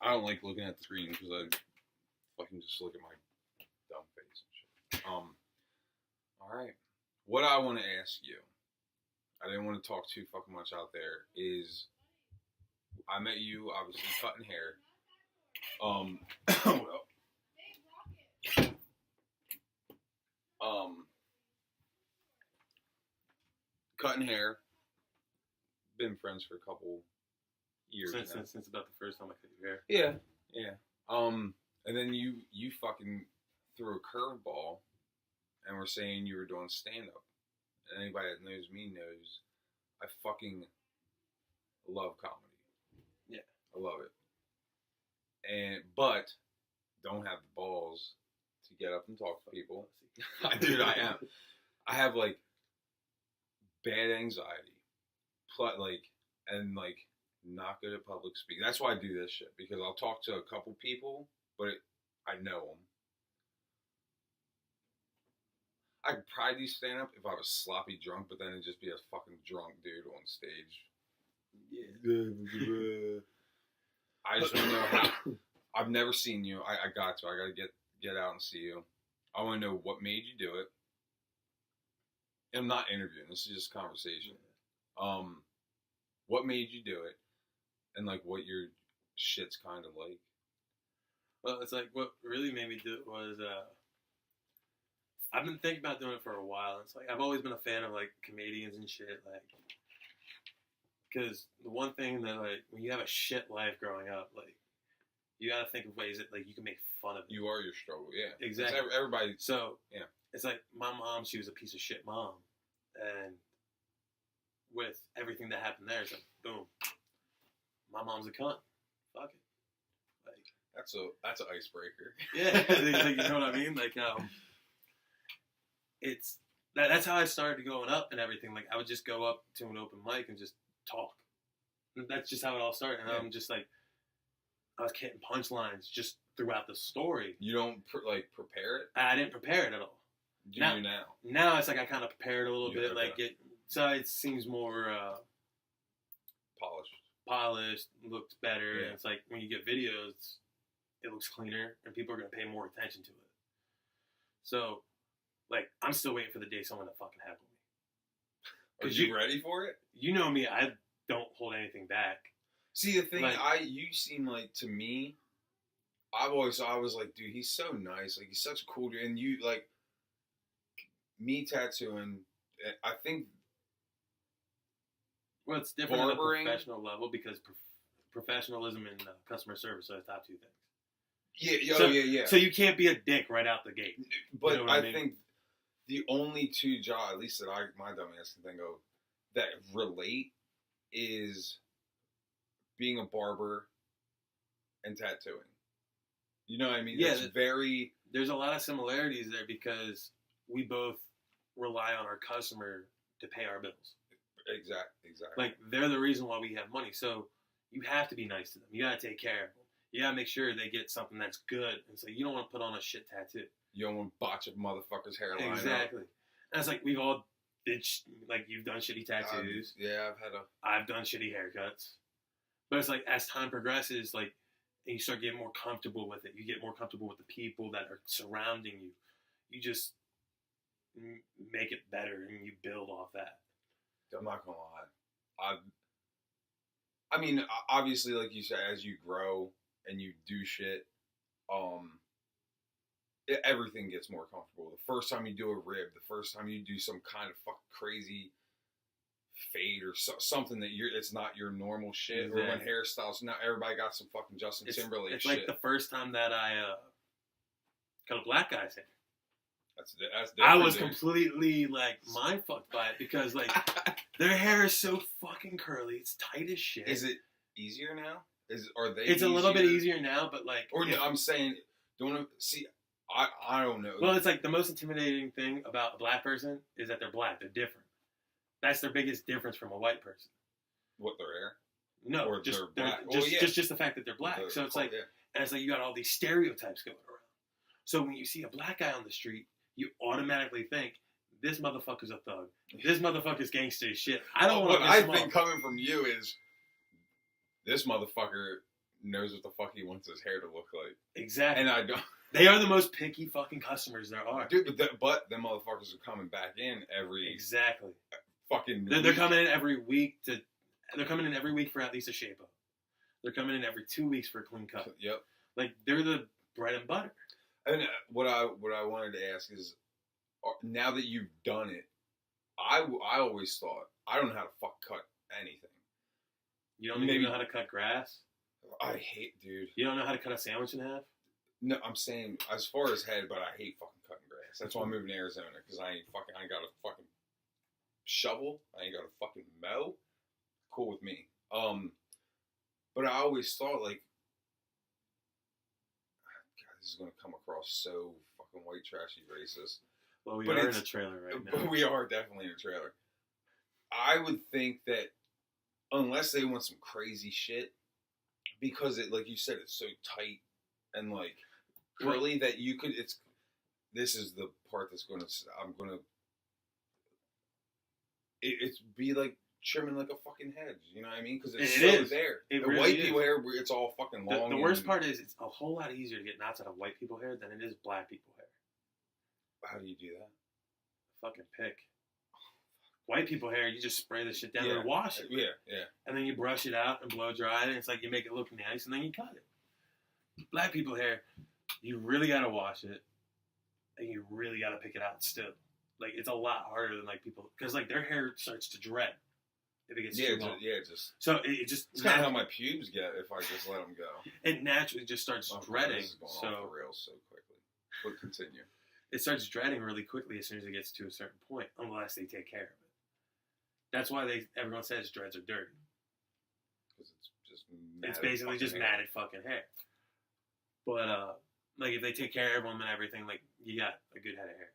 I don't like looking at the screen because I fucking just look at my dumb face and shit. All right. What I want to ask you, I didn't want to talk too fucking much out there, is I met you obviously cutting hair. Cutting hair. Been friends for a couple years since about the first time I cut your hair. Yeah. And then you fucking threw a curveball and were saying you were doing stand-up. And anybody that knows me knows I fucking love comedy. Yeah. I love it. But don't have the balls to get up and talk to people. Dude, I am. I have like bad anxiety. And not good at public speaking. That's why I do this shit, because I'll talk to a couple people, but I know them. I could probably do stand up if I was sloppy drunk, but then it'd just be a fucking drunk dude on stage. Yeah. I just want to know how. I've never seen you. I got to get out and see you. I want to know what made you do it. And I'm not interviewing. This is just conversation. What made you do it? And like what your shit's kind of like. Well, it's like what really made me do it was I've been thinking about doing it for a while. It's like I've always been a fan of like comedians and shit, like, because the one thing that like when you have a shit life growing up, like you gotta think of ways that like you can make fun of it. You are your struggle, yeah. Exactly. Everybody. So yeah, it's like my mom. She was a piece of shit mom, and with everything that happened there, it's like boom. My mom's a cunt. Fuck it. Like that's an icebreaker. Yeah, like, you know what I mean? Like it's that's how I started going up and everything. Like I would just go up to an open mic and just talk. And that's just how it all started. And I'm just like I was getting punchlines just throughout the story. You don't prepare it? I didn't prepare it at all. Do you now? Now it's like I kind of prepared a little bit. Okay. Like so it seems more polished, looks better. Yeah. And it's like when you get videos, it looks cleaner and people are going to pay more attention to it. So, like, I'm still waiting for the day someone to fucking heckle me. Are you ready for it? You know me, I don't hold anything back. See, the thing, you seem like, to me, I was like, dude, he's so nice. Like, he's such a cool dude. And you, like, me tattooing, I think, well, it's different on a professional level because professionalism and customer service are the top two things. Yeah. So you can't be a dick right out the gate. But you know I think the only two jobs, at least that my dumbass can think of, that relate is being a barber and tattooing. You know what I mean? Yeah. There's a lot of similarities there because we both rely on our customer to pay our bills. Exactly. Like, they're the reason why we have money. So you have to be nice to them. You got to take care of them. You got to make sure they get something that's good. And so you don't want to put on a shit tattoo. You don't want to botch a motherfucker's hairline. Exactly. And it's like we've all did, like, you've done shitty tattoos. Yeah, I've done shitty haircuts. But it's like as time progresses, like, and you start getting more comfortable with it. You get more comfortable with the people that are surrounding you. You just make it better and you build off that. I'm not gonna lie. I mean, obviously, like you said, as you grow and you do shit, everything gets more comfortable. The first time you do a rib, the first time you do some kind of fucking crazy fade or something that it's not your normal shit. Exactly. Or when hairstyles, now everybody got some fucking Justin Timberlake shit. It's like the first time that I cut a black guy's hair. That's I was completely like mind fucked by it because like their hair is so fucking curly. It's tight as shit. Is it easier now? It's easier? A little bit easier now, but like. Or no, I'm saying, see. I don't know. Well, it's like the most intimidating thing about a black person is that they're black. They're different. That's their biggest difference from a white person. What, their hair? No, or just black. Just the fact that they're black. So it's like, and it's like you got all these stereotypes going around. So when you see a black guy on the street, you automatically think, this motherfucker's a thug. This motherfucker's gangster as shit. I don't want to. What I think coming from you is, this motherfucker knows what the fuck he wants his hair to look like. Exactly. And I don't. They are the most picky fucking customers there are. Dude, but them motherfuckers are coming back in every Exactly. fucking They're coming in every week they're coming in every week for at least a shape up. They're coming in every 2 weeks for a clean cut. Yep. Like, they're the bread and butter. And what I wanted to ask is, now that you've done it, I always thought, I don't know how to fuck cut anything. You don't even know how to cut grass? I hate, dude. You don't know how to cut a sandwich in half? No, I'm saying as far as head, but I hate fucking cutting grass. That's why I'm moving to Arizona, because I ain't got a fucking shovel. I ain't got a fucking mow. Cool with me. But I always thought, like, God, this is gonna come across so fucking white trashy racist. Well, we are in a trailer right now. But we are definitely in a trailer. I would think that unless they want some crazy shit, because it, like you said, it's so tight and like curly that you could. This is the part that's gonna. It's be like trimming like a fucking hedge. You know what I mean? Because it's so there. The really white people hair, it's all fucking long. The worst part is it's a whole lot easier to get knots out of white people hair than it is black people hair. How do you do that? Fucking pick. White people hair, you just spray the shit down and wash it. Yeah. And then you brush it out and blow dry it, and it's like you make it look nice, and then you cut it. Black people hair, you really gotta wash it, and you really gotta pick it out still. Like, it's a lot harder than like people, because like their hair starts to dread if it gets too long. So it just. It's kind of how my pubes get if I just let them go. It naturally just starts dreading. This is going off the rails so quickly. But continue. It starts dreading really quickly as soon as it gets to a certain point, unless they take care of it. That's why everyone says dreads are dirty. Because it's basically just matted fucking hair. But like if they take care of them and everything, like you got a good head of hair.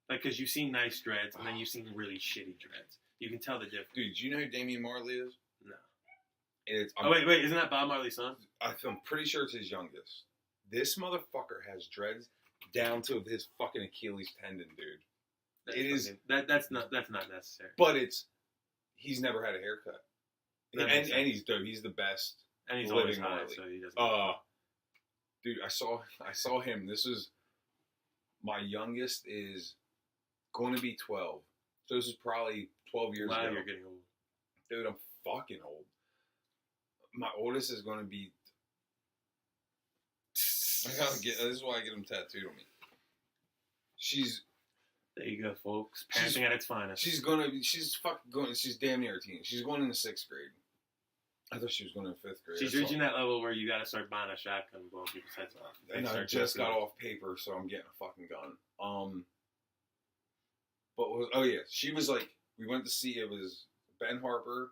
Like, because you've seen nice dreads and then you've seen really shitty dreads. You can tell the difference. Dude, do you know who Damian Marley is? No. Wait, isn't that Bob Marley's son? I'm pretty sure it's his youngest. This motherfucker has dreads down to his fucking Achilles tendon, dude. That's not necessary. But he's never had a haircut. And he's dope. He's the best. And he's always high, so he doesn't. Dude, I saw him. This is my youngest is going to be 12. So this is probably 12 years ago. Wow, you're getting old. Dude, I'm fucking old. My oldest is going to be. This is why I get them tattooed on me. There you go, folks. Parenting at its finest. She's damn near a teen. She's going into 6th grade. I thought she was going in 5th grade. She's reaching that level where you got to start buying a shotgun and blowing people's heads off. And I just got off paper, so I'm getting a fucking gun. She was like, we went to see, it was Ben Harper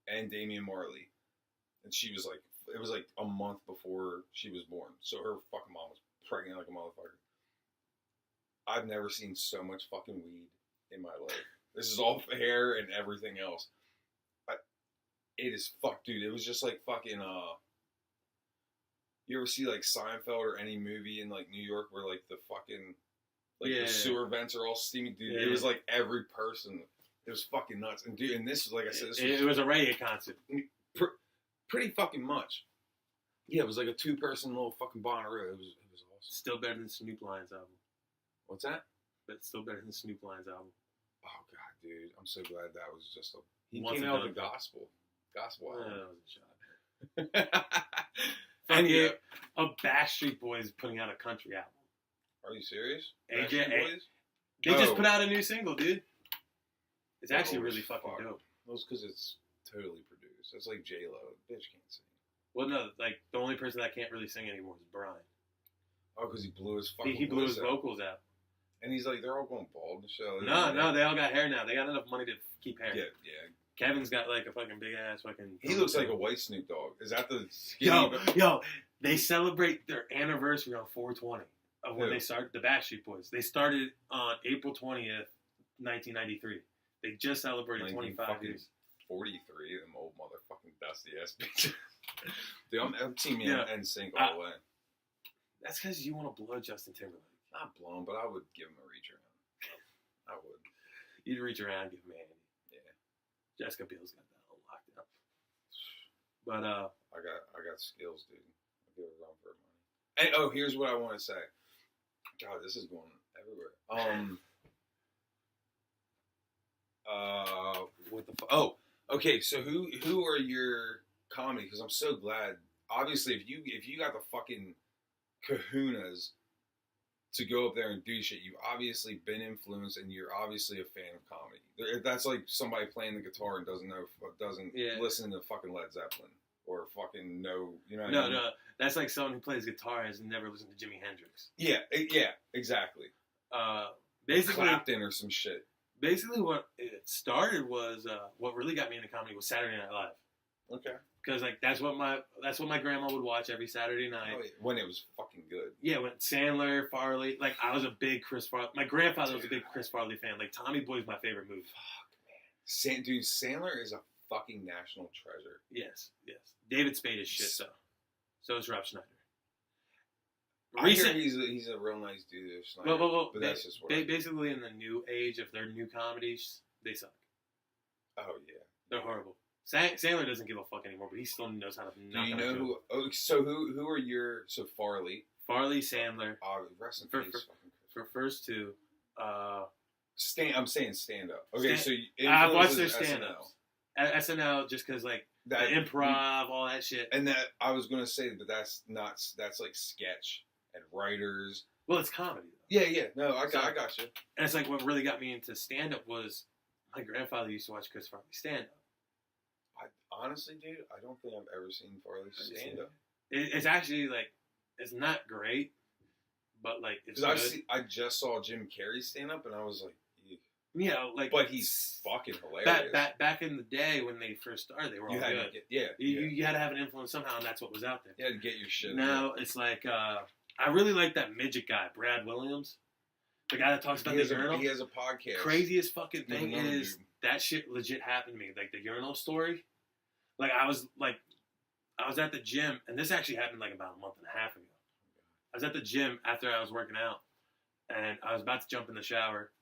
and Damian Marley. And she was like, it was like a month before she was born. So her fucking mom was pregnant like a motherfucker. I've never seen so much fucking weed in my life. This is all hair and everything else. It is fucked, dude. It was just like fucking, you ever see like Seinfeld or any movie in like New York where like the fucking, the sewer vents are all steamy, dude? It was like every person. It was fucking nuts. And dude, and this was, like I said, it was a reggae concert. Pretty fucking much. Yeah, it was like a 2-person little fucking Bonnaroo. It was awesome. Still better than Snoop Lionn's album. What's that? But still better than Snoop Lionn's album. Oh god, dude, I'm so glad that was just he came out with the gospel album. That was a shot. And a Backstreet Boys putting out a country album. Are you serious? AJ, they just put out a new single, dude. It's actually really fucking dope. Well, it's because it's totally produced. It's like J-Lo. Bitch can't sing. Well, no, like the only person that can't really sing anymore is Brian. Oh, because he blew his fucking He blew his vocals out. And he's like, they're all going bald and shit. No, they all got hair now. They got enough money to keep hair. Yeah. Kevin's got like a fucking big ass fucking. He looks like a white Snoop Dogg. Is that the skinny? Yo, they celebrate their anniversary on 4/20 of when they started the Backstreet Boys. They started on April 20th, 1993. They just celebrated 25 years. 43, them old motherfucking dusty ass bitches. Dude, I'm team NSYNC all the way. That's because you want to blow Justin Timberlake. Not blown, but I would give him a reach around. I would. You'd reach around and give him a handy. Yeah. Jessica Biel's got that all locked up. But I got got skills, dude. I'll give it a run for her money. And here's what I want to say. God, this is going everywhere. What the oh, okay. So who are your comedy? Because I'm so glad. Obviously, if you got the fucking kahunas to go up there and do shit, you've obviously been influenced, and you're obviously a fan of comedy. That's like somebody playing the guitar and doesn't listen to fucking Led Zeppelin or fucking know, you know. No. That's like someone who plays guitar and has never listened to Jimi Hendrix. Yeah, exactly. Basically, Clapton or some shit. Basically, what it started was what really got me into comedy was Saturday Night Live. Okay. Because like that's what my grandma would watch every Saturday night. Oh, yeah. When it was fucking good. Yeah, when Sandler, Farley. Like I was a big Chris Farley. My grandfather was a big Chris Farley fan. Like Tommy Boy's my favorite movie. Fuck man, dude, Sandler is a fucking national treasure. Yes. David Spade is shit though. So is Rob Schneider. I hear he's a real nice dude. Schneider, but that's just what basically in the new age of their new comedies, they suck. Oh yeah, they're horrible. Sandler doesn't give a fuck anymore, but he still knows how to. Do you know who? Oh, so who are your Farley, Sandler? Rest in peace. For first two, I'm saying stand up. Okay, so I've watched their stand ups. SNL just because like the improv, all that shit. And that I was gonna say, but that's like sketch and writers. Well, it's comedy though. Yeah. No, I got you. And it's like what really got me into stand up was my grandfather used to watch Chris Farley stand up. Honestly, dude, I don't think I've ever seen Farley stand up. It's actually like it's not great, but like it's good. I just saw Jim Carrey stand up, and I was like, ew. Yeah, like, but he's fucking hilarious. Back in the day when they first started, they were all good. You had to have an influence somehow, and that's what was out there. You had to get your shit. Now it's like I really like that midget guy, Brad Williams, the guy that talks about the urinal. He has a podcast. Craziest fucking thing is that shit legit happened to me. Like the urinal story. Like I was at the gym, and this actually happened like about a month and a half ago. I was at the gym after I was working out, and I was about to jump in the shower,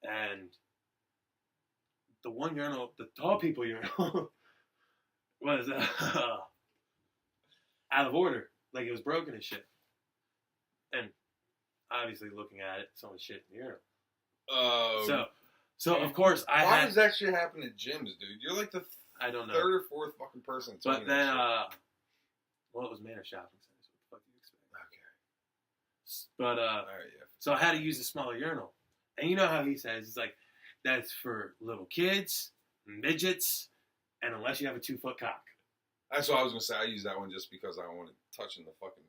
and the one urinal, the tall people urinal, was out of order. Like it was broken and shit. And obviously looking at it, someone shit in the urinal. Oh. So of course Why does that shit happen at gyms, dude? You're like the I don't know. third or fourth fucking person. But then, well, it was Manor Shopping Center. So what the fuck do you expect? Okay. But all right, yeah. So I had to use a smaller urinal, and you know how he says it's like that's for little kids, midgets, and unless you have a 2-foot cock. That's what I was gonna say. I use that one just because I don't want it touching the fucking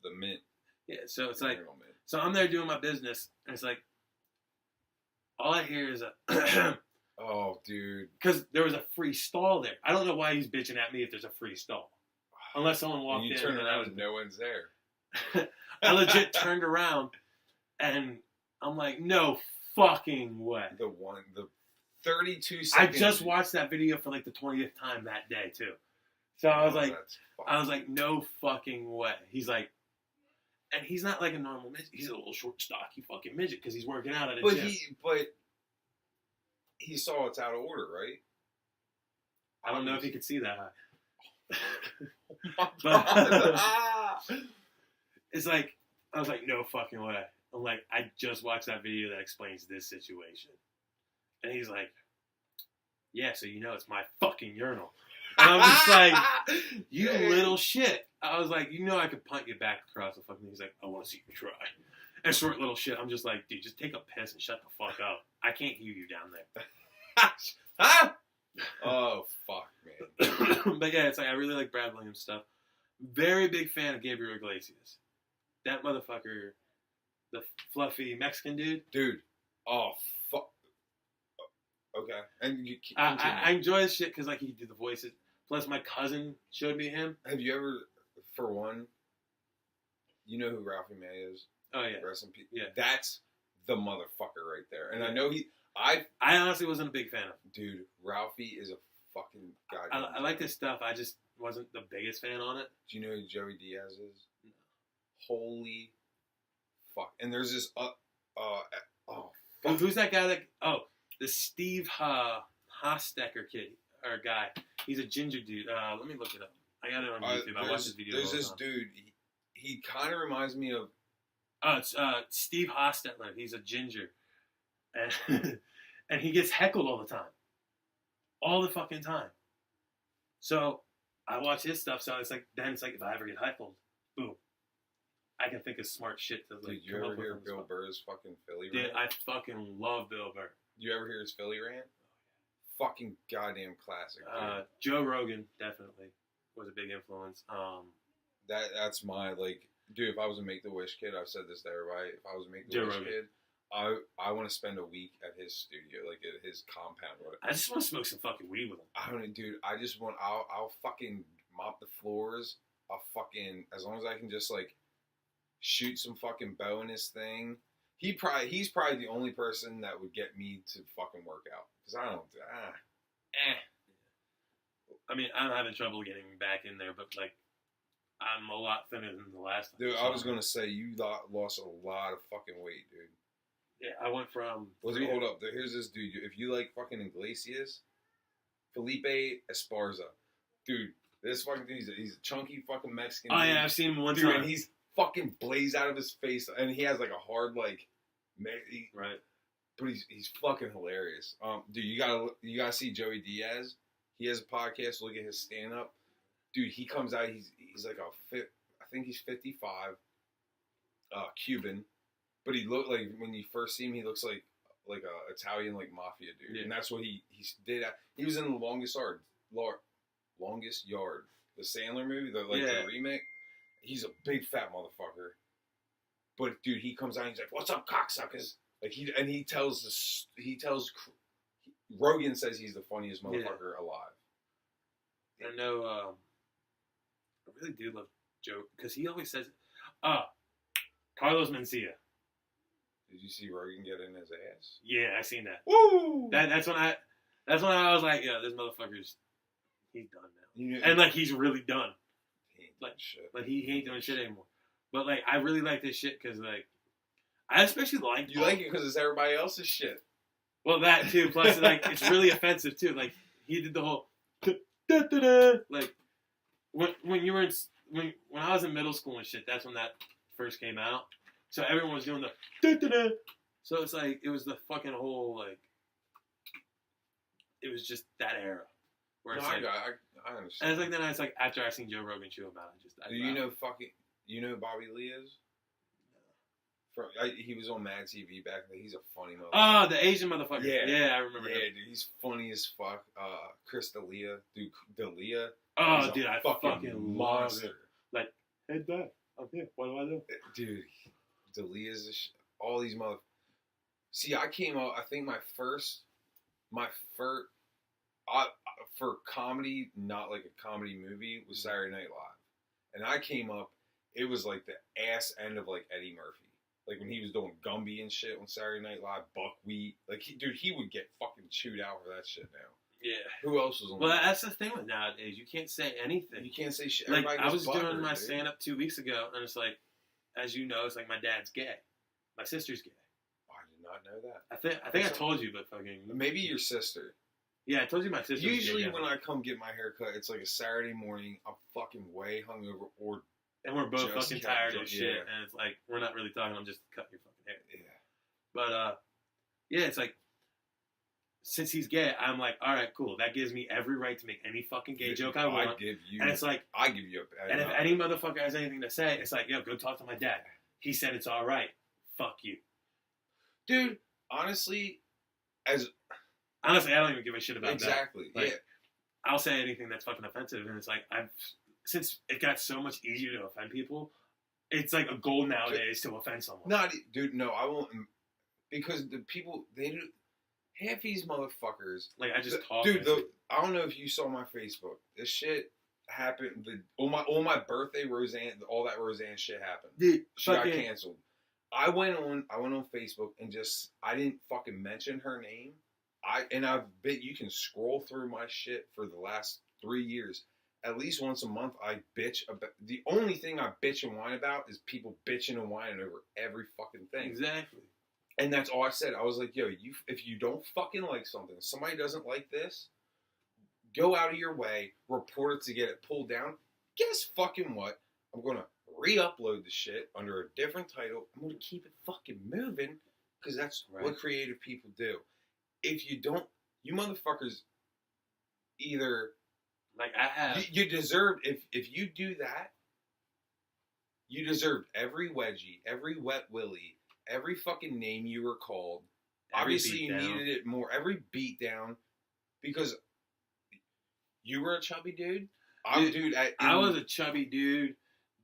the mint. Yeah. So it's like mint. So I'm there doing my business, and it's like all I hear is a. Oh, dude. Because there was a free stall there. I don't know why he's bitching at me if there's a free stall. Unless someone walked in. You turn around and no one's there. I legit turned around and I'm like, no fucking way. The 32 seconds. I just watched that video for like the 20th time that day too. So I was like, no fucking way. He's like, and he's not like a normal midget. He's a little short, stocky fucking midget because he's working out at a gym. But he saw it's out of order, right? I don't know if he could see that high. But, it's like, I was like, no fucking way. I'm like, I just watched that video that explains this situation. And he's like, yeah, so you know it's my fucking urinal. And I was just like, you little shit. I was like, you know I could punt you back across the fucking... He's like, I want to see you try. And short little shit. I'm just like, dude, just take a piss and shut the fuck up. I can't hear you down there. Huh? Oh, fuck, man. But yeah, it's like, I really like Brad Williams stuff. Very big fan of Gabriel Iglesias. That motherfucker, the fluffy Mexican dude. Dude. Oh, fuck. Okay. And you I enjoy his shit because like he did the voices. Plus my cousin showed me him. Have you ever, for one, you know who Ralphie May is? Oh yeah. Rest in peace. Yeah. That's the motherfucker right there. And yeah. I know I honestly wasn't a big fan of him. Dude, Ralphie is a fucking goddamn. I like his stuff. I just wasn't the biggest fan on it. Do you know who Joey Diaz is? No. Holy fuck. And there's this fuck. Who's that guy the Steve Hostecker kid or guy. He's a ginger dude. Let me look it up. I got it on YouTube. I watched his video. There's this dude. He kind of reminds me of. It's Steve Hostetler. He's a ginger, and and he gets heckled all the time, all the fucking time. So I watch his stuff. So it's like if I ever get heckled, boom, I can think of smart shit to like. Did you ever hear Bill Burr's fucking Philly rant? Dude, I fucking love Bill Burr. You ever hear his Philly rant? Fucking goddamn classic. Joe Rogan definitely was a big influence. That's my like, dude. If I was a Make-A-Wish kid, I've said this to everybody. If I was a Make-A-Wish kid, I want to spend a week at his studio, like at his compound. I just want to smoke some fucking weed with him. I don't, dude. I just want. I'll fucking mop the floors. I'll fucking, as long as I can just like shoot some fucking bow in his thing. He's probably the only person that would get me to fucking work out. Because I don't, I mean, I'm having trouble getting back in there, but like, I'm a lot thinner than the last time. Dude, I was gonna say you lost a lot of fucking weight, dude. Yeah, I went from. Hold up. Here's this dude. If you like fucking Iglesias, Felipe Esparza, dude. This fucking dude, he's a chunky fucking Mexican. Oh yeah, I've seen him one dude, time. And he's fucking blazed out of his face, and he has like a hard like, right. But he's fucking hilarious. Dude, you gotta see Joey Diaz. He has a podcast. Look at his stand up. Dude, he comes out. He's like I think he's 55. Cuban, but he looked like when you first see him, he looks like a Italian like mafia dude, yeah. And that's what he did. He was in the Longest Yard, the Sandler movie, the remake. He's a big fat motherfucker. But dude, he comes out and he's like, "What's up, cocksuckers?" Like he tells Rogan says he's the funniest motherfucker alive. I know. I really do love Joe because he always says, Carlos Mencia." Did you see Rogan get in his ass? Yeah, I seen that. Woo! That's when I was like, yeah, this motherfucker's he's done now, and like he's really done. He ain't doing shit. Like he ain't doing shit anymore. But like I really like this shit because like I especially like you like it because it's everybody else's shit. Well, that too. Plus, like it's really offensive too. Like he did the whole like when you were when I was in middle school and shit. That's when that first came out. So everyone was doing the so it's like it was the fucking whole like it was just that era where it's I understand. And it's like then it's like after I seen Joe Rogan chew about it, do you know Bobby Lee is? He was on Mad TV back then. He's a funny motherfucker. Oh, the Asian motherfucker. Yeah, I remember him. Yeah, dude, he's funny as fuck. Chris D'Elia. Dude, D'Elia. Oh, dude, I fucking monster. Love it. Like, hey, Dad, I'm here. What do I do? Dude, D'Elia's all these motherfuckers. See, I came out, I think my first, for comedy, not like a comedy movie, was Saturday Night Live. And I came up, it was like the ass end of like Eddie Murphy. Like when he was doing Gumby and shit on Saturday Night Live, Buckwheat. Like, he would get fucking chewed out for that shit now. Yeah. Who else was on Well, that's the thing with nowadays. You can't say anything. You can't say shit. Like, I was doing my stand-up 2 weeks ago, and it's like, as you know, it's like my dad's gay. My sister's gay. Oh, I did not know that. I think I told you, but fucking... Maybe your sister. Yeah, I told you my sister. Usually when I come get my hair cut, it's like a Saturday morning. I'm fucking way hungover, and we're both fucking tired of shit, and it's like we're not really talking. I'm just cutting your fucking hair. Yeah. But yeah, it's like since he's gay, I'm like, all right, cool. That gives me every right to make any fucking gay joke I want. And it's like I give you a. And if any motherfucker has anything to say, it's like, yo, go talk to my dad. He said it's all right. Fuck you, dude. Honestly, I don't even give a shit about that. Exactly. Like, yeah. I'll say anything that's fucking offensive, and it's like since it got so much easier to offend people, it's like a goal nowadays to offend someone. Dude, no, I won't, because the people they do half these motherfuckers. Like I just talk. Dude, I don't know if you saw my Facebook. This shit happened. On my birthday, all that Roseanne shit happened. Dude, she got canceled. I went on Facebook and I didn't fucking mention her name. You can scroll through my shit for the last 3 years. At least once a month, I bitch about. The only thing I bitch and whine about is people bitching and whining over every fucking thing. Exactly. And that's all I said. I was like, yo, if you don't fucking like something, if somebody doesn't like this, go out of your way, report it to get it pulled down. guess fucking what? I'm gonna re-upload the shit under a different title. I'm gonna keep it fucking moving because that's what creative people do. If you don't, you motherfuckers either like I have. You deserve if you do that. You deserved every wedgie, every wet willy, every fucking name you were called. Obviously, you needed it more. Every beatdown, because you were a chubby dude. I was a chubby dude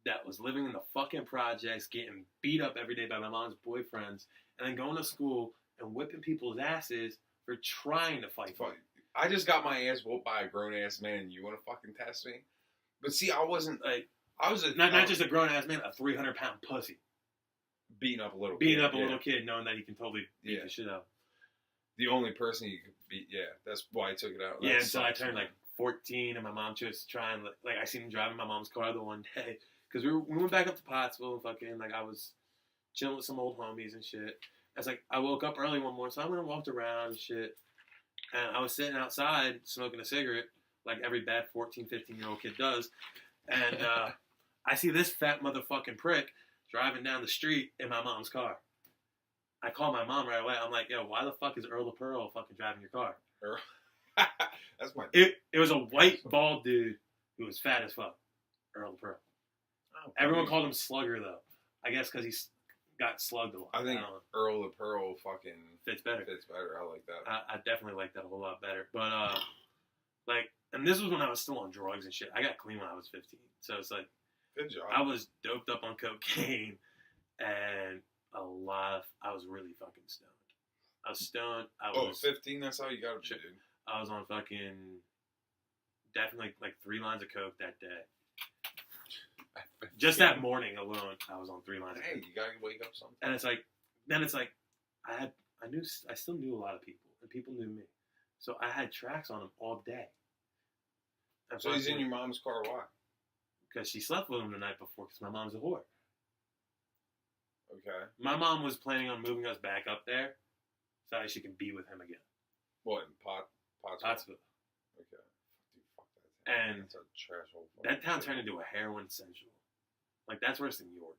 that was living in the fucking projects, getting beat up every day by my mom's boyfriends, and then going to school and whipping people's asses for trying to fight. I just got my ass whooped by a grown ass man, and you want to fucking test me? But see, I wasn't like. I was not just a grown ass man, a 300-pound pussy. Beating up a little kid, knowing that he can totally beat the shit out. The only person you could beat, that's why I took it out. Yeah, so I turned like 14, and my mom just trying, like, I seen him driving my mom's car the one day, because we went back up to Pottsville, and fucking, like, I was chilling with some old homies and shit. I woke up early one morning, so I went and walked around and shit, and I was sitting outside smoking a cigarette, like every bad 14, 15-year-old kid does, and, I see this fat motherfucking prick driving down the street in my mom's car. I call my mom right away. I'm like, yo, why the fuck is Earl the Pearl fucking driving your car? Earl? That's my... It was a white, bald dude who was fat as fuck. Earl the Pearl. Oh, everyone called him Slugger, though. I guess because he got slugged a lot. I think Earl the Pearl fucking... Fits better. I like that. I definitely like that a whole lot better. But, and this was when I was still on drugs and shit. I got clean when I was 15. So it's like... Good job. I was doped up on cocaine, and I was really fucking stoned. I was stoned. 15, that's how you got it, dude. I was on fucking, definitely like 3 lines of coke that day. Just that morning alone, I was on 3 lines of coke. Hey, you gotta wake up sometime. And it's like, I still knew a lot of people, and people knew me. So I had tracks on them all day. So he's in your mom's car, why? Because she slept with him the night before, because my mom's a whore. Okay. My mom was planning on moving us back up there so that she can be with him again. What, in Pottsville? Okay. Dude, fuck that town. And that's a trash hole. That town turned into a heroin central. Like, that's worse than York.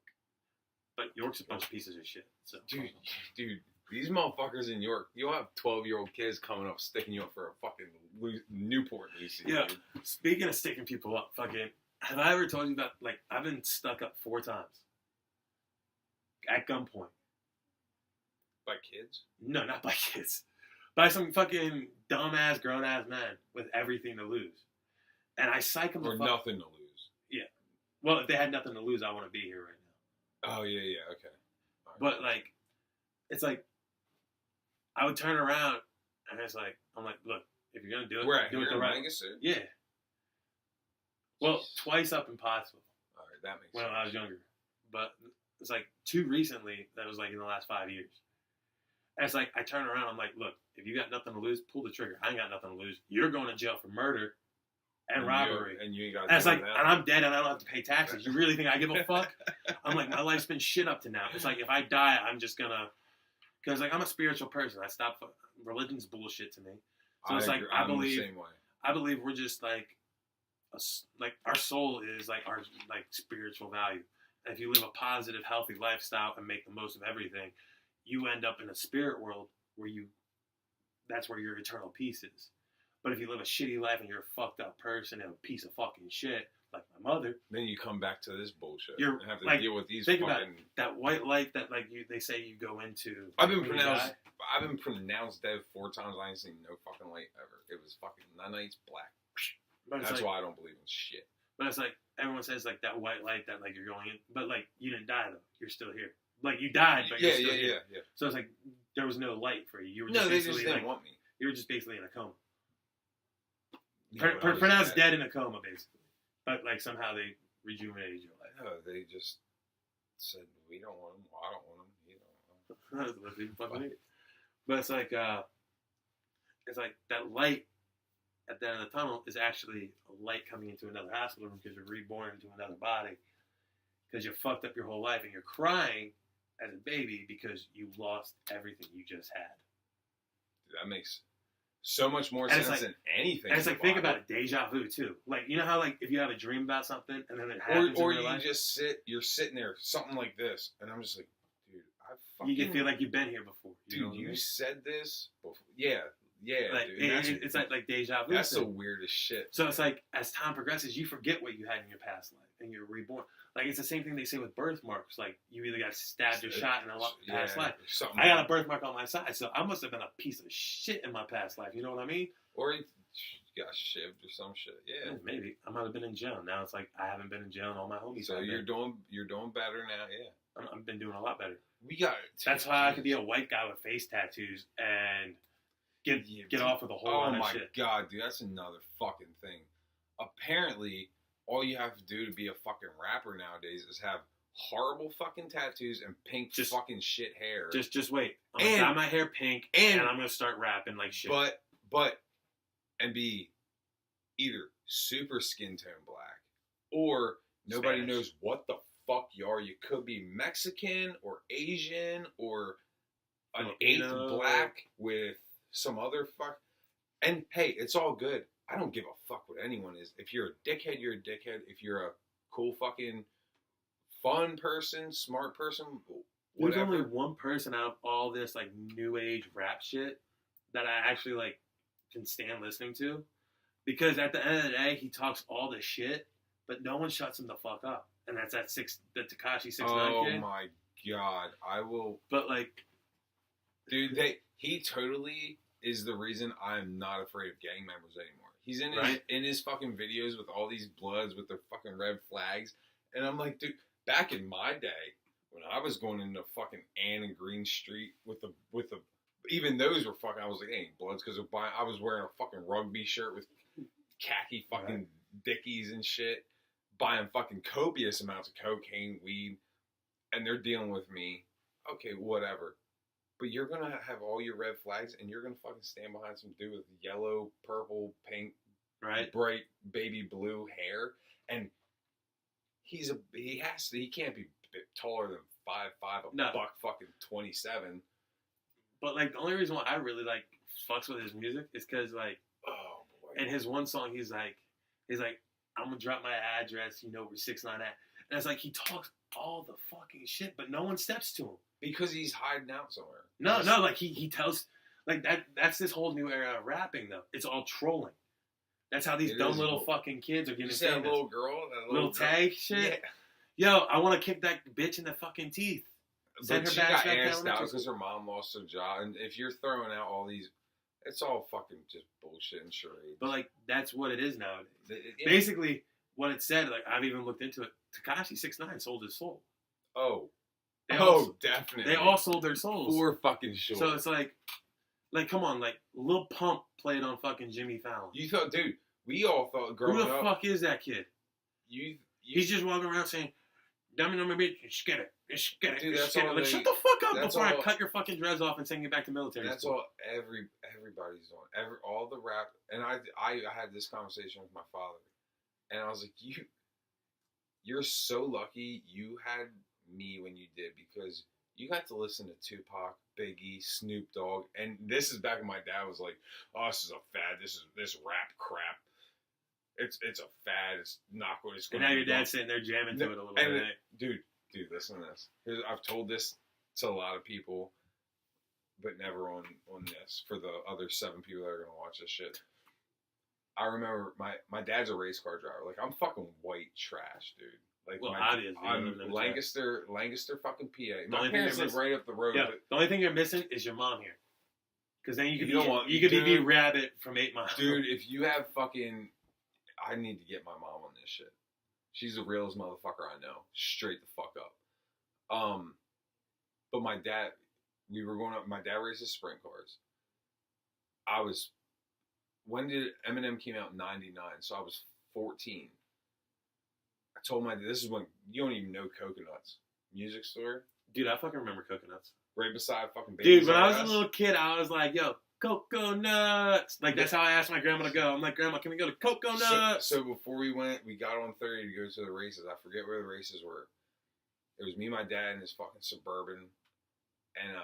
But York's a bunch of pieces of shit. So Dude, these motherfuckers in York, you'll have 12-year-old kids coming up sticking you up for a fucking Newport, Lucy. Yeah. Dude. Speaking of sticking people up, fucking... Have I ever told you about, like, I've been stuck up 4 times. At gunpoint. By kids? No, not by kids. By some fucking dumbass, grown-ass man with everything to lose. And I psych them or nothing to lose. Yeah. Well, if they had nothing to lose, I want to be here right now. Oh, yeah, okay. Right. But, like, it's like, I would turn around, and it's like, I'm like, look, if you're going to do it, do it the right way. Yeah. Well, twice up in Pottsville. All right, that makes sense. When I was younger. But it's like 2 recently that was like in the last 5 years. And it's like, I turn around, I'm like, look, if you got nothing to lose, pull the trigger. I ain't got nothing to lose. You're going to jail for murder and robbery. And you ain't got and it's like, and I'm dead and I don't have to pay taxes. You really think I give a fuck? I'm like, my life's been shit up to now. It's like, if I die, I'm just gonna, because like, I'm a spiritual person. Religion's bullshit to me. So it's like, I believe we're just like our soul is like our like spiritual value. And if you live a positive, healthy lifestyle and make the most of everything, you end up in a spirit world where that's where your eternal peace is. But if you live a shitty life and you're a fucked up person and a piece of fucking shit, like my mother, then you come back to this bullshit. You have to deal with these. Think about it, that white light that like they say you go into. I've been pronounced dead 4 times. I ain't seen no fucking light ever. It was fucking night's black. That's why I don't believe in shit. But it's like everyone says like that white light that like you're going in, but like you didn't die though. You're still here. Like you died, but you're still here. Yeah. So it's like there was no light for you. You were just they just didn't want me. You were just basically in a coma. Pronounced dead in a coma, basically. But like somehow they rejuvenated your life. No, they just said we don't want him. Well, I don't want him. You don't want him. But it's like that light at the end of the tunnel is actually a light coming into another hospital room because you're reborn into another body. Because you fucked up your whole life and you're crying as a baby because you lost everything you just had. That makes so much more And it's sense like- than anything. And it's in like, the think Bible. about it, deja vu too. Like, you know how like if you have a dream about something and then it happens Or in real you life, just you're sitting there, something like this, and I'm just like, dude, I fucking, you can feel like you've been here before. You know dude, what I you mean? said this before. Yeah, Like, dude. And it's like deja vu. that's the thing. weirdest shit. So it's like as time progresses, you forget what you had in your past life, and you're reborn. Like it's the same thing they say with birthmarks. Like you either got stabbed or shot in a past life. Something I got a birthmark on my side, so I must have been a piece of shit in my past life. You know what I mean? or you got shivved or some shit. Yeah. Maybe I might have been in jail. Now it's like I haven't been in jail, and all my homies. So have you're been. doing better now. Yeah. I've been doing a lot better. We got. That's why I could be a white guy with face tattoos and get off with a whole lot Oh of my shit. god, dude, that's another fucking thing. Apparently, all you have to do to be a fucking rapper nowadays is have horrible fucking tattoos and pink fucking shit hair. Just wait. I'm gonna dye my hair pink and I'm gonna start rapping like shit. But and be either super skin tone black or nobody Spanish. knows what the fuck you are. You could be Mexican or Asian or an Filipino. eighth black with some other fuck. And hey, it's all good. I don't give a fuck what anyone is. If you're a dickhead, you're a dickhead. If you're a cool fucking fun person, smart person, There's whatever. only one person out of all this like new age rap shit that I actually like can stand listening to, because at the end of the day he talks all this shit, but no one shuts him the fuck up, and that's the Tekashi 6ix9ine Oh kid. my god, I will. But like, Dude, he totally is the reason I'm not afraid of gang members anymore. He's in his fucking videos with all these bloods with their fucking red flags, and I'm like, dude, back in my day when I was going into fucking Ann and Green Street with the even those were fucking. I was like, ain't bloods because I was wearing a fucking rugby shirt with khaki fucking dickies and shit, buying fucking copious amounts of cocaine, weed, and they're dealing with me. Okay, whatever. But you're going to have all your red flags, and you're going to fucking stand behind some dude with yellow, purple, pink, bright baby blue hair. And he can't be taller than 5'5", buck fucking 27. But like the only reason why I really like fucks with his music is because like, oh boy, in his one song he's like, I'm gonna drop my address, you know where 6ix9ine at, and it's like he talks all the fucking shit, but no one steps to him because he's hiding out somewhere. No, like he tells like that. That's this whole new era of rapping though. It's all trolling. That's how these dumb little fucking kids are getting famous. That little girl, tag shit. Yeah. Yo, I want to kick that bitch in the fucking teeth. But she got asked out because her mom lost her job. And if you're throwing out all these, it's all fucking just bullshit and charades. But like, that's what it is nowadays. Basically, what it said, like I've even looked into it. Tekashi 6ix9ine sold his soul. Oh, definitely. They all sold their souls. For fucking sure. So it's like come on, like Lil Pump played on fucking Jimmy Fallon. You thought, dude, we all thought growing up. Who the fuck is that kid? He's just walking around saying, "Dummy, bitch, just get it. Just get it. Dude, just get it." Like, shut the fuck up before I cut your fucking dreads off and send you back to military. That's all everybody's doing. All the rap, and I had this conversation with my father, and I was like, you're so lucky you had me when you did, because you got to listen to Tupac, Biggie, Snoop Dogg, and this is back when my dad was like, "Oh, this is a fad. This rap crap. It's a fad. It's not going to." And now your dad's sitting there jamming to it a little bit. Dude, listen to this. I've told this to a lot of people, but never on this for the other 7 people that are going to watch this shit. I remember my dad's a race car driver. Like, I'm fucking white trash, dude. Like, well, I'm Lancaster, fucking PA. My only parents live right up the road. Yeah, the only thing you're missing is your mom here. Because then you could be be Rabbit from 8 Mile. Dude, if you have fucking... I need to get my mom on this shit. She's the realest motherfucker I know. Straight the fuck up. But my dad... We were going up... My dad races sprint cars. When did Eminem came out in 99? So I was 14. I told my dad, this is when you don't even know Coconuts music store. Dude, I fucking remember Coconuts. Right beside fucking Babies. Dude, when I was a little kid, I was like, yo, Coconuts. Like, that's how I asked my grandma to go. I'm like, Grandma, can we go to Coconuts? So before we went, we got on 30 to go to the races. I forget where the races were. It was me, my dad, and his fucking Suburban. And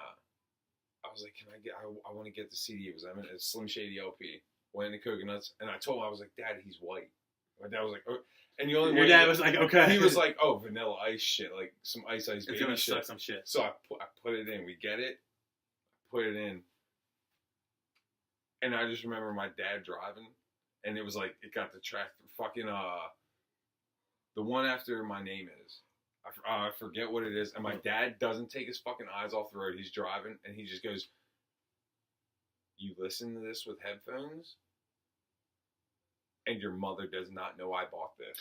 I was like, can I get? I want to get the CD. It was a Slim Shady LP. Went into Coconuts, and I told him, I was like, Dad, he's white. My dad was like, oh. And the only Your way dad was like, okay. he was like, oh, Vanilla Ice shit, like some Ice it's baby gonna shit. suck some shit. So I put it in. We get it. Put it in. And I just remember my dad driving, and it was like it got the track fucking the one after My Name Is. I forget what it is, and my dad doesn't take his fucking eyes off the road. He's driving, and he just goes, "You listen to this with headphones, and your mother does not know I bought this."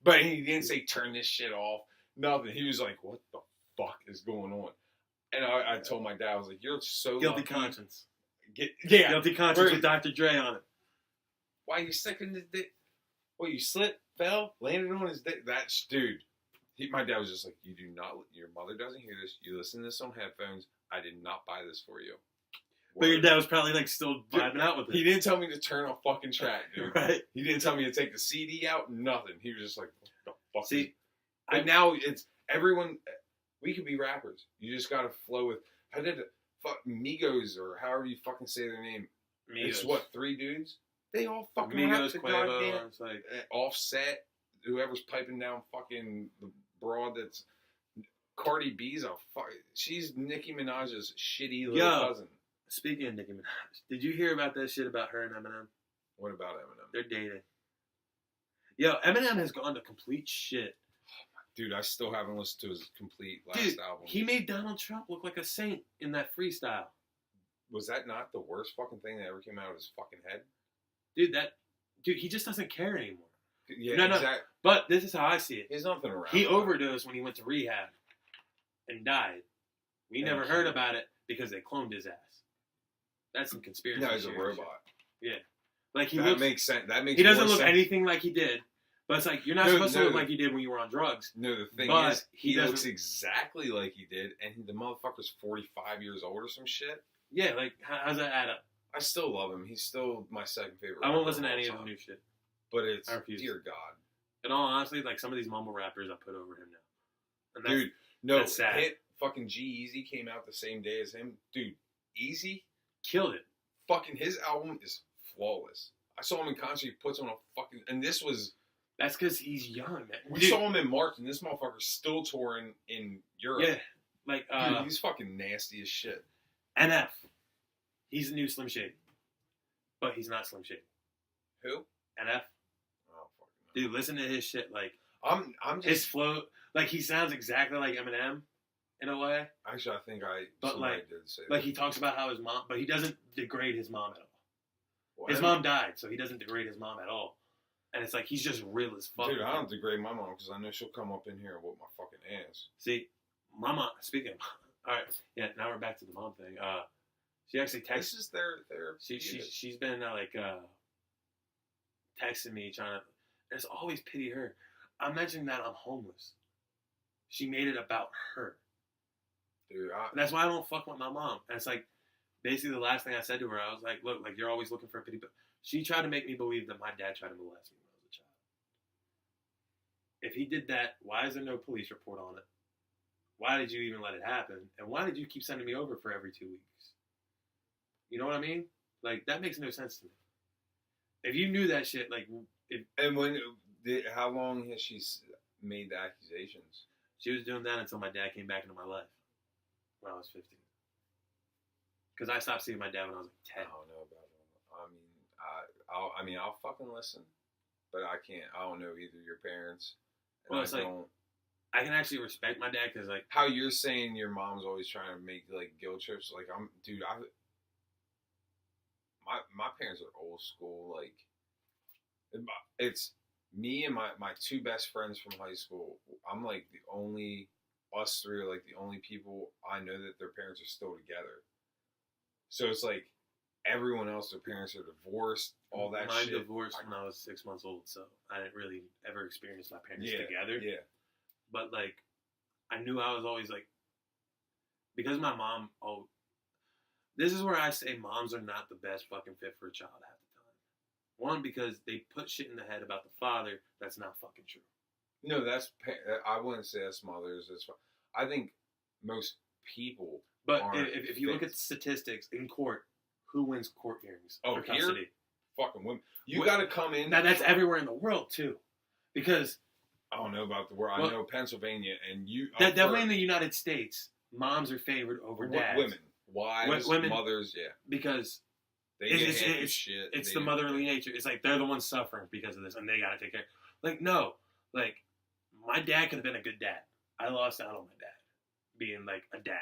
But he didn't say turn this shit off. Nothing. He was like, "What the fuck is going on?" And I told my dad, I was like, "You're so guilty lucky." conscience. Yeah, Guilty conscience with Dr. Dre on it. Why are you sticking the dick? What, you slipped, fell, landed on his dick? That's, dude. My dad was just like, you do not, your mother doesn't hear this. You listen to this on headphones. I did not buy this for you. But your dad was probably like still vibing out with it. He didn't tell me to turn off fucking track, dude. Right. He didn't tell me to take the CD out, nothing. He was just like, what the fuck? See, but now it's everyone, we could be rappers. You just gotta flow with, I did it. Fuck Migos or however you fucking say their name. Migos. It's what, 3 dudes? They all fucking Migos, rap the Quavo, goddamn it's like Offset. Whoever's piping down fucking the broad that's Cardi B's a fuck. She's Nicki Minaj's shitty little cousin. Speaking of Nicki Minaj, did you hear about that shit about her and Eminem? What about Eminem? They're dating. Yo, Eminem has gone to complete shit. Dude, I still haven't listened to his complete last album. He made Donald Trump look like a saint in that freestyle. Was that not the worst fucking thing that ever came out of his fucking head? Dude, he just doesn't care anymore. Yeah, no. exactly. But this is how I see it. There's nothing around. He overdosed when he went to rehab and died. We never heard about it because they cloned his ass. That's some conspiracy. No, he's a robot. Yeah, like that makes sense. That makes. He doesn't look anything like he did. But it's like, you're not supposed to look like you did when you were on drugs. No, the thing is, he looks exactly like he did, and the motherfucker's 45 years old or some shit. Yeah, like, how's that add up? I still love him. He's still my second favorite. I won't listen to any of the new shit. But it's, dear God. In all honesty, like, some of these mumble rappers I put over him now. And dude, no, that's sad. Hit fucking G-Eazy came out the same day as him. Dude, Easy killed it. Fucking his album is flawless. I saw him in concert. He puts on a fucking, and this was. That's because he's young, man. We saw him in March, and this motherfucker's still touring in Europe. Yeah, like dude, he's fucking nasty as shit. NF, he's the new Slim Shady, but he's not Slim Shady. Who? NF. Oh fucking no. Dude, listen to his shit. Like, I'm just his flow. Like, he sounds exactly like Eminem in a way. Actually, I think But like, did say like that. he talks about how his mom, but he doesn't degrade his mom at all. Well, his mom died, so he doesn't degrade his mom at all. And it's like, he's just real as fuck. Dude, I don't degrade my mom because I know she'll come up in here and whoop my fucking ass. See, my mom, speaking of, all right, yeah, now we're back to the mom thing. She actually texted. This is their She's been texting me, trying to, it's always pity her. I'm mentioning that I'm homeless. She made it about her. Dude, that's why I don't fuck with my mom. And it's like, basically the last thing I said to her, I was like, look, like, you're always looking for pity, but she tried to make me believe that my dad tried to molest me when I was a child. If he did that, why is there no police report on it? Why did you even let it happen? And why did you keep sending me over for every 2 weeks? You know what I mean? Like, that makes no sense to me. If you knew that shit, like... how long has she made the accusations? She was doing that until my dad came back into my life when I was 15. Because I stopped seeing my dad when I was like 10. I don't know about him. I'll fucking listen, but I can't. I don't know either your parents. Well, it's like, I can actually respect my dad because, like, how you're saying your mom's always trying to make like guilt trips. Like, my parents are old school. Like, it's me and my 2 best friends from high school. I'm like us 3 are like the only people I know that their parents are still together. So it's like everyone else, their parents are divorced, all that shit. Mine divorced when I was 6 months old, so I didn't really ever experience my parents together. Yeah. But, like, I knew I was always, like, because my mom, this is where I say moms are not the best fucking fit for a child half the time. One, because they put shit in the head about the father that's not fucking true. No, I wouldn't say that's mothers. I think most people. But aren't if you look fit. at statistics in court, who wins court hearings Oh, for here? custody? Fucking women. You got to come in. Now that's everywhere in the world too, because I don't know about the world. Well, I know Pennsylvania, and you. definitely in the United States, moms are favored over dads. Women, wives, Women, mothers, yeah. Because They get half the shit. It's the motherly nature. It's like they're the ones suffering because of this, and they gotta take care. Like no, like my dad could have been a good dad. I lost out on my dad being like a dad.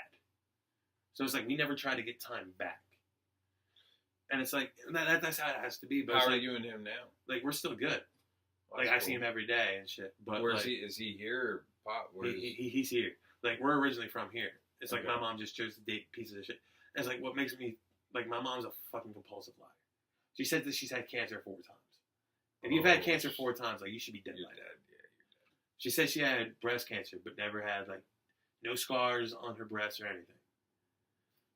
So it's like we never tried to get time back. And it's like that's how it has to be. But How are like, you and him now? Like we're still good. Well, Like I that's see cool. him every day and shit. But where like, is he? Is he here or pop? Where is he's here. Like we're originally from here. It's like Okay. my mom just chose to date pieces of shit. And it's like what makes me like my mom's a fucking compulsive liar. She said that she's had cancer 4 times. If you've had cancer 4 times, like you should be dead You're by dead. now. Yeah, you're dead. She said she had breast cancer, but never had like no scars on her breasts or anything.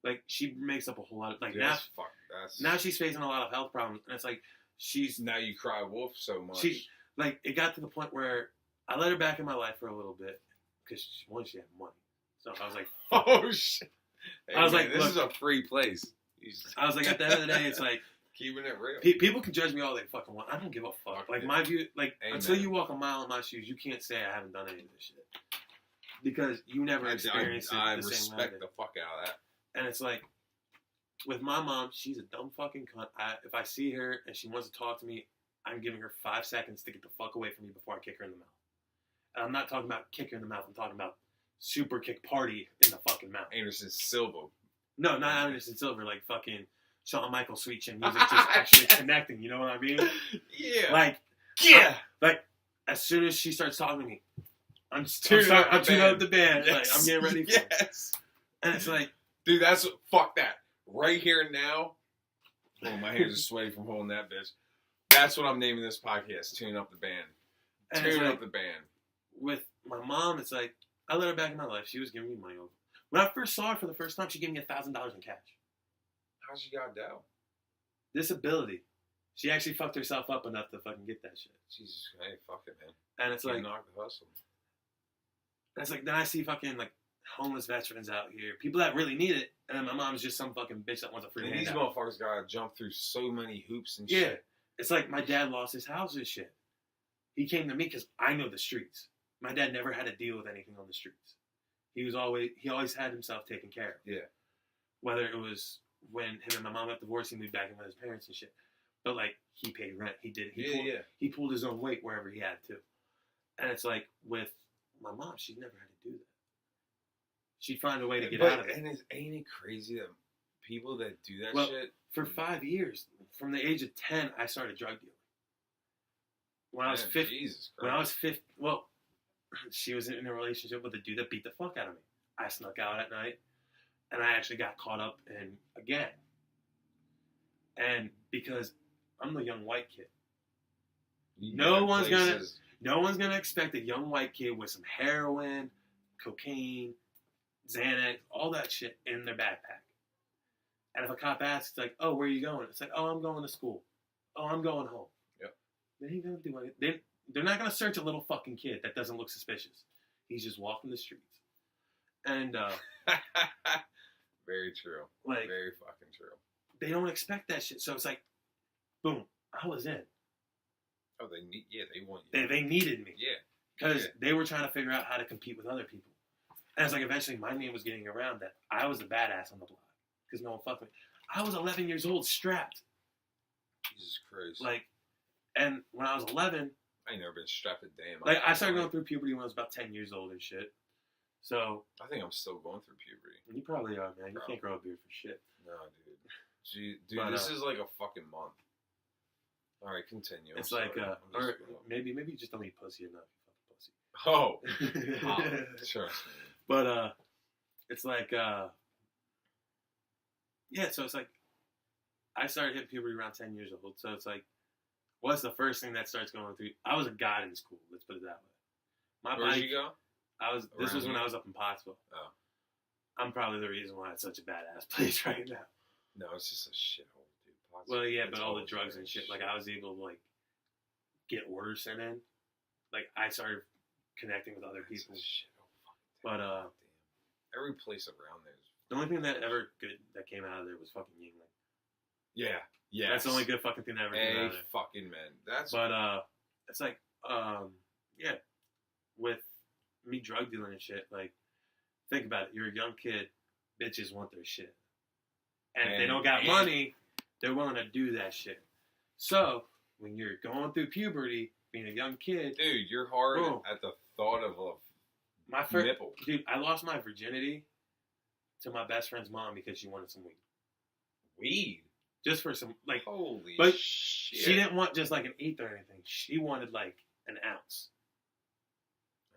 Like she makes up a whole lot of like Dude, now. that's fuck. That's Now she's facing a lot of health problems, and it's like she's now you cry wolf so much. she like it got to the point where I let her back in my life for a little bit because one she had money, so I was like, oh shit. Hey, I was man, like, this look, is a free place. I was like, at the end of the day, it's like keeping it real. people can judge me all they fucking want. I don't give a fuck. Like my view, like Amen. until you walk a mile in my shoes, you can't say I haven't done any of this shit because you never experienced I it the same way. I respect did. the fuck out of that. And it's like, with my mom, she's a dumb fucking cunt. If I see her and she wants to talk to me, I'm giving her 5 seconds to get the fuck away from me before I kick her in the mouth. And I'm not talking about kick her in the mouth. I'm talking about super kick party in the fucking mouth. Anderson Silva. No, not Anderson Silver. Like fucking Shawn Michaels sweet chin music just actually connecting. You know what I mean? Yeah. Like, yeah. Like, as soon as she starts talking to me, I'm tuning up the band. Yes. Like, I'm getting ready for it. Yes. And it's like, dude, that's fuck that. Right here and now. Oh, my hands are sweaty from holding that bitch. That's what I'm naming this podcast. Tune up the band. and it's Tune like, up the band. with my mom, it's like, I let her back in my life. She was giving me money over. When I first saw her for the first time, she gave me $1,000 in cash. How she got down? Disability. She actually fucked herself up enough to fucking get that shit. Jesus, hey, fuck it, man. And it's like, knock the hustle. then I see fucking like homeless veterans out here, people that really need it, and then my mom's just some fucking bitch that wants a free And these handout. motherfuckers gotta jump through so many hoops and Yeah, shit. it's like my dad lost his house and shit. He came to me because I know the streets. My dad never had to deal with anything on the streets. He always had himself taken care of. Yeah. Whether it was when him and my mom got divorced, he moved back in with his parents and shit. But like he paid rent, he pulled his own weight wherever he had to. And it's like with my mom, she never had to do that. She'd find a way to get out of it. And ain't it crazy that people that do that Well, shit? For 5 years, from the age of 10, I started drug dealing. When I was 15, Jesus Christ. when I was 15, well, she was in a relationship with a dude that beat the fuck out of me. I snuck out at night, and I actually got caught up in a gang. And because I'm the young white kid, no one's gonna expect a young white kid with some heroin, cocaine, Xanax, all that shit in their backpack. And if a cop asks, like, "Oh, where are you going?" It's like, "Oh, I'm going to school. Oh, I'm going home." Yep. They ain't gonna do anything. They're not gonna search a little fucking kid that doesn't look suspicious. He's just walking the streets. And very true. like, Very fucking true. they don't expect that shit. So it's like, boom, I was in. Oh, they want you. They needed me. Yeah. Because they were trying to figure out how to compete with other people. And it's like eventually my name was getting around that I was the badass on the block. Because no one fucked with me. I was 11 years old, strapped. Jesus Christ. Like, and when I was 11, I ain't never been strapped a damn. like I started going through puberty when I was about 10 years old and shit. So. I think I'm still going through puberty. You probably are, man. You can't grow a beard for shit. No, dude. Dude, But, this is like a fucking month. All right, continue. It's I'm like, sorry. or maybe you just don't eat pussy enough. Oh. You fucking pussy. Trust me. But, it's like, yeah, so it's like, I started hitting puberty around 10 years old. So it's like, what's the first thing that starts going through? I was a god in school. Let's put it that way. Where'd you go? This was when I was up in Pottsville. Oh. I'm probably the reason why it's such a badass place right now. No, it's just a shithole, dude. Well, yeah, It's but all the always drugs been and shit. shit. Like, I was able to, like, get orders sent in. Like, I started connecting with other It's people. a shithole fucking But, town. Damn. Every place around there is The only thing that ever good that came out of there was fucking Yingling. Yeah. Yeah. That's the only good fucking thing that ever came out of there. Fucking man. That's. But it's like yeah, with me drug dealing and shit. Like, think about it. You're a young kid. Bitches want their shit, and if they don't got money, they're willing to do that shit. So when you're going through puberty, being a young kid, dude, you're hard at the thought of my first nipple. Dude, I lost my virginity to my best friend's mom because she wanted some weed. Weed? Just for some, like, holy but shit. She didn't want just like an eighth or anything. She wanted like an ounce.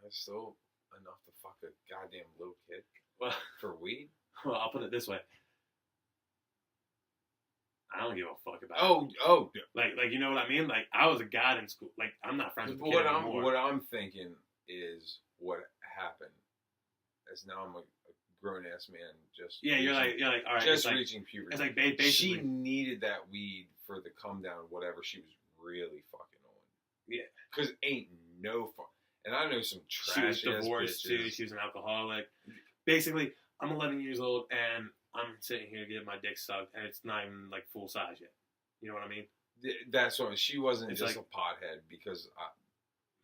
That's still enough to fuck a goddamn little kid. Well, for weed? Well, I'll put it this way. I don't give a fuck about it. Like, you know what I mean? Like, I was a god in school. Like, I'm not friends with the kid anymore. What I'm thinking is what happened. As now I'm a grown ass man, just you're like, all right, just reaching puberty. It's like basically she needed that weed for the come down, whatever she was really fucking on. Yeah, because ain't no fun. And I know some trash. She was divorced too. She was an alcoholic. Basically, I'm 11 years old and I'm sitting here getting my dick sucked, and it's not even like full size yet. You know what I mean? That's what she wasn't. It's just like, a pothead because.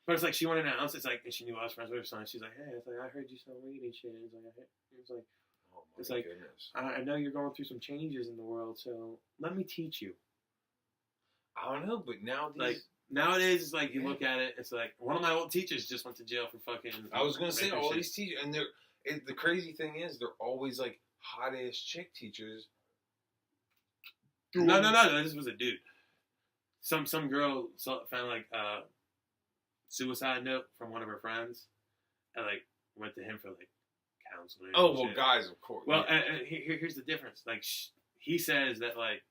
But it's like she wanted an ounce. It's like, and she knew I was friends with her son. She's like, hey, it's like I heard you sell weed and shit. It's like, goodness. I know you're going through some changes in the world, so let me teach you. I don't know, but nowadays it's like you look at it. It's like one of my old teachers just went to jail for fucking. I was gonna say all these teachers, and the crazy thing is they're always like hot ass chick teachers. No. This was a dude. Some girl found like suicide note from one of her friends, and like went to him for like counseling. Oh well, guys, of course. Well, and here's the difference. Like he says that like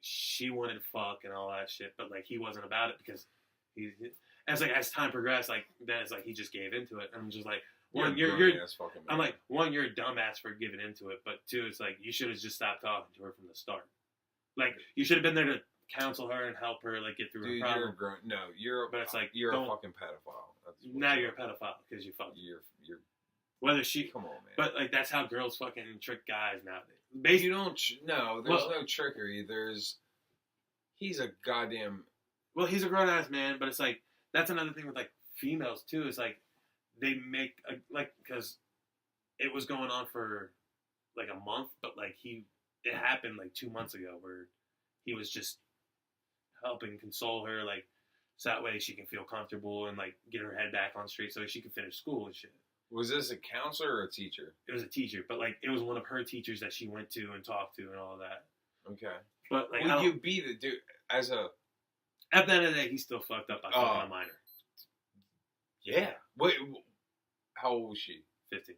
she wanted to fuck and all that shit, but like he wasn't about it because as time progressed, like then it's like he just gave into it. And I'm just like, one, you're I'm like, one, you're a dumbass for giving into it, but two, it's like you should have just stopped talking to her from the start. Like you should have been there to counsel her and help her like get through her problem. But it's like you're a fucking pedophile. Now you're a pedophile because you fucked. You're whether she come on, man. But like that's how girls fucking trick guys nowadays. Basically, you don't there's no trickery. He's a goddamn. Well, he's a grown ass man, but it's like that's another thing with like females too. It's like they make because it was going on for like a month, but like it happened like 2 months ago where he was just helping console her, like so that way she can feel comfortable and like get her head back on straight so she can finish school and shit. Was this a counselor or a teacher? It was a teacher, but like it was one of her teachers that she went to and talked to and all that. Okay. But like, would you be the dude as a? At the end of the day, he's still fucked up by fucking a minor. Yeah. Wait. How old was she? 15.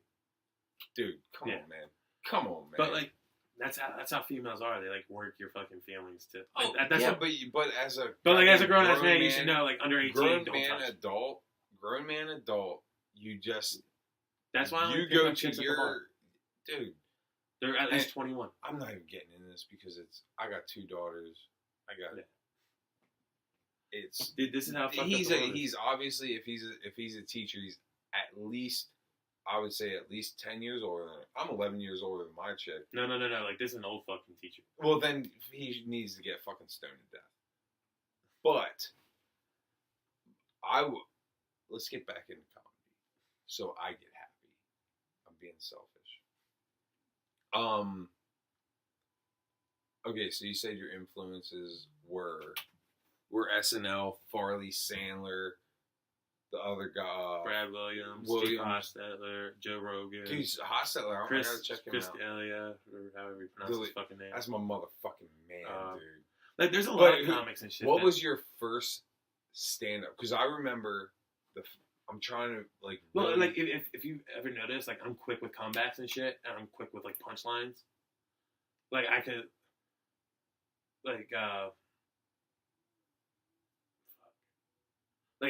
Dude, come on, man. Come on, man. But like, that's how females are. They like work your fucking feelings to. Like, but as a. But like as a grown ass man, you should know like under 18. Grown man, adult. You just. That's why you go to your dude. They're at least 21. I'm not even getting into this because I got 2 daughters. It's. Dude, this is how he's obviously if he's a teacher, he's at least. I would say at least 10 years older than I'm 11 years older than my chick. No. Like, this is an old fucking teacher. Well, then he needs to get fucking stoned to death. But let's get back into comedy. So I get happy. I'm being selfish. Okay, so you said your influences were SNL, Farley, Sandler, the other guy, Brad Williams, Steve Hostetler, Joe Rogan. Dude, Hostetler, I gotta check him Chris out. D'Elia, or however you pronounce his fucking name. That's my motherfucking man, dude. Like, there's a lot of comics and shit. What was your first stand-up? Because I remember I'm trying to like. Well, really... like if you ever notice, like I'm quick with comebacks and shit, and I'm quick with like punchlines. Like I could, like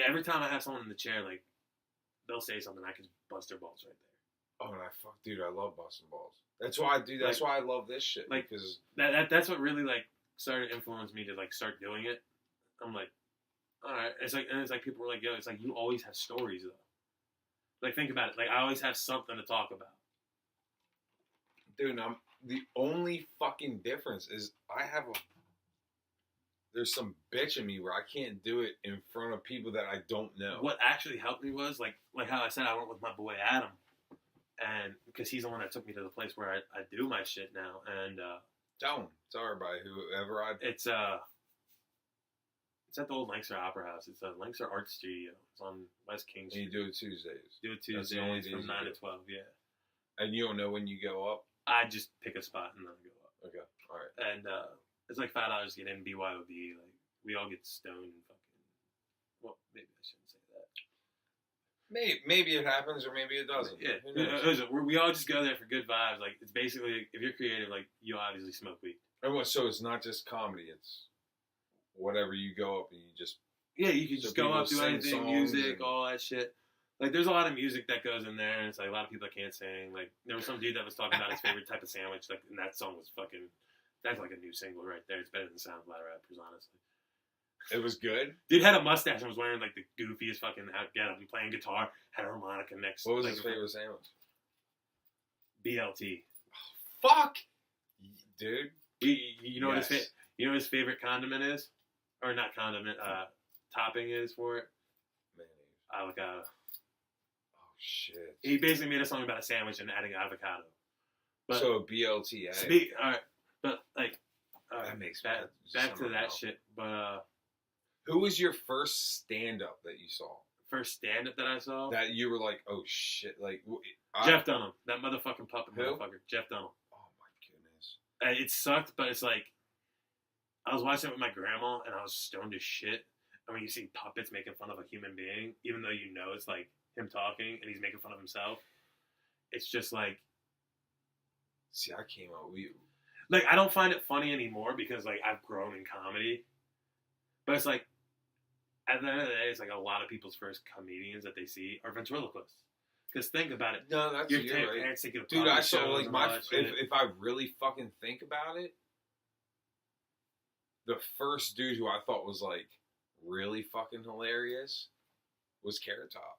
every time I have someone in the chair, like they'll say something, I can bust their balls right there. Oh, and dude, I love busting balls. That's why I do. That's why I love this shit. Like, because that's what really like started influencing me to like start doing it. I'm like, all right. It's like people were like, yo, it's like you always have stories though. Like think about it. Like I always have something to talk about. Dude, the only fucking difference is there's some bitch in me where I can't do it in front of people that I don't know. What actually helped me was like how I said, I went with my boy Adam, and because he's the one that took me to the place where I do my shit now, and tell him, everybody, whoever it's at the old Lancaster Opera House. It's a Lancaster Art Studio. It's on West King Street. And you do it Tuesdays. Do it Tuesdays from 9 to 12. Yeah. And you don't know when you go up. I just pick a spot and then I go up. Okay, all right. And it's like $5 to get in BYOB. Like we all get stoned and fucking. Well, maybe I shouldn't say that. Maybe it happens or maybe it doesn't. Yeah, we all just go there for good vibes. Like it's basically, if you're creative, like you obviously smoke weed. So it's not just comedy. It's whatever you go up and you just. Yeah, you can just go up, do anything, music, all that shit. Like, there's a lot of music that goes in there, and it's like a lot of people that can't sing. Like, there was some dude that was talking about his favorite type of sandwich, like, and that song was fucking. That's like a new single right there. It's better than SoundCloud rappers, honestly. It was good. Dude had a mustache and was wearing like the goofiest fucking getup and playing guitar. Had a harmonica next. What was his favorite sandwich? BLT. Oh, fuck, dude. You know what his favorite condiment is, or not condiment? Topping is for it. Mayonnaise. Avocado. Oh shit. He basically made a song about a sandwich and adding avocado. But, so BLT. All right, but like that makes back to that shit. But who was your first stand-up that you saw? First stand-up that I saw? That you were like, oh shit, like Jeff Dunham, that motherfucking puppet who? motherfucker, Jeff Dunham. Oh my goodness. It sucked, but it's like I was watching it with my grandma and I was stoned as shit. And when you see puppets making fun of a human being, even though you know it's like him talking and he's making fun of himself, it's just like. See, I came out with you. Like, I don't find it funny anymore because, like, I've grown in comedy. But it's like, at the end of the day, it's like a lot of people's first comedians that they see are ventriloquists. Because think about it. No, that's your right. parents thinking of dude, I saw, shows like, if I really fucking think about it, the first dude who I thought was, like, really fucking hilarious was Carrot Top.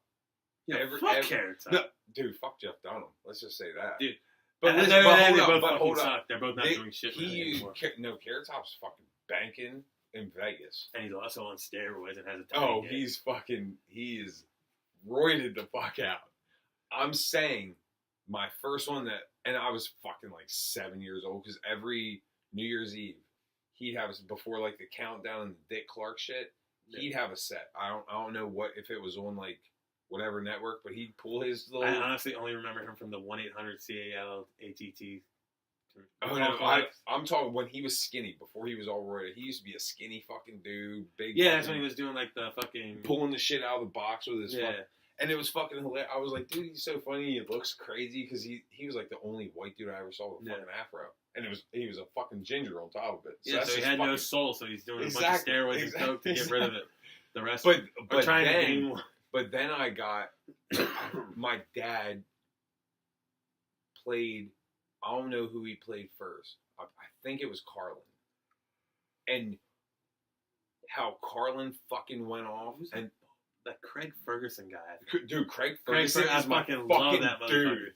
Yeah, fuck Carrot Top. No, dude, fuck Jeff Dunham. Let's just say that. Dude. But hold on. They're both not doing shit anymore. Carrot Top's fucking banking in Vegas. And he's also on steroids and has a tiny he is roided the fuck out. I'm saying my first one and I was fucking like 7 years old because every New Year's Eve he'd have before like the countdown and the Dick Clark shit. He'd have a set. I don't know if it was on like whatever network, but he'd pull his little. I honestly only remember him from the 1-800-CAL-ATT. Oh no, I'm talking when he was skinny, before he was all roided. He used to be a skinny fucking dude, big. Yeah, that's when he was doing like the fucking pulling the shit out of the box with his. And it was fucking hilarious. I was like, dude, he's so funny. He looks crazy because he was like the only white dude I ever saw with a fucking afro, and he was a fucking ginger on top of it. So so he had no soul, so he's doing a bunch of steroids and coke to get rid of it. The rest, but trying to gain more. But then I got my dad played. I don't know who he played first. I think it was Carlin, and how Carlin fucking went off and. That Craig Ferguson guy. Dude, Craig Ferguson is my fucking love that dude.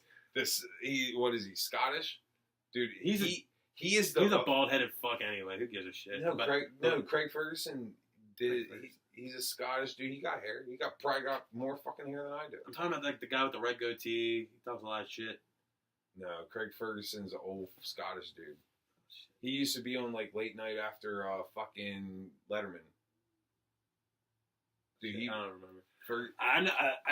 What is he, Scottish? Dude, he is he's a bald-headed fuck anyway. Who gives a shit? Craig Ferguson did. He's a Scottish dude. He got hair. He probably got more fucking hair than I do. I'm talking about like the guy with the red goatee. He talks a lot of shit. No, Craig Ferguson's an old Scottish dude. He used to be on like late night after fucking Letterman. Dude, I don't remember. I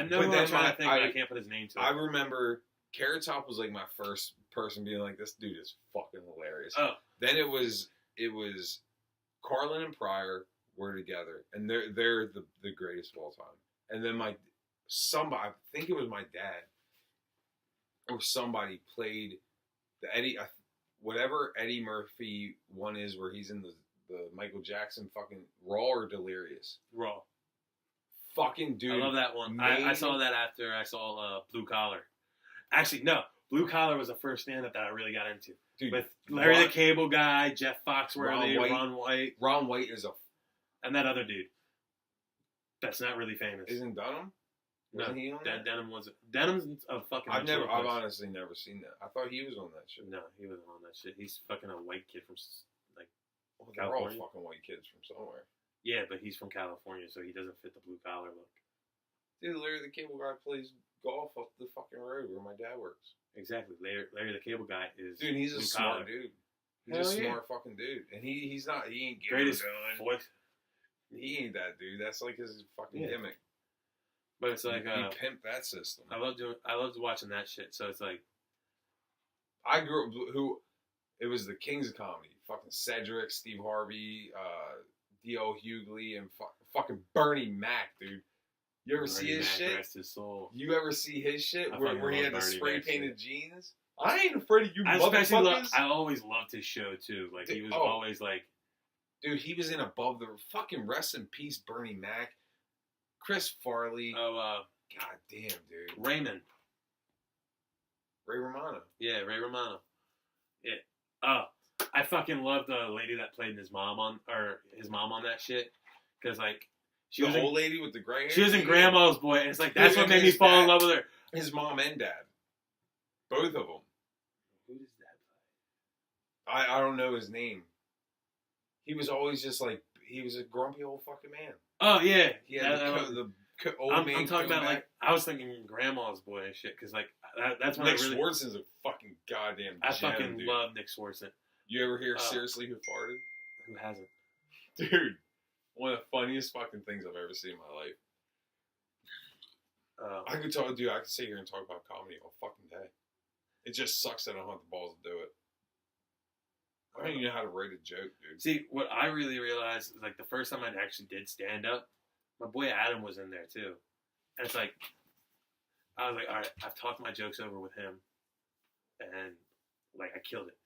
know who I'm trying to think, but I can't put his name to it. I remember Carrot Top was like my first person being like, this dude is fucking hilarious. Oh. Then it was Carlin and Pryor were together, and they're the greatest of all time. And then I think it was my dad or somebody played the Eddie, whatever Eddie Murphy one is where he's in the Michael Jackson fucking Raw or Delirious. Raw. Fucking dude. I love that one. I saw that after I saw Blue Collar. Actually, no. Blue Collar was the first stand-up that I really got into. Dude, with Larry the Cable Guy, Jeff Foxworthy, Ron White. Ron White is and that other dude. That's not really famous. Isn't Dunham? Wasn't he on that? Denim's a fucking. I've honestly never seen that. I thought he was on that shit. No, he wasn't on that shit. He's fucking a white kid from like. Well, they're all fucking white kids from somewhere. Yeah, but he's from California, so he doesn't fit the blue collar look. Dude, Larry the Cable Guy plays golf up the fucking road where my dad works. Exactly. Larry the Cable Guy is. Dude, he's a smart dude. He's a smart fucking dude, and he ain't greatest voice. He ain't that dude. That's like his fucking gimmick. But it's like he pimped that system. I loved watching that shit. So it's like I grew up. It was the kings of comedy. Fucking Cedric, Steve Harvey, D.O. Hughley, and fucking Bernie Mac, dude. You ever see his shit? Rest his soul. You ever see his shit where he had the spray painted jeans? I ain't afraid of you, motherfuckers. I always loved his show too. Like dude, he was always like, dude, he was in Above the fucking rest in peace, Bernie Mac, Chris Farley. Oh, god damn, dude. Ray Romano. Yeah, Ray Romano. Yeah. I fucking loved the lady that played his mom on that shit because like. She was the old lady with the gray hair. She was in Grandma's Boy, and it's like that's what made me fall in love with her. His mom and dad, both of them. Who does that play? I don't know his name. He was always just like he was a grumpy old fucking man. Oh yeah, he had the old man. I'm talking about like I was thinking Grandma's Boy and shit because like that's when Nick Swartzen's a fucking goddamn. I fucking love Nick Swartzen. You ever hear Seriously Who Farted? Who hasn't? Dude. One of the funniest fucking things I've ever seen in my life. I could sit here and talk about comedy all fucking day. It just sucks that I don't have the balls to do it. I don't even know how to write a joke, dude. See, what I really realized is like the first time I actually did stand up, my boy Adam was in there too. And it's like, I was like, all right, I've talked my jokes over with him and like I killed it.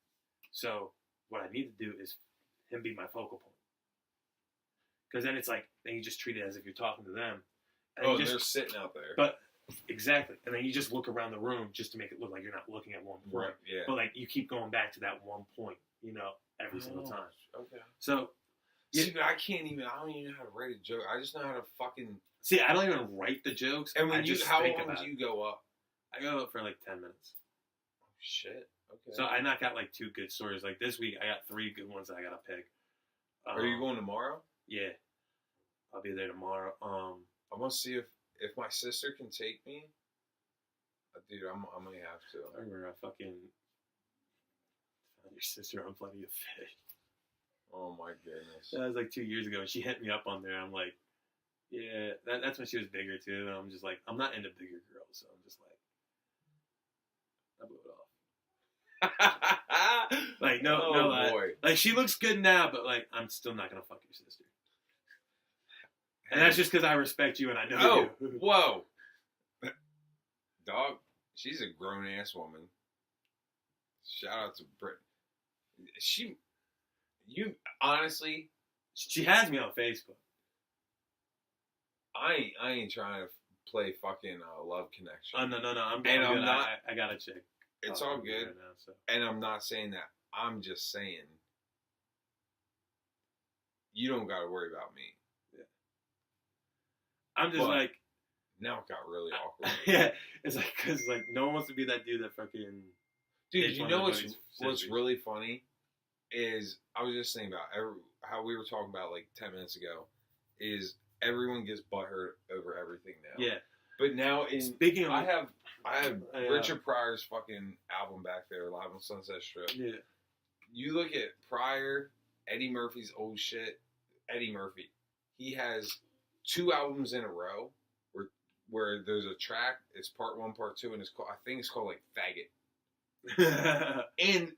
So what I need to do is him be my focal point. Because then it's like, then you just treat it as if you're talking to them. And they're sitting out there. But, exactly. And then you just look around the room just to make it look like you're not looking at one point. Right, yeah. But, like, you keep going back to that one point, every single time. Okay. So, see, but I don't even know how to write a joke. I just know how to fucking... See, I don't even write the jokes. And how long do you go up? I go up for, like, 10 minutes. Oh, shit. Okay. So, I knock out, like, 2 good stories. Like, this week, I got 3 good ones that I got to pick. Are you going tomorrow? Yeah. I'll be there tomorrow. I'm gonna see if my sister can take me. Dude, I may have to. I remember I fucking found your sister on Plenty of Fish. Oh my goodness. That was like 2 years ago, and she hit me up on there. I'm like, yeah, that's when she was bigger too. And I'm just like, I'm not into bigger girls, so I'm just like, I blew it off. Like no, boy. Like she looks good now, but like I'm still not gonna fuck your sister. And that's just because I respect you and I know you. Whoa. Dog, she's a grown-ass woman. Shout out to Britt. Honestly... She has me on Facebook. I ain't trying to play fucking Love Connection. Oh, no. I'm good. I got a chick. It's all good. Right now, so. And I'm not saying that. I'm just saying... You don't got to worry about me. I'm just like... Now it got really awkward. Yeah. It's like, because like, no one wants to be that dude that fucking... Dude, you know what's really funny? Is, I was just thinking about how we were talking about like 10 minutes ago, is everyone gets butthurt over everything now. Yeah. But now, speaking of... I have Richard Pryor's fucking album back there, Live on Sunset Strip. Yeah. You look at Pryor, Eddie Murphy's old shit, Eddie Murphy. He has 2 albums in a row where there's a track, it's part 1, part 2, and I think it's called like Faggot.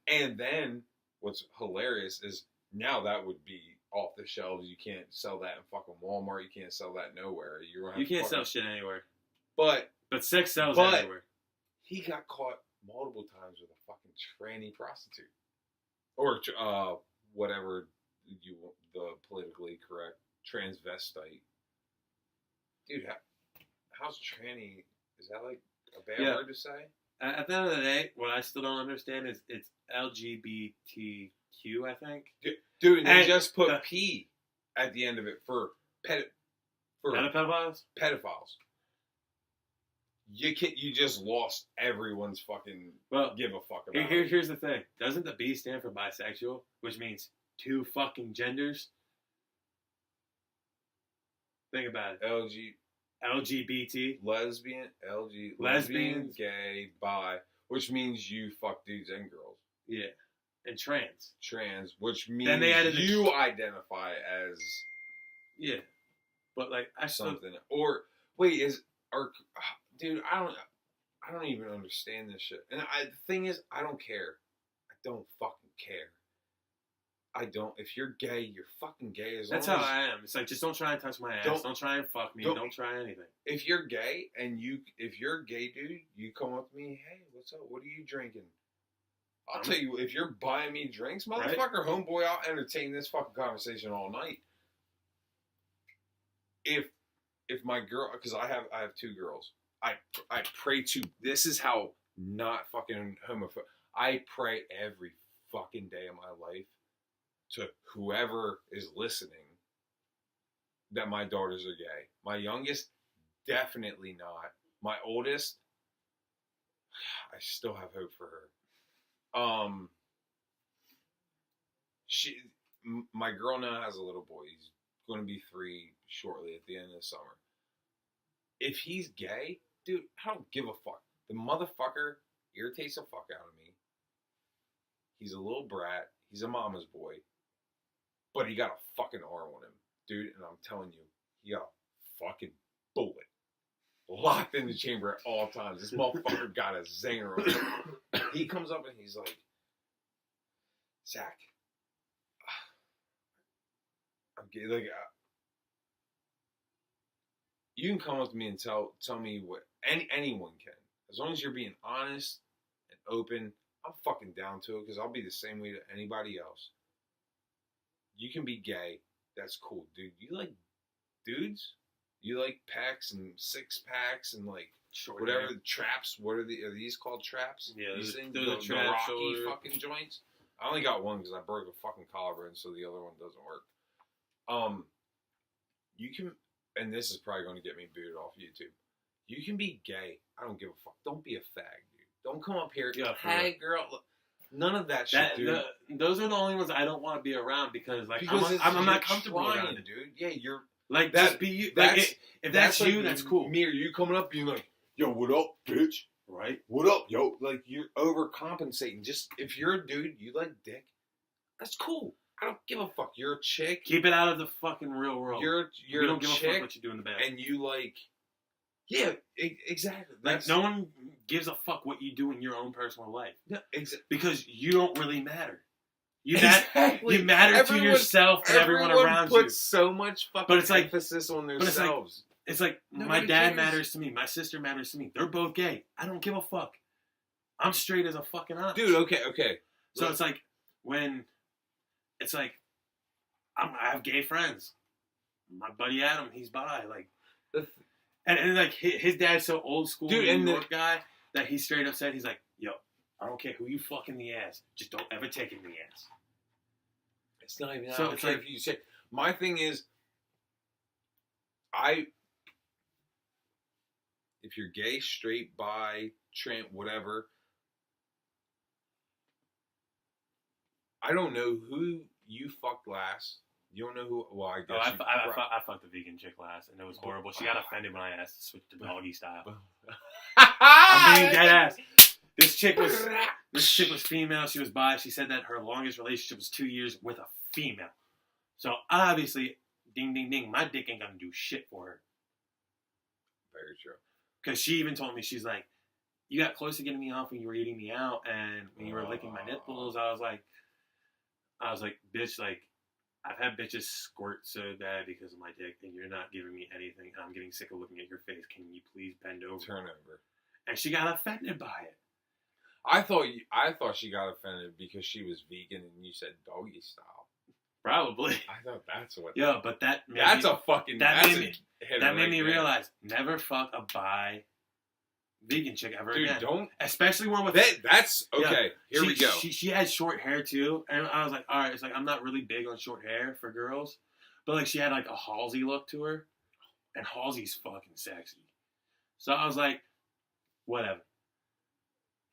and then what's hilarious is now that would be off the shelves. You can't sell that in fucking Walmart. You can't sell that nowhere. You can't sell shit anywhere. But sex sells everywhere. He got caught multiple times with a fucking tranny prostitute. Or whatever the politically correct transvestite. Dude, how's tranny? Is that like a bad word to say? At the end of the day, what I still don't understand is it's LGBTQ, I think. Dude, and they just put P at the end of it for pedophiles. Pedophiles? Pedophiles. you just lost everyone's fucking give a fuck about. Here's the thing. Doesn't the B stand for bisexual, which means two fucking genders? Think about it. LGBT, lesbian, gay, bi, which means you fuck dudes and girls. Yeah, and trans, which means then they added you identify as but like I something or wait dude, I don't even understand this shit. And the thing is, I don't care. I don't fucking care. I don't. If you're gay, you're fucking gay. That's how I am. It's like, just don't try and touch my ass. Don't try and fuck me. Don't try anything. If you're gay if you're a gay dude, you come up to me, hey, what's up? What are you drinking? I'll tell you, if you're buying me drinks, motherfucker, homeboy, I'll entertain this fucking conversation all night. If my girl, because I have two girls, I pray to. This is how not fucking homophobic. I pray every fucking day of my life to whoever is listening that my daughters are gay. My youngest, definitely not. My oldest, I still have hope for her. My girl now has a little boy. He's going to be 3 shortly at the end of the summer. If he's gay, dude, I don't give a fuck. The motherfucker irritates the fuck out of me. He's a little brat. He's a mama's boy. But he got a fucking arm on him, dude. And I'm telling you, he got a fucking bullet locked in the chamber at all times. This motherfucker got a zinger on him. He comes up and he's like, Zach, I'm gay. Like, you can come up to me and tell me what anyone can. As long as you're being honest and open, I'm fucking down to it because I'll be the same way to anybody else. You can be gay. That's cool, dude. You like dudes? You like packs and 6-packs and like whatever traps? What are these called traps? Yeah, these things, the Rocky fucking joints. I only got one because I broke a fucking collarbone, so the other one doesn't work. You can, and this is probably going to get me booted off YouTube. You can be gay. I don't give a fuck. Don't be a fag, dude. Don't come up here. Hey, girl. Look. None of that shit, dude. Those are the only ones I don't want to be around because I'm not comfortable around it, dude. Yeah, you're like that. Just be you. Like, if that's you, that's cool. Me or you coming up being like, yo, what up, bitch? Right? What up, yo? Like, you're overcompensating. Just, if you're a dude, you like dick, that's cool. I don't give a fuck. You're a chick. Keep it out of the fucking real world. You're we don't a give chick, a fuck what you do in the bed. and you like, yeah, exactly. Like, no one gives a fuck what you do in your own personal life. No, exactly. Because you don't really matter. You exactly. You matter to yourself and everyone around you. Everyone puts so much fucking emphasis on themselves. It's like my dad matters to me. My sister matters to me. They're both gay. I don't give a fuck. I'm straight as a fucking ox. Dude, okay. So it's like when... It's like, I have gay friends. My buddy Adam, he's bi. Like, and like his dad's so old school, dude, New York guy that he straight up said, he's like, yo, I don't care who you fuck in the ass, just don't ever take it in the ass. It's not even. So it's like if you say. My thing is, if you're gay, straight, bi, trans, whatever. I don't know who you fucked last. You don't know who. Well, I guess. I fucked the vegan chick last, and it was horrible. She got offended when I asked to switch to doggy style. I'm being dead ass. This chick was female. She was bi. She said that her longest relationship was 2 years with a female. So obviously, ding ding ding, my dick ain't gonna do shit for her. Very true. Because she even told me, she's like, you got close to getting me off when you were eating me out, and when you were licking my nipples, I was like, bitch, like, I've had bitches squirt so bad because of my dick, and you're not giving me anything, and I'm getting sick of looking at your face. Can you please bend over? Turn over. And she got offended by it. I thought she got offended because she was vegan and you said doggy style. Probably. I thought that's what. Yeah, but that made me realize never fuck a bi vegan chick ever again. Don't. Especially one with that's okay. Yeah, we go. She had short hair too, and I was like, all right. It's like I'm not really big on short hair for girls, but like she had like a Halsey look to her, and Halsey's fucking sexy. So I was like, Whatever.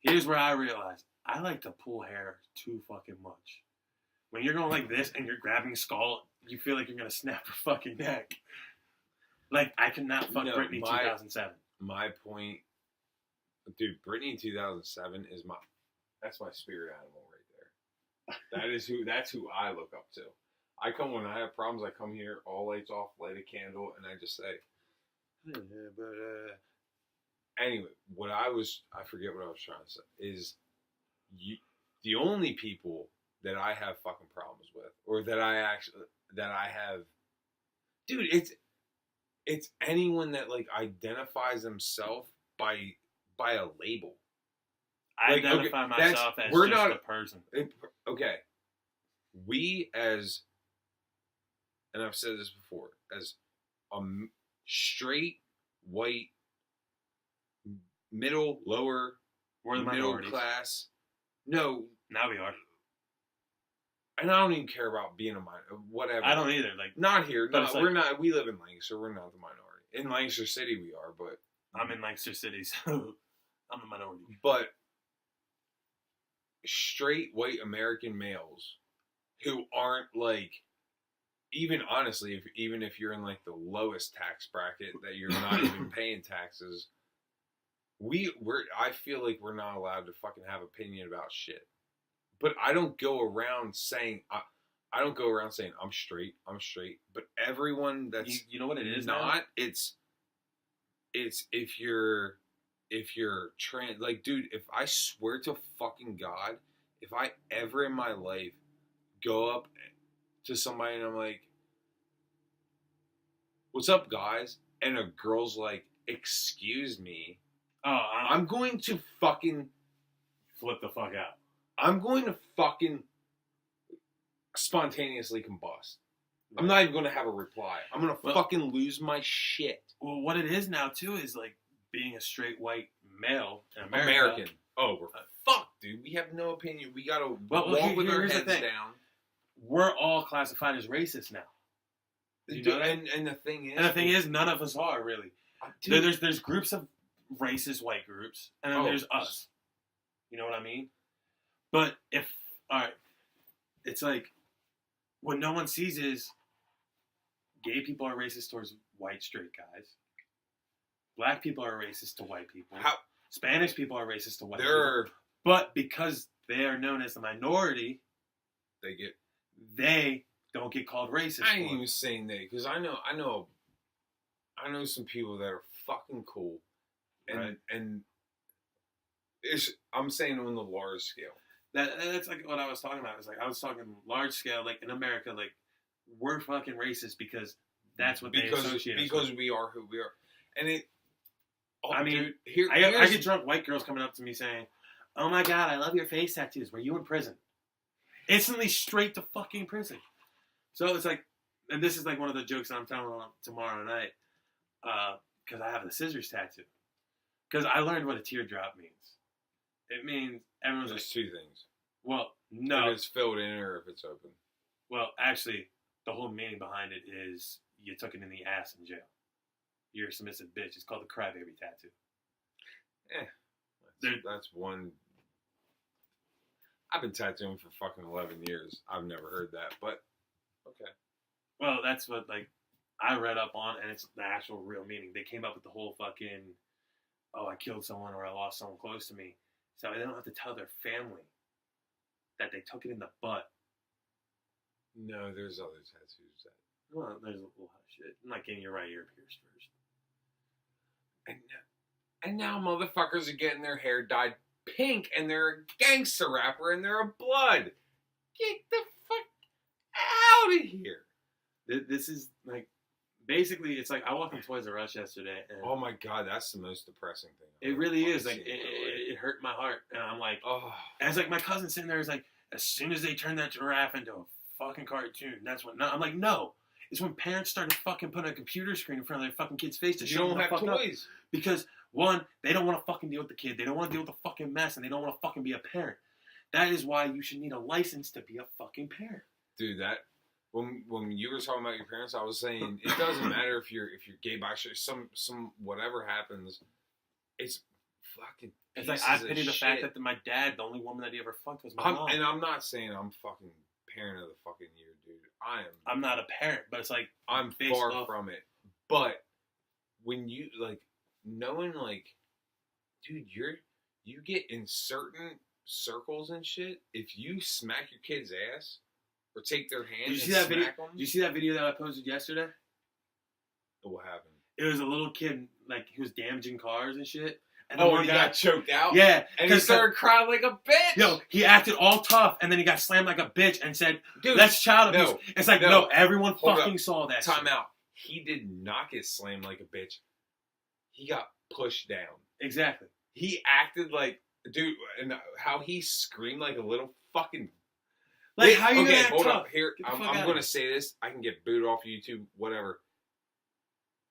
Here's where I realized I like to pull hair too fucking much. When you're going like this and you're grabbing skull, you feel like you're gonna snap her fucking neck. Like I could not fuck Britney 2007. My point, dude. Britney 2007 is that's my spirit animal right there. That's who I look up to. When I have problems, I come here, all lights off, light a candle, and I just say, yeah, but anyway, I forget what I was trying to say, is the only people that I have fucking problems with, or that I have, dude, it's anyone that like identifies themselves by a label. I identify myself as just a person. Okay. We and I've said this before, as a straight, white, lower, we're the middle minorities. class. No. Now we are. And I don't even care about being a minority. Whatever. I don't either. Like not here. No, we're not. We live in Lancaster. We're not the minority. In Lancaster City, we are, but I'm in Lancaster City, so I'm the minority. But straight white American males who aren't like, even honestly, even if you're in like the lowest tax bracket that you're not even paying taxes, I feel like we're not allowed to fucking have opinion about shit. But I don't go around saying I'm straight. But everyone that's you know what it is not now? it's if you're trans, like, dude, if I swear to fucking God, if I ever in my life go up to somebody and I'm like, "What's up, guys?" and a girl's like, "Excuse me," I'm going to fucking flip the fuck out. I'm going to fucking spontaneously combust. Right. I'm not even going to have a reply. I'm going to fucking lose my shit. Well, what it is now, too, is like being a straight white male in America. American. Oh, we're fucked, dude. We have no opinion. We got to walk with our heads down. We're all classified as racist now. You know that? And the thing is... none of us are, really. There's groups of racist white groups, and then there's us. You know what I mean? But it's like, what no one sees is gay people are racist towards white straight guys. Black people are racist to white people. Spanish people are racist to white people. But because they are known as the minority, they don't get called racist. I ain't even saying they, because I know some people that are fucking cool, and I'm saying on the large scale. That's like what I was talking about. It's like I was talking large scale, like in America, like we're fucking racist because that's what they associate us with. Because we are who we are, and it. Oh, I mean, dude, I get drunk white girls coming up to me saying, "Oh my God, I love your face tattoos. Were you in prison?" Instantly straight to fucking prison. So it's like, and this is like one of the jokes that I'm telling tomorrow night, because I have the scissors tattoo. Because I learned what a teardrop means. It means everyone's There's two things. Well, no. If it's filled in or if it's open. Well, actually, the whole meaning behind it is you took it in the ass in jail. You're a submissive bitch. It's called the crybaby tattoo. That's one. I've been tattooing for fucking 11 years. I've never heard that, but okay. Well, that's what like I read up on, and it's the actual real meaning. They came up with the whole fucking, oh, I killed someone or I lost someone close to me. So they don't have to tell their family that they took it in the butt. No, there's other tattoos that. Well, there's a lot of shit. I'm like getting your right ear pierced first. And now motherfuckers are getting their hair dyed pink, and they're a gangster rapper, and they're a blood. Get the fuck out of here. This is like, basically, it's like I walked in Toys R Us yesterday. And oh my God, that's the most depressing thing. It really is. Like, it hurt my heart. And I'm like, oh. And it's like my cousin sitting there is like, as soon as they turn that giraffe into a fucking cartoon, that's when. No, I'm like, no. It's when parents started fucking putting a computer screen in front of their fucking kid's face to show them the fuck up. Because, one, they don't want to fucking deal with the kid. They don't want to deal with the fucking mess. And they don't want to fucking be a parent. That is why you should need a license to be a fucking parent. Dude, when you were talking about your parents, I was saying it doesn't matter if you're gay, bisexual, some whatever happens. It's fucking. It's like I pity the fact that my dad, the only woman that he ever fucked was my mom. And I'm not saying I'm fucking parent of the fucking year, dude. I'm not a parent, but it's like I'm far from it. But when you like knowing like, dude, you get in certain circles and shit. If you smack your kid's ass or take their hand, did you see that video? Did you see that video that I posted yesterday? What happened? It was a little kid, like he was damaging cars and shit. And he got choked out? Yeah. And he started crying like a bitch. Yo, he acted all tough, and then he got slammed like a bitch and said, dude, that's child abuse. It's like, no, everyone fucking saw that Time out. He did not get slammed like a bitch. He got pushed down. Exactly. He acted like, dude, and how he screamed like a little fucking... Like, how you gonna act hold tough? up. Here, I'm going to say this. I can get booed off YouTube, whatever.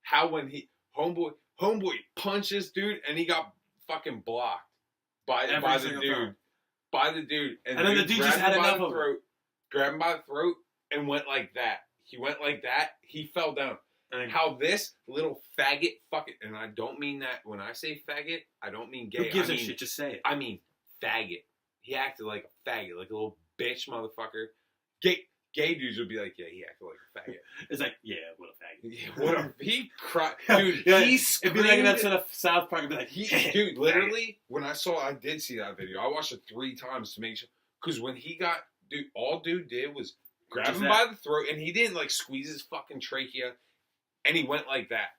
How when homeboy punches dude and he got fucking blocked by the dude. By the dude. And then the dude just had enough of him. Grabbed him by the throat and went like that. He went like that. He fell down. And how this little faggot fucking, and I don't mean that when I say faggot, I don't mean gay. Who gives a shit? Just say it. I mean faggot. He acted like a faggot, like a little bitch motherfucker. Gay dudes would be like, yeah, he acted like a faggot. It's like, yeah, what a faggot. Yeah, what a... He cried. Dude, he screamed. It'd be like an episode of South Park. It'd be like, dude, literally, when I did see that video. I watched it 3 times to make sure. Because when he got... Dude, all dude did was grab him by the throat, and he didn't, like, squeeze his fucking trachea, and he went like that.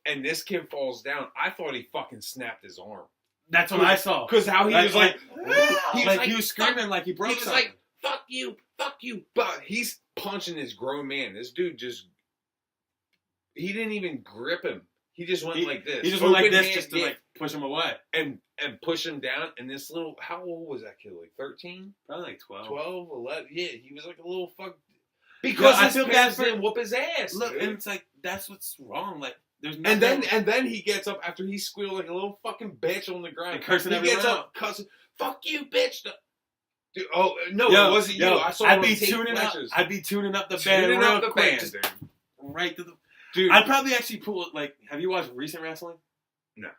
And this kid falls down. I thought he fucking snapped his arm. That's what I saw. Because how he was like... He was screaming like he broke something. He was like, fuck you. But he's punching this grown man. This dude just... He didn't even grip him. He just went like this. He just went like this just to like push him away. And push him down. And this little... How old was that kid? Like 13? Probably like 12. 12, 11. Yeah, he was like a little fuck... Because I feel bad for him whoop his ass. Look, dude. And it's like, that's what's wrong. Like, there's nothing... And then he gets up after he squealed like a little fucking bitch on the ground. And cursing everyone out. He gets up cussing, fuck you, bitch. Dude, oh, no, it wasn't you. I saw I'd be tuning up the band real quick. Dude. Right to the... Dude. I'd probably actually pull it, like, have you watched recent wrestling? No,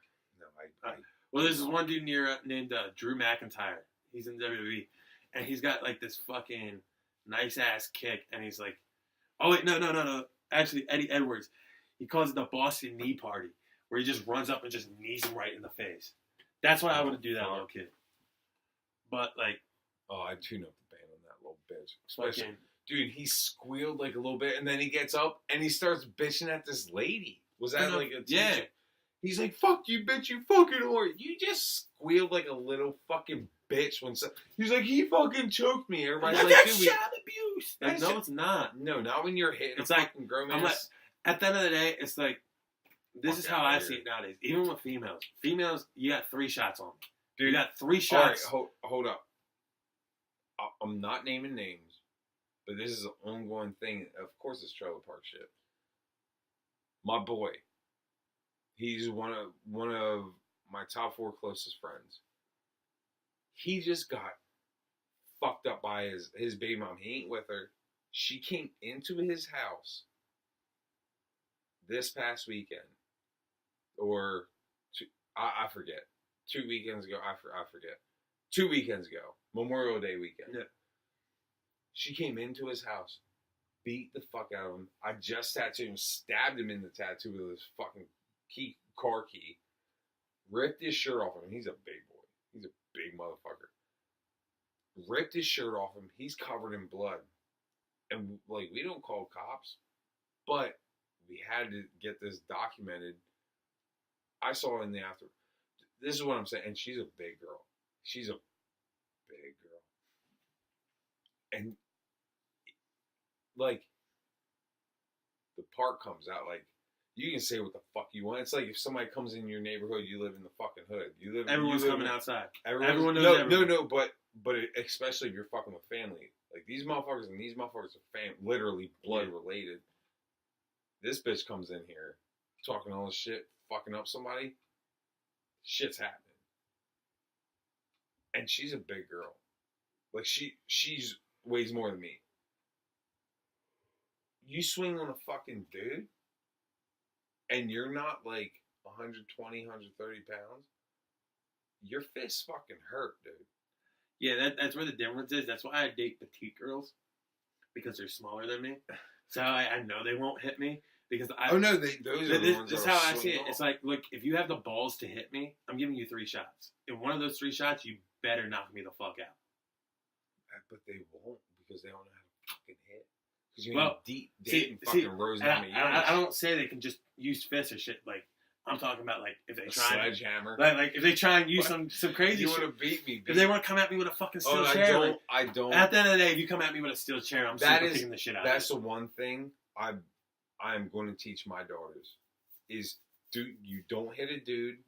well, there's this one dude named Drew McIntyre. He's in WWE. And he's got, like, this fucking nice-ass kick. And he's like, oh, wait, no. Actually, Eddie Edwards. He calls it the Boston Knee Party, where he just runs up and just knees him right in the face. That's why I would do that little kid. But, like... Oh, I'd tune up the band on that little bitch. Especially, dude, he squealed like a little bit, and then he gets up, and he starts bitching at this lady. Was that like a teacher? Yeah. He's like, fuck you, bitch, you fucking whore. You just squealed like a little fucking bitch when he's like, he fucking choked me. Everybody's like, that's child abuse. Like, no, it's not. No, not when you're hitting it's a like, fucking grown man. Like, at the end of the day, it's like, this is how I see it nowadays. Even with females. Females, you got 3 shots on them. Dude, you got 3 shots. All right, hold up. I'm not naming names, but this is an ongoing thing. Of course, it's trailer park shit. My boy, he's one of my top 4 closest friends. He just got fucked up by his baby mom. He ain't with her. She came into his house this past weekend, or I forget. 2 weekends ago, I forget. 2 weekends ago, Memorial Day weekend. Yeah. She came into his house, beat the fuck out of him. I just tattooed him, stabbed him in the tattoo with his fucking car key, ripped his shirt off him. He's a big boy. He's a big motherfucker. Ripped his shirt off him. He's covered in blood. And, like, we don't call cops, but we had to get this documented. I saw in the after. This is what I'm saying. And she's a big girl. She's a big girl. And, like, the park comes out, like, you can say what the fuck you want. It's like if somebody comes in your neighborhood, you live in the fucking hood. Everyone's coming outside. Everyone knows everyone. No, but especially if you're fucking with family. Like, these motherfuckers are literally blood related. This bitch comes in here talking all this shit, fucking up somebody. Shit's happening. And she's a big girl. Like, she's weighs more than me. You swing on a fucking dude, and you're not like 120, 130 pounds. your fists fucking hurt, dude. Yeah, that's where the difference is. That's why I date petite girls, because they're smaller than me. So I know they won't hit me because I. Oh no, those are the ones. This is how I see it. It's like, look, if you have the balls to hit me, I'm giving you 3 shots. In one of those 3 shots, you better knock me the fuck out. But they won't because they don't know how to fucking hit. Because you ain't fucking Rose I don't say they can just use fists or shit. Like, I'm talking about like if they try sledgehammer. Like if they try and use some crazy you shit. You want to beat me? If they want to come at me with a fucking steel chair, I don't. At the end of the day, if you come at me with a steel chair, I'm kicking the shit out of you. That's the one thing I'm going to teach my daughters is you don't hit a dude,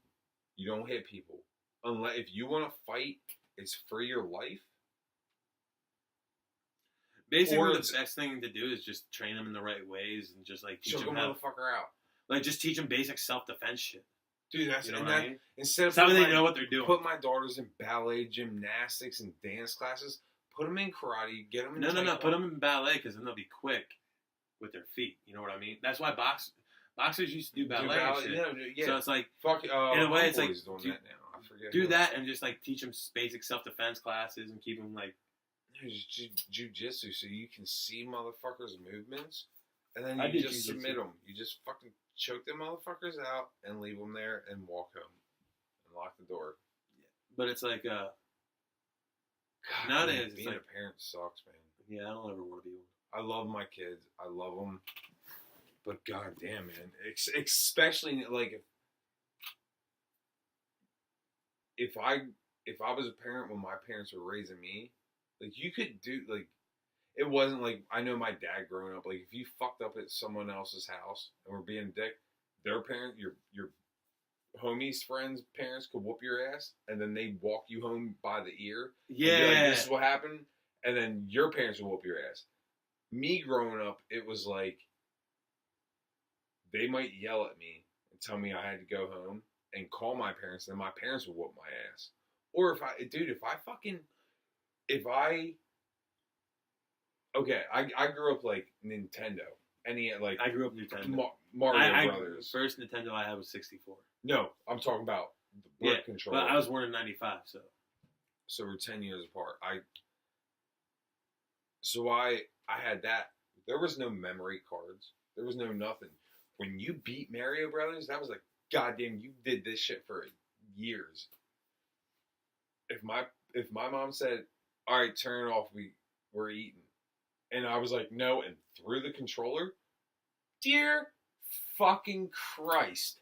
you don't hit people. Unless if you want to fight, it's for your life. Basically, the best thing to do is just train them in the right ways and just like teach them how. Motherfucker out. Like just teach them basic self-defense shit. Dude, that's you know what I mean? Instead of they know what they're doing. Put my daughters in ballet, gymnastics, and dance classes. Put them in karate. Get them in no. Put them in ballet because then they'll be quick with their feet. You know what I mean? That's why boxers used to do ballet. And shit. Yeah. So it's like in a way, it's like doing that now. I forget. Do that and just like teach them basic self-defense classes and keep them like. Jiu-jitsu, so you can see motherfuckers' movements, and then you just submit them. You just fucking choke them motherfuckers out and leave them there and walk home and lock the door. Yeah. But it's like, God, nowadays, being it's like, a parent sucks, man. Yeah, I don't ever want to be one. I love my kids. I love them. But goddamn, man. Especially, like, if I was a parent when my parents were raising me, like, you could do, like, it wasn't like, I know my dad growing up, like, if you fucked up at someone else's house and were being a dick, their parent, your homies' friends' parents could whoop your ass, and then they'd walk you home by the ear. Yeah. And be like, this is what happened, and then your parents would whoop your ass. Me growing up, it was like, they might yell at me and tell me I had to go home and call my parents, and then my parents would whoop my ass. Or I grew up like Nintendo. I grew up Nintendo. Mario Brothers. First Nintendo I had was 64. No, I'm talking about the board controller. But I was born in 95, so we're 10 years apart. I had that. There was no memory cards. There was no nothing. When you beat Mario Brothers, that was like, goddamn, you did this shit for years. If my mom said, all right, turn it off, we're eating. And I was like, no, and threw the controller. Dear fucking Christ.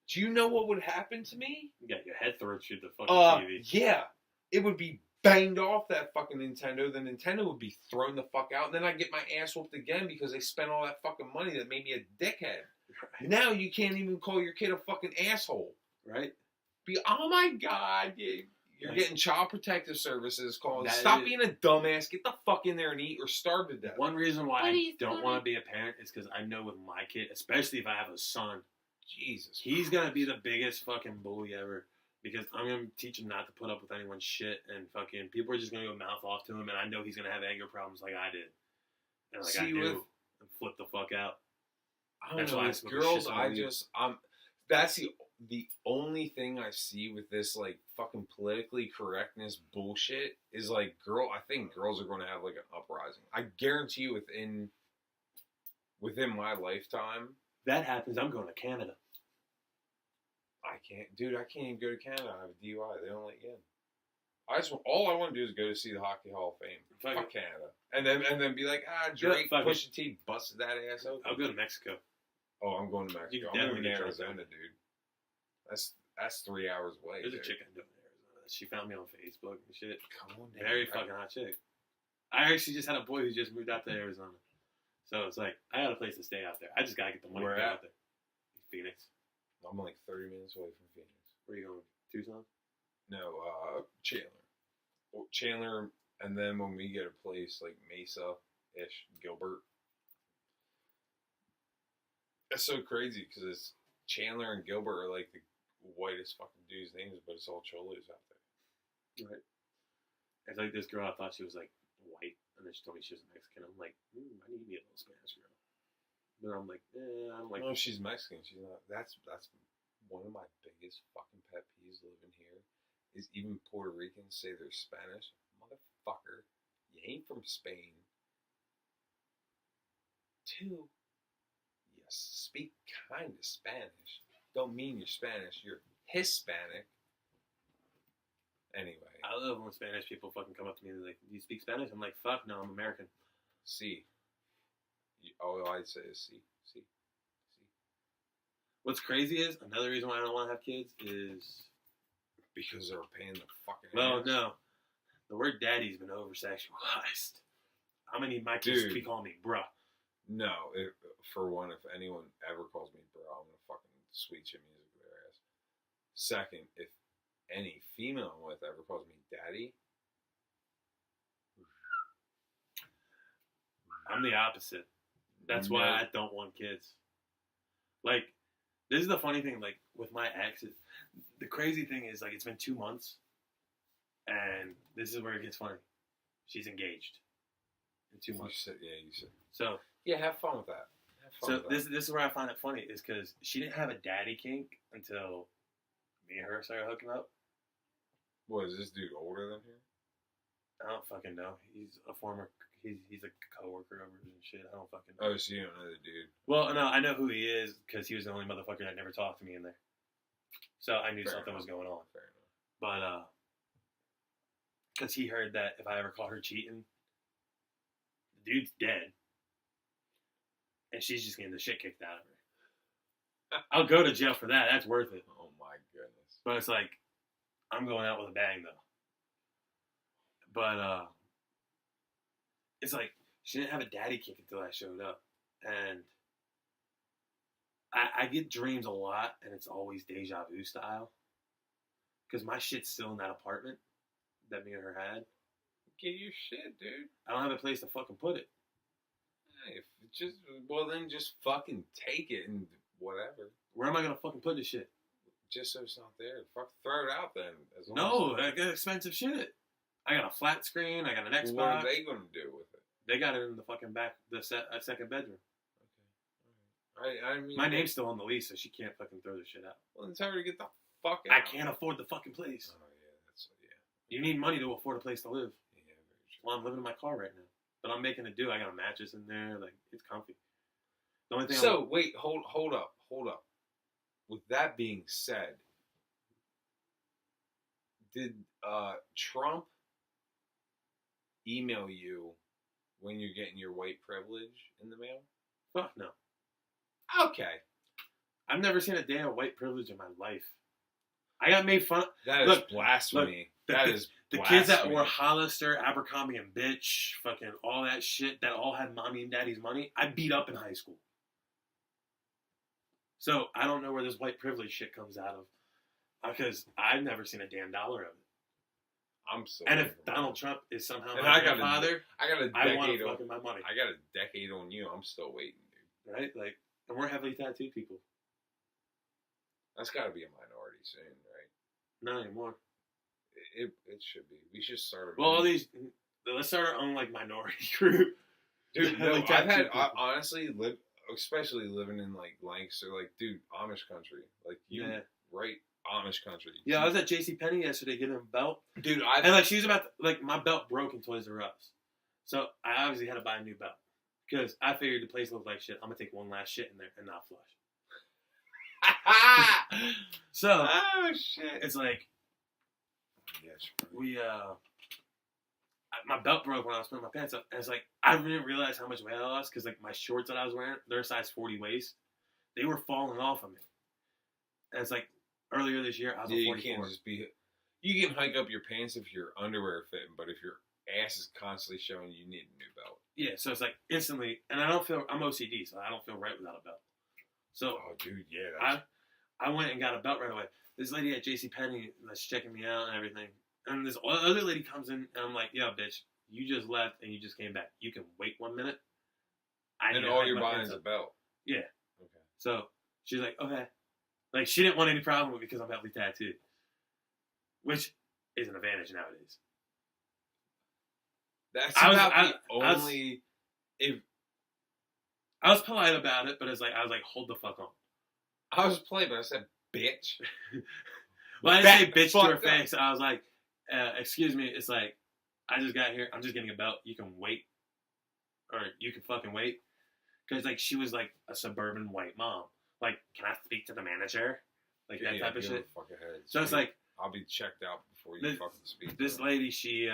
Do you know what would happen to me? You got your head thrown through the fucking TV. Yeah. It would be banged off that fucking Nintendo. The Nintendo would be thrown the fuck out. And then I'd get my ass whooped again because they spent all that fucking money that made me a dickhead. Right. Now you can't even call your kid a fucking asshole. Right? Oh my God. You're getting child protective services calling. Stop being a dumbass. Get the fuck in there and eat or starve to death. One reason why I don't want to be a parent is because I know with my kid, especially if I have a son, Jesus, he's going to be the biggest fucking bully ever. Because I'm going to teach him not to put up with anyone's shit, and fucking people are just going to go mouth off to him, and I know he's going to have anger problems like I did. And like I do. And flip the fuck out. I don't know. With girls, that's the only thing I see with this, like, fucking politically correctness bullshit is, like, I think girls are going to have, like, an uprising. I guarantee you within my lifetime. That happens, I'm going to Canada. I can't even go to Canada. I have a DUI. They don't let you in. All I want to do is go to see the Hockey Hall of Fame. Fuck Canada. And then be like, Drake, Pusha T busted that ass open. I'll go to Mexico. Oh, I'm going to Mexico. I'm going to Arizona, dude. That's 3 hours away. There's a chick I know in Arizona. She found me on Facebook and shit. Come on, dude. Very fucking hot chick. I actually just had a boy who just moved out to Arizona. So it's like, I got a place to stay out there. I just got to get the money to get out there. Phoenix. I'm like 30 minutes away from Phoenix. Where are you going? Tucson? No, Chandler. Chandler, and then when we get a place like Mesa-ish, Gilbert. That's so crazy because it's Chandler and Gilbert are like the whitest fucking dudes' names, but it's all cholos out there. Right. It's like this girl, I thought she was like white, and then she told me she was Mexican. I'm like, I need me a little Spanish girl. But I'm like, I'm like, no, she's Mexican. She's not. That's one of my biggest fucking pet peeves living here is even Puerto Ricans say they're Spanish. Motherfucker, you ain't from Spain. 2, you speak kind of Spanish. Don't mean you're Spanish. You're Hispanic. Anyway. I love when Spanish people fucking come up to me and they're like, "Do you speak Spanish?" I'm like, "Fuck no, I'm American." See. All I'd say is see. What's crazy is, another reason why I don't want to have kids is... Because they're paying the fucking Well, ass. no. The word daddy's been over-sexualized. How many of my kids Dude. be calling me bruh? No, for one, if anyone ever calls me bro, I'm gonna fucking sweet chin music to their ass. Second, if any female I'm with ever calls me daddy, I'm the opposite. That's why I don't want kids. Like, this is the funny thing, like, with my exes. The crazy thing is, like, it's been 2 months, and this is where it gets funny. She's engaged in 2 months. You said. So, Yeah, have fun with that. this is where I find it funny, is because she didn't have a daddy kink until me and her started hooking up. What, is this dude older than her? I don't fucking know. He's a former... He's a coworker of hers and shit. I don't fucking know. Oh, so you don't know the dude? Well, no, I know who he is because he was the only motherfucker that never talked to me in there. So I knew something was going on. Fair enough. But, because he heard that if I ever caught her cheating, the dude's dead. And she's just getting the shit kicked out of her. I'll go to jail for that. That's worth it. Oh my goodness. But it's like, I'm going out with a bang, though. But, it's like, she didn't have a daddy kick until I showed up. And I get dreams a lot, and it's always deja vu style. Because my shit's still in that apartment that me and her had. Get your shit, dude. I don't have a place to fucking put it. Hey, then just fucking take it and whatever. Where am I going to fucking put this shit? Just so it's not there. Fuck, throw it out then. No, I got expensive shit. I got a flat screen. I got an Xbox. What are they going to do with it? They got it in the fucking back, second bedroom. Okay. I mean, my name's still on the lease, so she can't fucking throw this shit out. Well, then tell her to get the fuck out. I can't afford the fucking place. Oh, yeah. You need money to afford a place to live. Yeah, very true. Well, I'm living in my car right now. But I'm making it do. I got a mattress in there. Like, it's comfy. The only thing wait, hold up. With that being said, did Trump email you when you're getting your white privilege in the mail? Fuck no. Okay. I've never seen a day of white privilege in my life. I got made fun of. That is blasphemy. The kids that wore Hollister, Abercrombie and Bitch, fucking all that shit that all had mommy and daddy's money, I beat up in high school. So I don't know where this white privilege shit comes out of. Because I've never seen a damn dollar of it. I'm so. And if Donald Trump is somehow and my grandfather, I got a I want decade fucking my money. I got a decade on you. I'm still waiting, dude. Right? Like, and we're heavily tattooed people. That's got to be a minority soon, right? Not anymore. It should be. We should start. Let's start our own like minority group. Dude, no, honestly especially living in like Lancaster, like, dude, Amish country, like right, Amish country. Yeah, I was at JCPenney yesterday getting a belt, dude. And like she's about to, like my belt broke in Toys R Us, so I obviously had to buy a new belt because I figured the place looked like shit. I'm gonna take one last shit in there and not flush. So, oh shit, it's like. Yes, my belt broke when I was putting my pants up, and it's like I didn't realize how much weight I lost because like my shorts that I was wearing, they're size 40 waist, they were falling off of me. And it's like earlier this year I was a 44. You can't just be. You can hike up your pants if your underwear fitting, but if your ass is constantly showing, you need a new belt. Yeah, so it's like instantly, and I'm OCD, so I don't feel right without a belt. So, oh dude, yeah. I went and got a belt right away. This lady at JCPenney that's checking me out and everything. And this other lady comes in, and I'm like, yo, bitch, you just left and you just came back. You can wait 1 minute. And all you're buying is a belt. Yeah. Okay. So she's like, okay. Like, she didn't want any problem with it because I'm heavily tattooed. Which is an advantage nowadays. That's I was polite about it, but I was like, hold the fuck on. I was polite, but I said, bitch. Well, I didn't say bitch to her fucked up. face. I was like, excuse me. It's like, I just got here. I'm just getting a belt. You can wait. Or you can fucking wait. Because, like, she was, like, a suburban white mom. Like, can I speak to the manager? Like, that type of shit. So it's like, I'll be checked out before you fucking speak. This lady, she,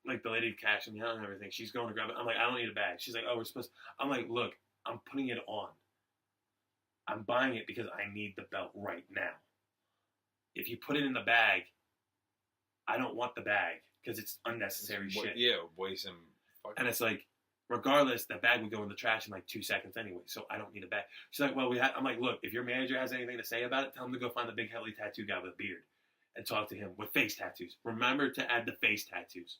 like, the lady cashing out and everything, she's going to grab it. I'm like, I don't need a bag. She's like, oh, we're supposed to. I'm like, look, I'm putting it on. I'm buying it because I need the belt right now. If you put it in the bag, I don't want the bag because it's unnecessary shit. Yeah, waste some. And it's like, regardless, the bag would go in the trash in like 2 seconds anyway, so I don't need a bag. She's like, well, I'm like, look, if your manager has anything to say about it, tell him to go find the big heavily tattoo guy with a beard and talk to him with face tattoos. Remember to add the face tattoos.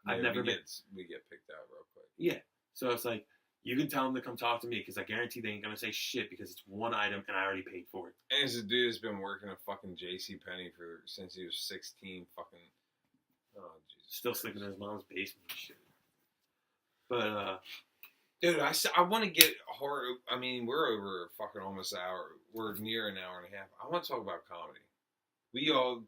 Yeah, I've never been. We get picked out real quick. Yeah, so it's like, you can tell him to come talk to me because I guarantee they ain't gonna say shit because it's one item and I already paid for it. And it's a dude that's been working at fucking JCPenney since he was 16. Fucking. Oh, Jesus. Still sleeping in his mom's basement and shit. But, dude, I want to get hard. I mean, we're over fucking almost an hour. We're near an hour and a half. I want to talk about comedy.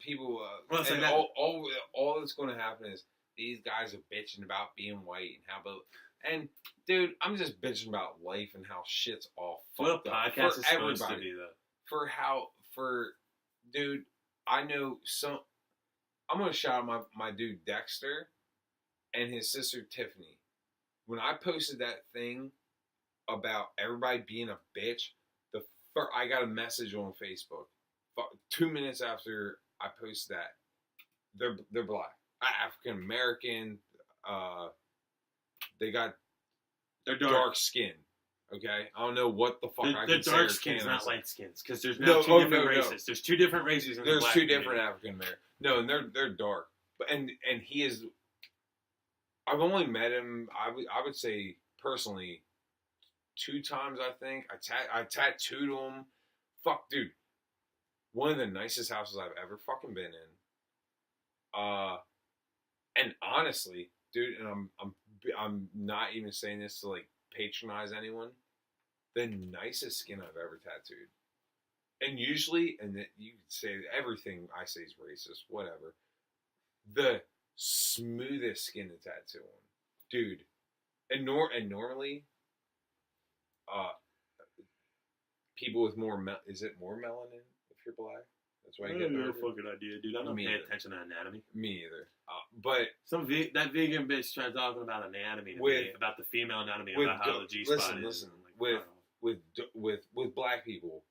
People, well, and all that's going to happen is these guys are bitching about being white and how about, and dude, I'm just bitching about life and how shit's all fucked what a up podcast for is everybody. supposed to be, though. Dude, I know some. I'm gonna shout out my dude Dexter and his sister Tiffany. When I posted that thing about everybody being a bitch, I got a message on Facebook 2 minutes after I posted that. They're black, African American. They're dark skin. Okay, I don't know what the fuck I can say. They're dark skins, not light skins, because there's two different races. No. There's 2 different races. In there's the black 2 community. different African American. No, and they're dark. But and he is. I've only met him. I would say personally 2 times. I think I tattooed him. Fuck, dude. One of the nicest houses I've ever fucking been in. And honestly, dude, and I'm not even saying this to like patronize anyone. The nicest skin I've ever tattooed. And usually, and you could say everything I say is racist, whatever. The smoothest skin to tattoo on, dude. And normally, people with more is it more melanin if you're black? That's why you get no fucking idea, dude. I don't pay attention to anatomy. Me either. But that vegan bitch tried talking about anatomy to me, about the female anatomy, about how the G spot is. Listen. With black people,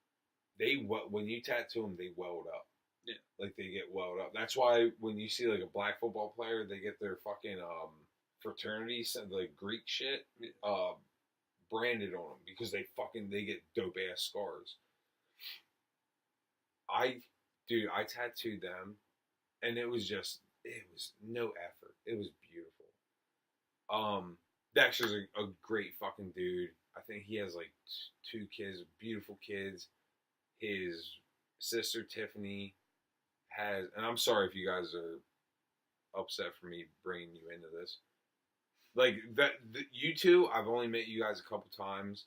when you tattoo them, they weld up. Yeah, like they get welled up. That's why when you see like a black football player, they get their fucking fraternity, like Greek shit, branded on them because they get dope ass scars. I tattooed them, and it was no effort. It was beautiful. Dexter's a great fucking dude. I think he has like 2 kids, beautiful kids. His sister Tiffany has, and I'm sorry if you guys are upset for me bringing you into this. Like you two, I've only met you guys a couple times,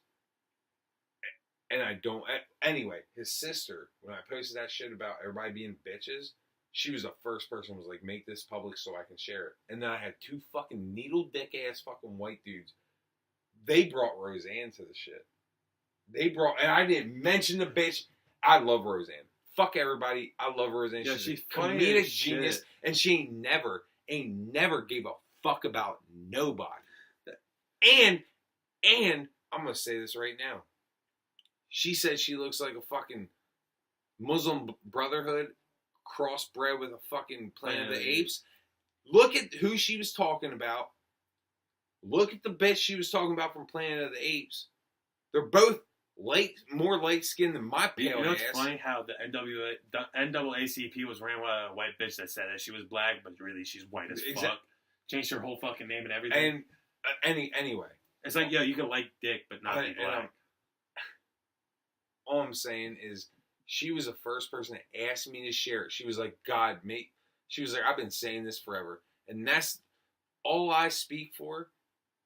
and I don't. Anyway, his sister, when I posted that shit about everybody being bitches, she was the first person who was like, make this public so I can share it. And then I had 2 fucking needle dick ass fucking white dudes. They brought Roseanne to the shit. And I didn't mention the bitch. I love Roseanne. Fuck everybody. I love Roseanne. Yeah, she's a comedic genius, and she ain't never gave a fuck about nobody. And I'm gonna say this right now. She said she looks like a fucking Muslim Brotherhood crossbred with a fucking Planet of the Apes. Look at who she was talking about. Look at the bitch she was talking about from Planet of the Apes. They're both more light skinned than my pale ass. You know what's funny? How the NAACP was ran by a white bitch that said that she was black, but really she's white as fuck. Changed her whole fucking name and everything. And anyway, it's like, yo, you can like dick, but not be black. All I'm saying is, she was the first person to ask me to share it. She was like, she was like, I've been saying this forever, and that's all I speak for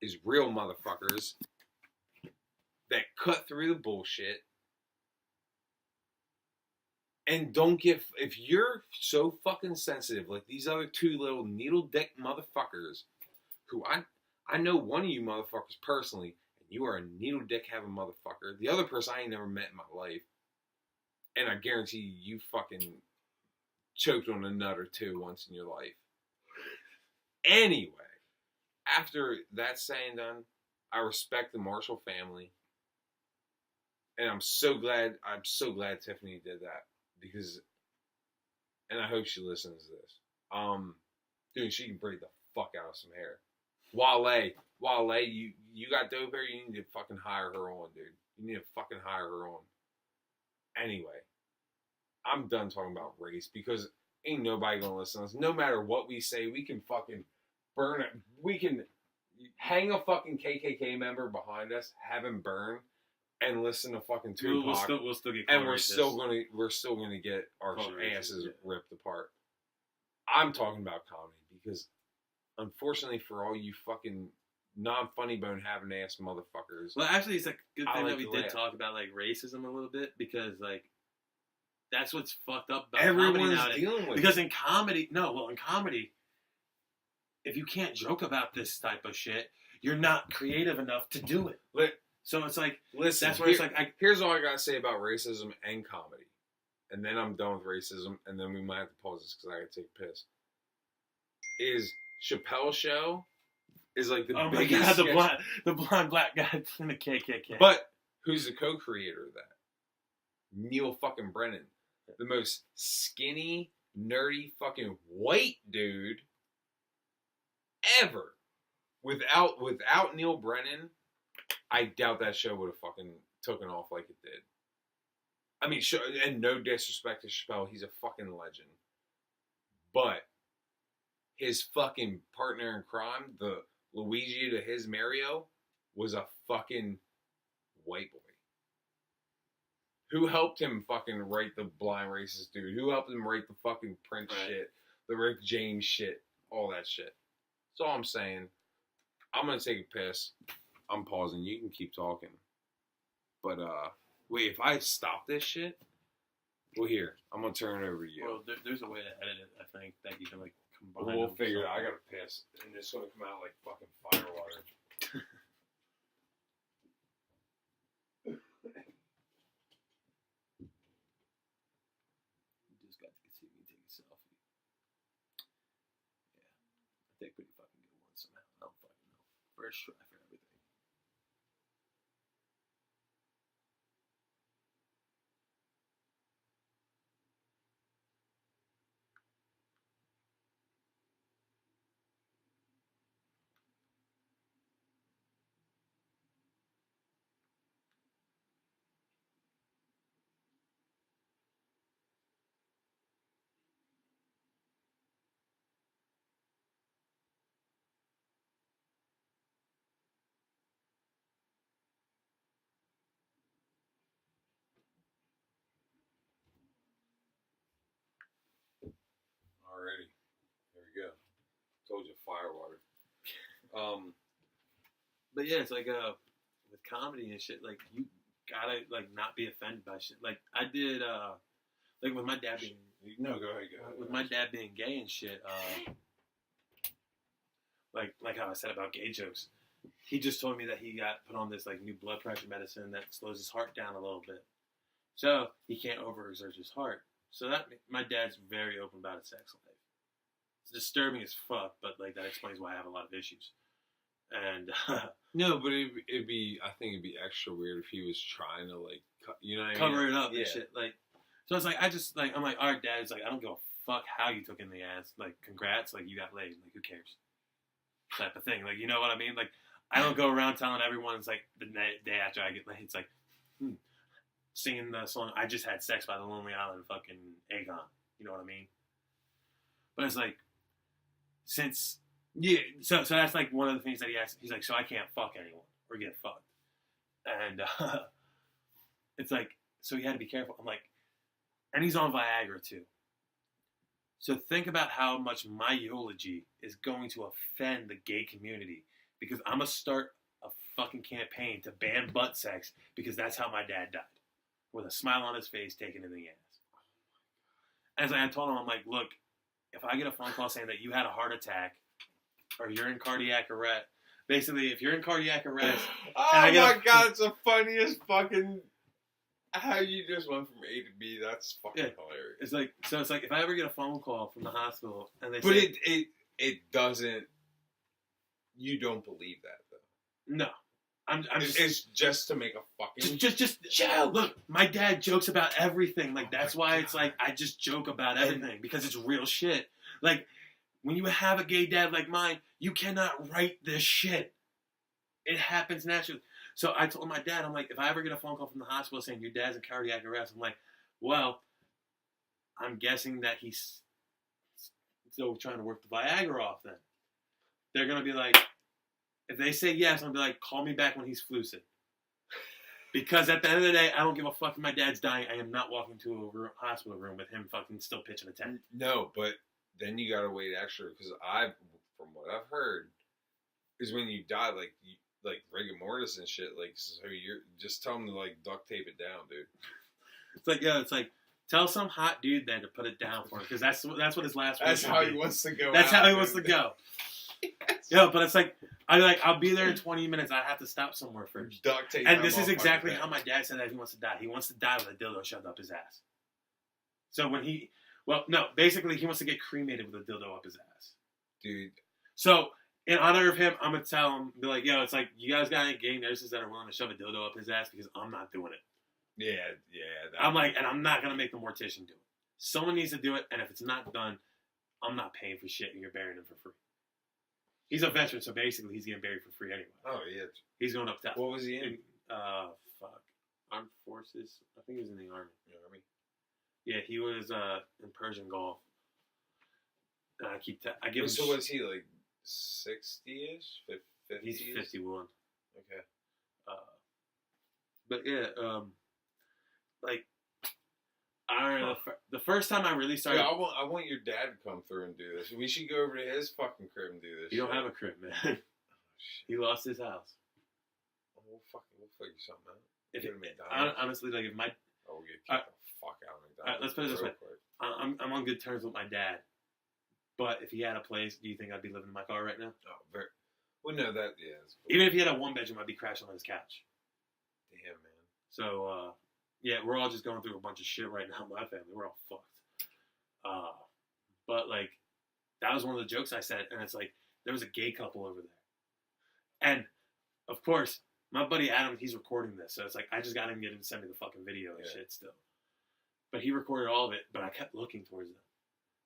is real motherfuckers that cut through the bullshit And don't get, if you're so fucking sensitive, like these other two little needle dick motherfuckers, who I know one of you motherfuckers personally, and you are a needle dick having motherfucker. The other person I ain't never met in my life, and I guarantee you fucking choked on a nut or two once in your life. Anyway, after that's saying and done, I respect the Marshall family, and I'm so glad Tiffany did that, because, and I hope she listens to this. Dude, she can braid the fuck out of some hair. Wale, you got dope hair, you need to fucking hire her on, dude. You need to fucking hire her on. Anyway, I'm done talking about race, because ain't nobody gonna listen to us. No matter what we say, we can fucking burn it. We can hang a fucking KKK member behind us, have him burn, and listen to fucking Tupac. We'll still get, and we're still gonna get our asses ripped apart. I'm talking about comedy, because unfortunately for all you fucking non-funny bone having ass motherfuckers. Well, actually, it's a good thing that we did talk about like racism a little bit, because like that's what's fucked up about everyone's comedy dealing with. Because in comedy, if you can't joke about this type of shit, you're not creative enough to do it. So it's like, listen, that's where it's like, here's all I gotta say about racism and comedy, and then I'm done with racism, and then we might have to pause this because I gotta take a piss. Is Chappelle's show is like the biggest. Oh my god, the blonde black guy in the KKK. But who's the co-creator of that? Neil fucking Brennan, the most skinny, nerdy, fucking white dude ever. Without Neil Brennan, I doubt that show would have fucking taken off like it did. I mean, and no disrespect to Chappelle, he's a fucking legend. But his fucking partner in crime, the Luigi to his Mario, was a fucking white boy. Who helped him fucking write the blind racist dude? Who helped him write the fucking Prince shit, the Rick James shit, all that shit? That's all I'm saying. I'm gonna take a piss. I'm pausing. You can keep talking. But wait, if I stop this shit, well, here, I'm gonna turn it over to you. Well, there's a way to edit it. I think that you can like combine. Well, we'll figure it out. I gotta piss, and it's gonna come out like fucking fire water. You just got to see me take a selfie. Yeah, I take pretty fucking good ones somehow. I don't fucking know. First try for everything. Alrighty, there we go. Told you, fire water. But yeah, it's like with comedy and shit, like you gotta like not be offended by shit. Like I did like with my dad being No, go ahead. with my dad being gay and shit, like how I said about gay jokes. He just told me that he got put on this like new blood pressure medicine that slows his heart down a little bit, so he can't overexert his heart. So that my dad's very open about his sex life. It's disturbing as fuck, but like that explains why I have a lot of issues. And no, but it'd be. I think it'd be extra weird if he was trying to like, you know, what cover I mean? it up and shit. Like, so it's like I'm like, all right, Dad. It's like I don't give a fuck how you took in the ass. Like, congrats. Like, you got laid. Like, who cares? Type of thing. Like, you know what I mean? Like, I don't go around telling everyone. It's like the day after I get laid. It's like singing the song "I Just Had Sex" by the Lonely Island, fucking Aegon. You know what I mean? But it's like since. Yeah, so that's like one of the things that he asked. He's like, so I can't fuck anyone or get fucked, and it's like, so he had to be careful. I'm like, and he's on Viagra too. So think about how much my eulogy is going to offend the gay community, because I'm gonna start a fucking campaign to ban butt sex because that's how my dad died, with a smile on his face, taken in the ass. As I told him, I'm like, look, if I get a phone call saying that you had a heart attack or you're in cardiac arrest, basically, if you're in cardiac arrest, oh my god, it's the funniest fucking. How you just went from A to B? That's fucking hilarious. It's like if I ever get a phone call from the hospital and they but say, it doesn't. You don't believe that though. No, it's just to make a fucking just joke. Look, my dad jokes about everything. Like that's why it's like I just joke about everything because it's real shit. Like when you have a gay dad like mine, you cannot write this shit. It happens naturally. So I told my dad, I'm like, if I ever get a phone call from the hospital saying your dad's in cardiac arrest, I'm like, well, I'm guessing that he's still trying to work the Viagra off then. They're going to be like, if they say yes, I'm going to be like, call me back when he's flucid. Because at the end of the day, I don't give a fuck if my dad's dying. I am not walking to a hospital room with him fucking still pitching a tent. No, but then you got to wait extra because from what I've heard, is when you die, like rigor mortis and shit, like, so you're just tell them to like duct tape it down, dude. It's like tell some hot dude then to put it down for him because that's what his last. That's how he wants to go. That's how he wants to go. Yes. Yeah, but it's like I'll be there in 20 minutes. I have to stop somewhere first. Duct tape. And this is exactly how my dad said that he wants to die. He wants to die with a dildo shoved up his ass. So basically he wants to get cremated with a dildo up his ass, dude. So. In honor of him, I'm going to tell him, be like, yo, it's like, you guys got any gay nurses that are willing to shove a dildo up his ass because I'm not doing it. Yeah. I'm like, and I'm not going to make the mortician do it. Someone needs to do it, and if it's not done, I'm not paying for shit, and you're burying him for free. He's a veteran, so basically he's getting buried for free anyway. Oh, yeah. He's going up top. What was he in? Armed Forces. I think he was in the Army. Yeah, he was in Persian Gulf. And I give him... So was he, like... 60-ish? 50-ish? He's 51. Okay. But yeah, like, I don't know, the first time I really started... Yeah, I want your dad to come through and do this. We should go over to his fucking crib and do this. You don't have a crib, man. Oh, shit. He lost his house. We'll figure something out. Honestly, like, if my... Oh, we'll get kicked the fuck out of McDonald's. Let's put it this way. I'm on good terms with my dad. But if he had a place, do you think I'd be living in my car right now? Oh, well, no, that, yeah. Even if he had a one-bedroom, I'd be crashing on his couch. Damn, man. So, yeah, we're all just going through a bunch of shit right now. My family, we're all fucked. But, like, that was one of the jokes I said, and it's like, there was a gay couple over there. And, of course, my buddy Adam, he's recording this, so it's like, I just got him to get him to send me the fucking video and shit still. But he recorded all of it, but I kept looking towards them.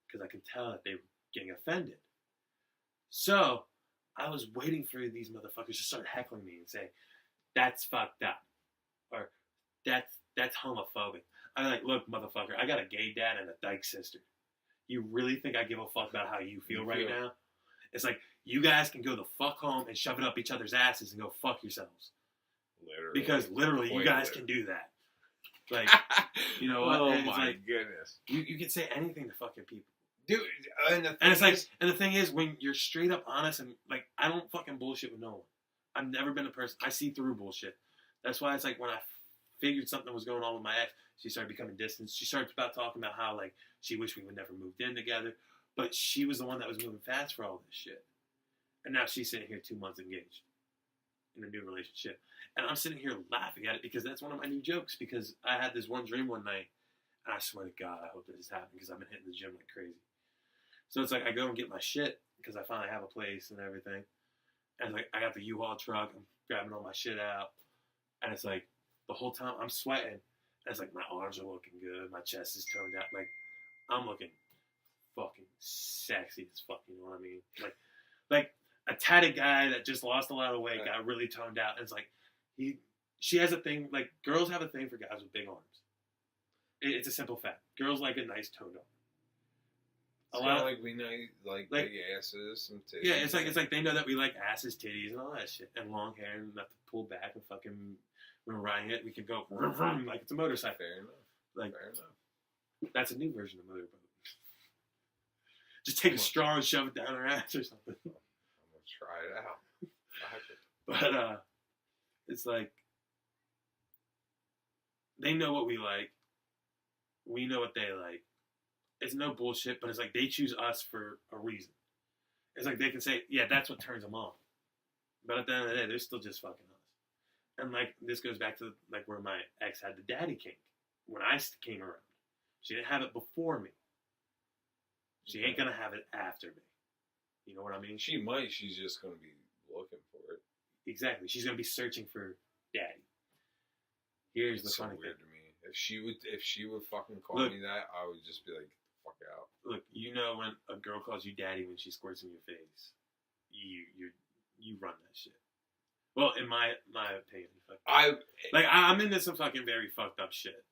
Because I could tell that they were getting offended. So, I was waiting for these motherfuckers to start heckling me and say, that's fucked up. Or, that's homophobic. I'm like, look, motherfucker, I got a gay dad and a dyke sister. You really think I give a fuck about how you feel right now? It's like, you guys can go the fuck home and shove it up each other's asses and go fuck yourselves. Literally. Because literally, you guys can do that. Like, you know what? Oh and my like, goodness. You can say anything to fucking people. Dude, and it's like, and the thing is, when you're straight up honest and like, I don't fucking bullshit with no one. I've never been a person. I see through bullshit. That's why it's like when I figured something was going on with my ex, she started becoming distant. She started talking about how like she wished we would never moved in together, but she was the one that was moving fast for all this shit. And now she's sitting here 2 months engaged in a new relationship, and I'm sitting here laughing at it because that's one of my new jokes. Because I had this one dream one night, and I swear to God, I hope this is happening because I've been hitting the gym like crazy. So it's like I go and get my shit because I finally have a place and everything. And like I got the U-Haul truck, I'm grabbing all my shit out. And it's like the whole time I'm sweating. And it's like my arms are looking good, my chest is toned out. Like I'm looking fucking sexy as fuck, you know what I mean? Like a tatted guy that just lost a lot of weight got really toned out. And it's like she has a thing, like girls have a thing for guys with big arms. It's a simple fact. Girls like a nice toned arm. A lot like we know, like big asses and titties. Yeah, it's like they know that we like asses, titties, and all that shit, and long hair, and not to pull back and fucking when we're riding it, we can go vroom, vroom, like it's a motorcycle. Fair enough. Like fair enough. That's a new version of motorboat. Just take a straw and shove it down her ass or something. I'm gonna try it out. But it's like they know what we like. We know what they like. it's no bullshit, but it's like they choose us for a reason. It's like they can say, yeah, that's what turns them on. But at the end of the day, they're still just fucking us. And like this goes back to like where my ex had the daddy kink when I came around. She didn't have it before me. She ain't gonna have it after me. You know what I mean? She might. She's just gonna be looking for it. Exactly. She's gonna be searching for daddy. Here's the It's so funny weird thing. to me. If she would fucking call me that, I would just be like, fuck out. Look, you know when a girl calls you daddy when she squirts in your face, you run that shit. Well, in my opinion, I'm into some fucking very fucked up shit,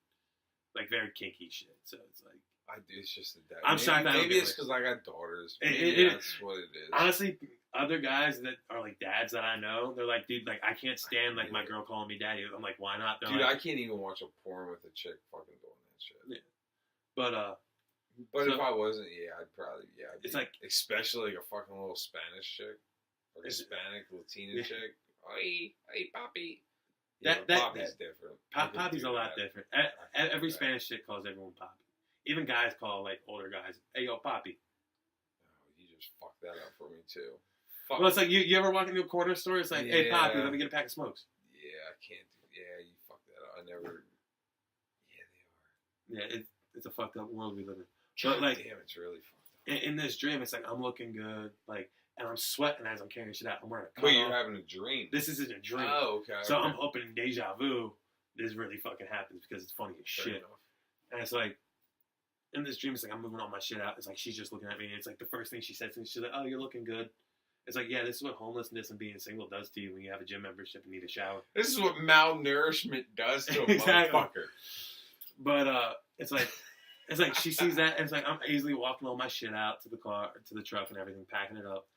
like very kinky shit. So it's like it's just a dad. I'm shocked. Maybe it's because I got daughters. That's what it is. Honestly, other guys that are like dads that I know, they're like, dude, like I can't stand like my girl calling me daddy. I'm like, why not? They're dude, like, I can't even watch a porn with a chick fucking doing that shit. Yeah. But so, if I wasn't, I'd probably it's like especially like a fucking little Spanish chick, like a Hispanic Latina chick. Hey, papi. Papi's different. Papi's a lot different. Every Spanish chick calls everyone papi. Even guys call like older guys, hey yo, papi. Oh, you just fucked that up for me too. Well, it's like you ever walk into a corner store? It's like, hey, papi, let me get a pack of smokes. Yeah, I can't do. Yeah, you fucked that up. I never. Yeah, they Yeah, are. it's a fucked up world we live in. God but like, damn, it's really fucked up. In this dream, it's like I'm looking good, like, and I'm sweating as I'm carrying shit out. I'm wearing a Wait, you're having a dream? This isn't a dream. Oh, okay. So I'm hoping in deja vu this really fucking happens because it's funny as shit. And it's like, in this dream, it's like I'm moving all my shit out. It's like she's just looking at me, and it's like the first thing she says to me, she's like, "Oh, you're looking good." It's like, yeah, this is what homelessness and being single does to you when you have a gym membership and need a shower. This is what malnourishment does to a Exactly. motherfucker. But it's like she sees that, and it's like I'm easily walking all my shit out to the car, to the truck, and everything, packing it up.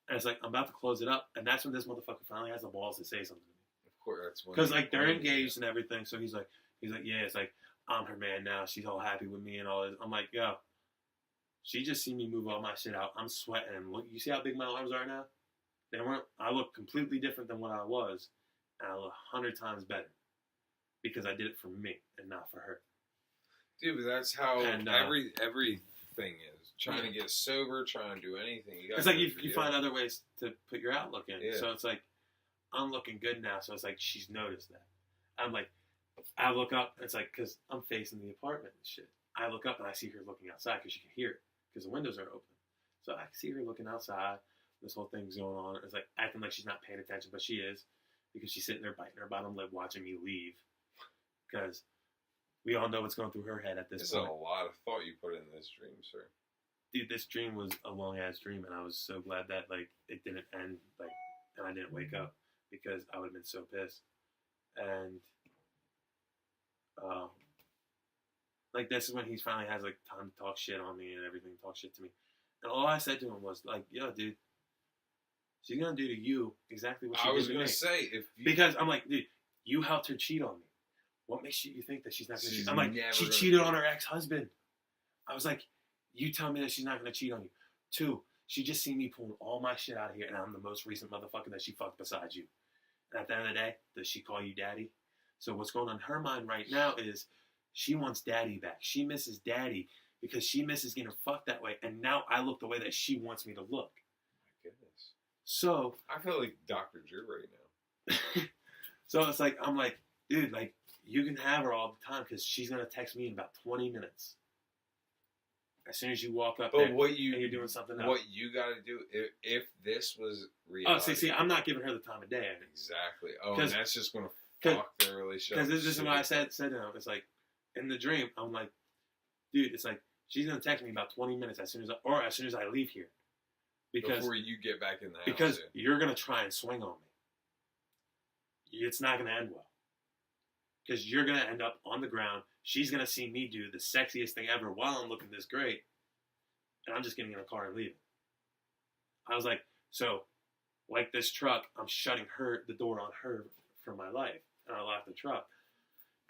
And it's like I'm about to close it up, and that's when this motherfucker finally has the balls to say something to me. Of course, that's when. Because like they're engaged and everything, so he's like, yeah, it's like I'm her man now. She's all happy with me and all this. I'm like, yo, she just seen me move all my shit out. I'm sweating. Look, you see how big my arms are now? They weren't. I look completely different than what I was, and I look 100 times better because I did it for me and not for her. Dude, but that's how everything is. Trying to get sober, trying to do anything. It's like you find other ways to put your outlook in. Yeah. So it's like, I'm looking good now. So it's like, she's noticed that. I'm like, I look up, it's like, because I'm facing the apartment and shit. I look up and I see her looking outside because she can hear it because the windows are open. So I see her looking outside. This whole thing's going on. It's like acting like she's not paying attention, but she is because she's sitting there biting her bottom lip watching me leave because we all know what's going through her head at this point. There's a lot of thought you put in this dream, sir. Dude, this dream was a long ass dream, and I was so glad that like it didn't end like, and I didn't wake up because I would have been so pissed. And like this is when he finally has like time to talk shit on me and everything, talk shit to me. And all I said to him was like, "Yo, dude, she's gonna do to you exactly what she did to me." I was gonna say because I'm like, dude, you helped her cheat on me. What makes you think that she's not gonna cheat? I'm like, she gonna cheated on her ex-husband. I was like, you tell me that she's not gonna cheat on you. 2, she just seen me pulling all my shit out of here, and I'm the most recent motherfucker that she fucked besides you. And at the end of the day, does she call you daddy? So what's going on in her mind right now is she wants daddy back. She misses daddy because she misses getting fucked that way. And now I look the way that she wants me to look. My goodness. So I feel like Dr. Drew right now. So it's like, I'm like, dude, like, you can have her all the time because she's going to text me in about 20 minutes. As soon as you walk up there and you're doing something else. What you got to do, if this was reality. Oh, see, I'm not giving her the time of day. Exactly. Oh, and that's just going to fuck their relationship. Because this is what I said to him. It's like, in the dream, I'm like, dude, it's like, she's going to text me about 20 minutes as soon as I leave here. Before you get back in the house. Because you're going to try and swing on me. It's not going to end well. Because you're going to end up on the ground. She's going to see me do the sexiest thing ever while I'm looking this great. And I'm just getting in a car and leaving. I was like, so, like this truck, I'm shutting the door on her for my life. And I lock the truck.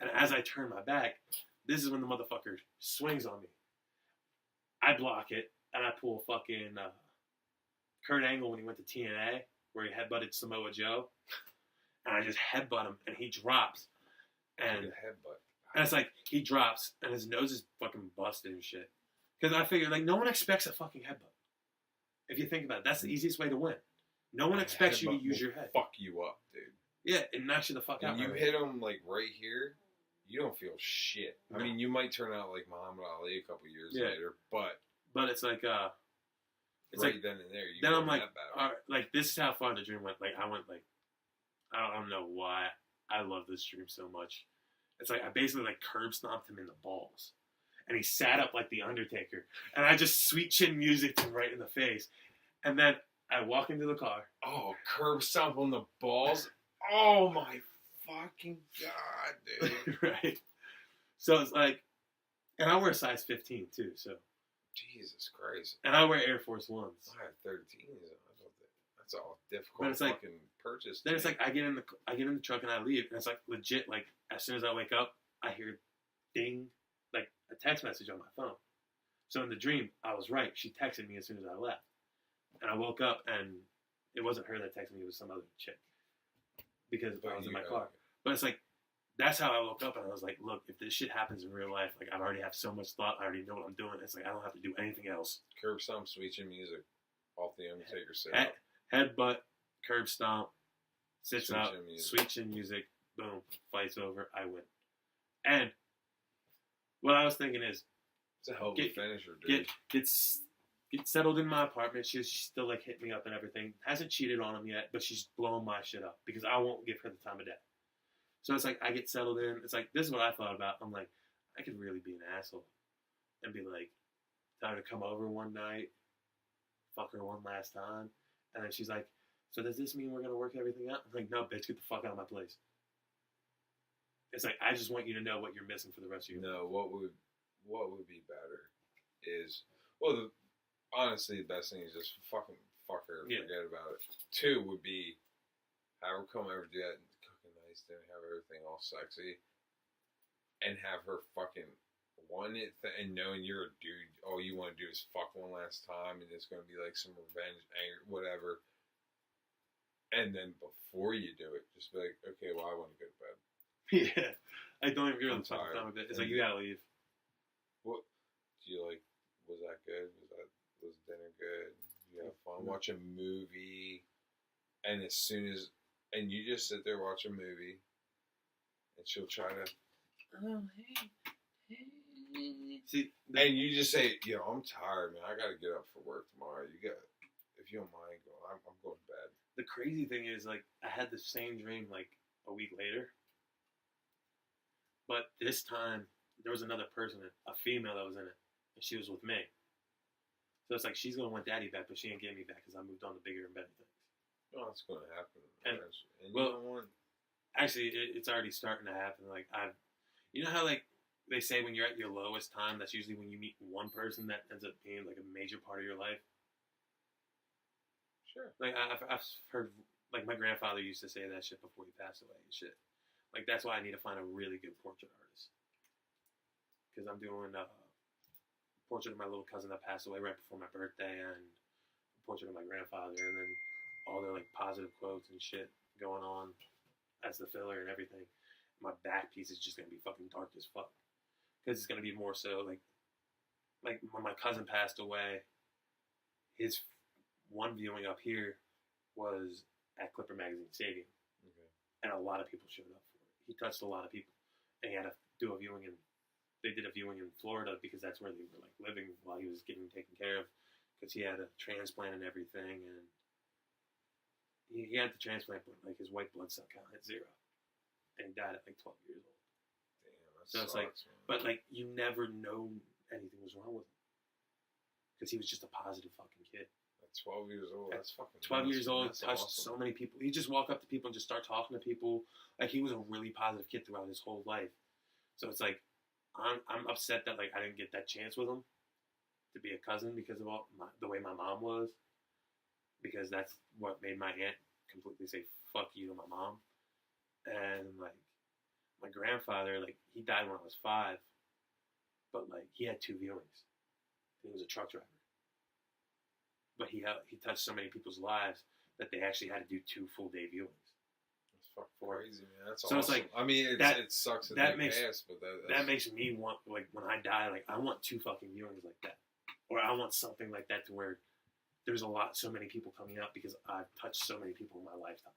And as I turn my back, this is when the motherfucker swings on me. I block it, and I pull fucking Kurt Angle when he went to TNA, where he headbutted Samoa Joe. And I just headbutt him, and he drops. And it's like, he drops, and his nose is fucking busted and shit. Because I figured, like, no one expects a fucking headbutt. If you think about it, that's the easiest way to win. No one expects you to use your head. Fuck you up, dude. Yeah, it knocks you the fuck out. And you hit him like right here, you don't feel shit. No. I mean, you might turn out like Muhammad Ali a couple years later, but it's like it's right like then and there. You then I'm like, all right, like this is how far the dream went. Like I went like I don't know why I love this dream so much. It's like I basically like curb stomped him in the balls, and he sat up like the Undertaker, and I just sweet chin music him right in the face, and then I walk into the car. Oh, curb stomp on the balls. Oh my fucking god, dude! Right. So it's like, and I wear size 15 too. So. Jesus Christ. And I wear Air Force Ones. I have 13. That's all difficult. But it's like, fucking purchase. Then it's like I get in the truck and I leave, and it's like legit. Like as soon as I wake up, I hear ding, like a text message on my phone. So in the dream, I was right. She texted me as soon as I left, and I woke up and it wasn't her that texted me. It was some other chick because I was in my car. But it's like. That's how I woke up, and I was like, look, if this shit happens in real life, like, I already have so much thought, I already know what I'm doing. It's like, I don't have to do anything else. Curb stomp, sweet chin music, off the Undertaker set. Headbutt, curb stomp, sits out, sweet chin music, boom, fight's over, I win. And what I was thinking is, it's a hell of a finisher, dude. Get settled in my apartment. She's still, like, hit me up and everything. Hasn't cheated on him yet, but she's blowing my shit up because I won't give her the time of day. So it's like, I get settled in. It's like, this is what I thought about. I'm like, I could really be an asshole and be like, tell her to come over one night, fuck her one last time. And then she's like, so does this mean we're going to work everything out? I'm like, no, bitch, get the fuck out of my place. It's like, I just want you to know what you're missing for the rest of your life. No, what would be better is, well, honestly, the best thing is just fucking fuck her, forget about it. 2 would be, have her come over to that then have everything all sexy, and have her fucking want it, and knowing you're a dude, all you want to do is fuck one last time, and it's going to be like some revenge, anger, whatever. And then before you do it, just be like, okay, well, I want to go to bed. Yeah, I don't even go to the fucking time of it. It's like, you gotta leave. What do you like? Was that good? Was dinner good? Did you have fun? Watch a movie, and as soon as. And you just sit there, watch a movie, and she'll try to, oh, hey. See, and you just say, yo, I'm tired, man. I got to get up for work tomorrow. If you don't mind, I'm going to bed. The crazy thing is, like, I had the same dream, like, a week later. But this time, there was another person, a female that was in it, and she was with me. So it's like, she's going to want daddy back, but she ain't getting me back because I moved on to bigger and better things. Oh, it's going to happen. And well, actually, it's already starting to happen. Like you know how like they say when you're at your lowest time, that's usually when you meet one person that ends up being like a major part of your life. Sure. Like I've heard, like my grandfather used to say that shit before he passed away and shit. Like that's why I need to find a really good portrait artist because I'm doing a portrait of my little cousin that passed away right before my birthday and a portrait of my grandfather and then. All their like positive quotes and shit going on as the filler and everything. My back piece is just gonna be fucking dark as fuck because it's gonna be more so like when my cousin passed away. His one viewing up here was at Clipper Magazine Stadium, and a lot of people showed up for it. He touched a lot of people, and he had to do a viewing they did a viewing in Florida because that's where they were like living while he was getting taken care of because he had a transplant and everything and. He had the transplant, but like his white blood cell count at 0, and he died at like 12 years old. Damn, that so sucks, it's like, man. but like you never know anything was wrong with him because he was just a positive fucking kid. At 12 years old, that's fucking. 12 years old, touched awesome. so many people. He just walk up to people and just start talking to people. Like he was a really positive kid throughout his whole life. So it's like, I'm upset that like I didn't get that chance with him to be a cousin because of the way my mom was. Because that's what made my aunt completely say fuck you to my mom. And like my grandfather, like he died when I was 5, but like he had 2 viewings. He was a truck driver, but he touched so many people's lives that they actually had to do 2 full day viewings. That's fucking crazy, man. That's so awesome. It's like I mean, it sucks that makes that makes me want like when I die, like I want 2 fucking viewings like that. or I want something like that to where there's so many people coming up because I've touched so many people in my lifetime.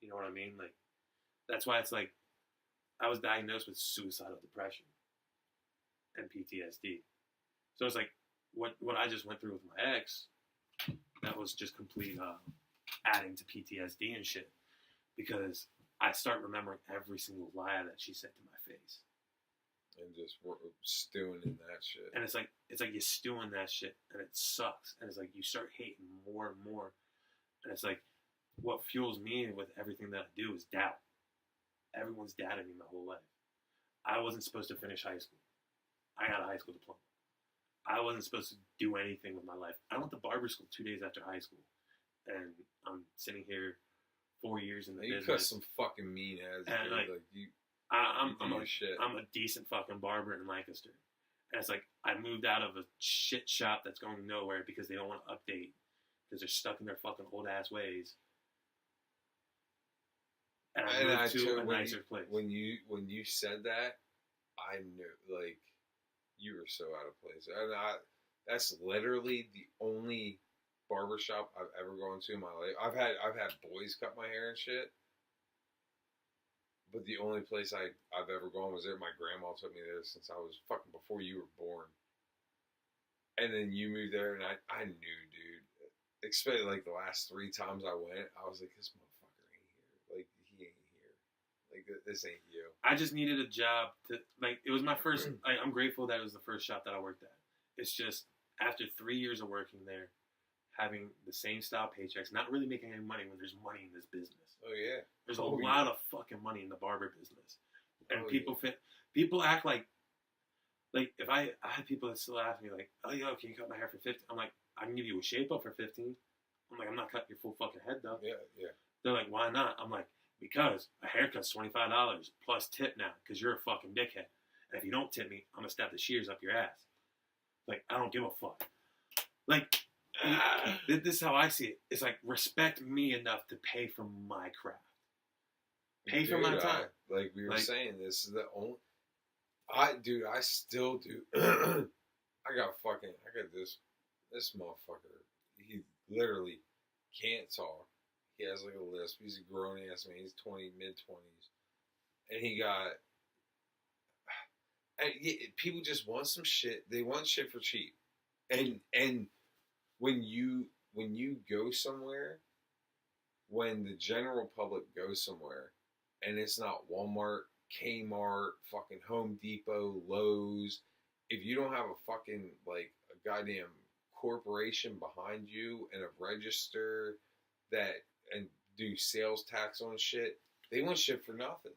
You know what I mean? Like, that's why it's like, I was diagnosed with suicidal depression and PTSD. So it's like, what I just went through with my ex, that was just complete adding to PTSD and shit. Because I start remembering every single lie that she said to my face. And just stewing in that shit. And it's like you stew in that shit, and it sucks. And it's like you start hating more and more. And it's like, what fuels me with everything that I do is doubt. Everyone's doubted me my whole life. I wasn't supposed to finish high school. I got a high school diploma. I wasn't supposed to do anything with my life. I went to barber school 2 days after high school. And I'm sitting here 4 years in the business. You cut some fucking mean ass. And like you, I'm a decent fucking barber in Lancaster. And it's like, I moved out of a shit shop that's going nowhere because they don't want to update. Because they're stuck in their fucking old ass ways. And I moved to a nicer place. When you said that, I knew, like, you were so out of place. And that's literally the only barbershop I've ever gone to in my life. I've had boys cut my hair and shit. But the only place I've ever gone was there. My grandma took me there since I was fucking before you were born. And then you moved there, and I knew, dude. Especially, like, the last 3 times I went, I was like, this motherfucker ain't here. Like, he ain't here. Like, this ain't you. I just needed a job to, like, it was my first, I'm grateful that it was the first shop that I worked at. It's just, after 3 years of working there, having the same style paychecks, not really making any money when there's money in this business. Oh, yeah. There's a lot of fucking money in the barber business. And people act like if I had people that still ask me, like, oh, yo, can you cut my hair for 50? I'm like, I can give you a shape up for 15. I'm like, I'm not cutting your full fucking head, though. Yeah. They're like, why not? I'm like, because a haircut's $25 plus tip now, because you're a fucking dickhead. And if you don't tip me, I'm going to stab the shears up your ass. Like, I don't give a fuck. Like, this is how I see it. It's like, respect me enough to pay for my craft. Pay for my time. Like we were saying, this is the only... I still do. I got this motherfucker. He literally can't talk. He has like a lisp. He's a grown ass man. He's mid-20s. And he got... And people just want some shit. They want shit for cheap. And when you go somewhere, when the general public goes somewhere, and it's not Walmart, Kmart, fucking Home Depot, Lowe's, if you don't have a fucking, like, a goddamn corporation behind you and a register and do sales tax on shit, they want shit for nothing.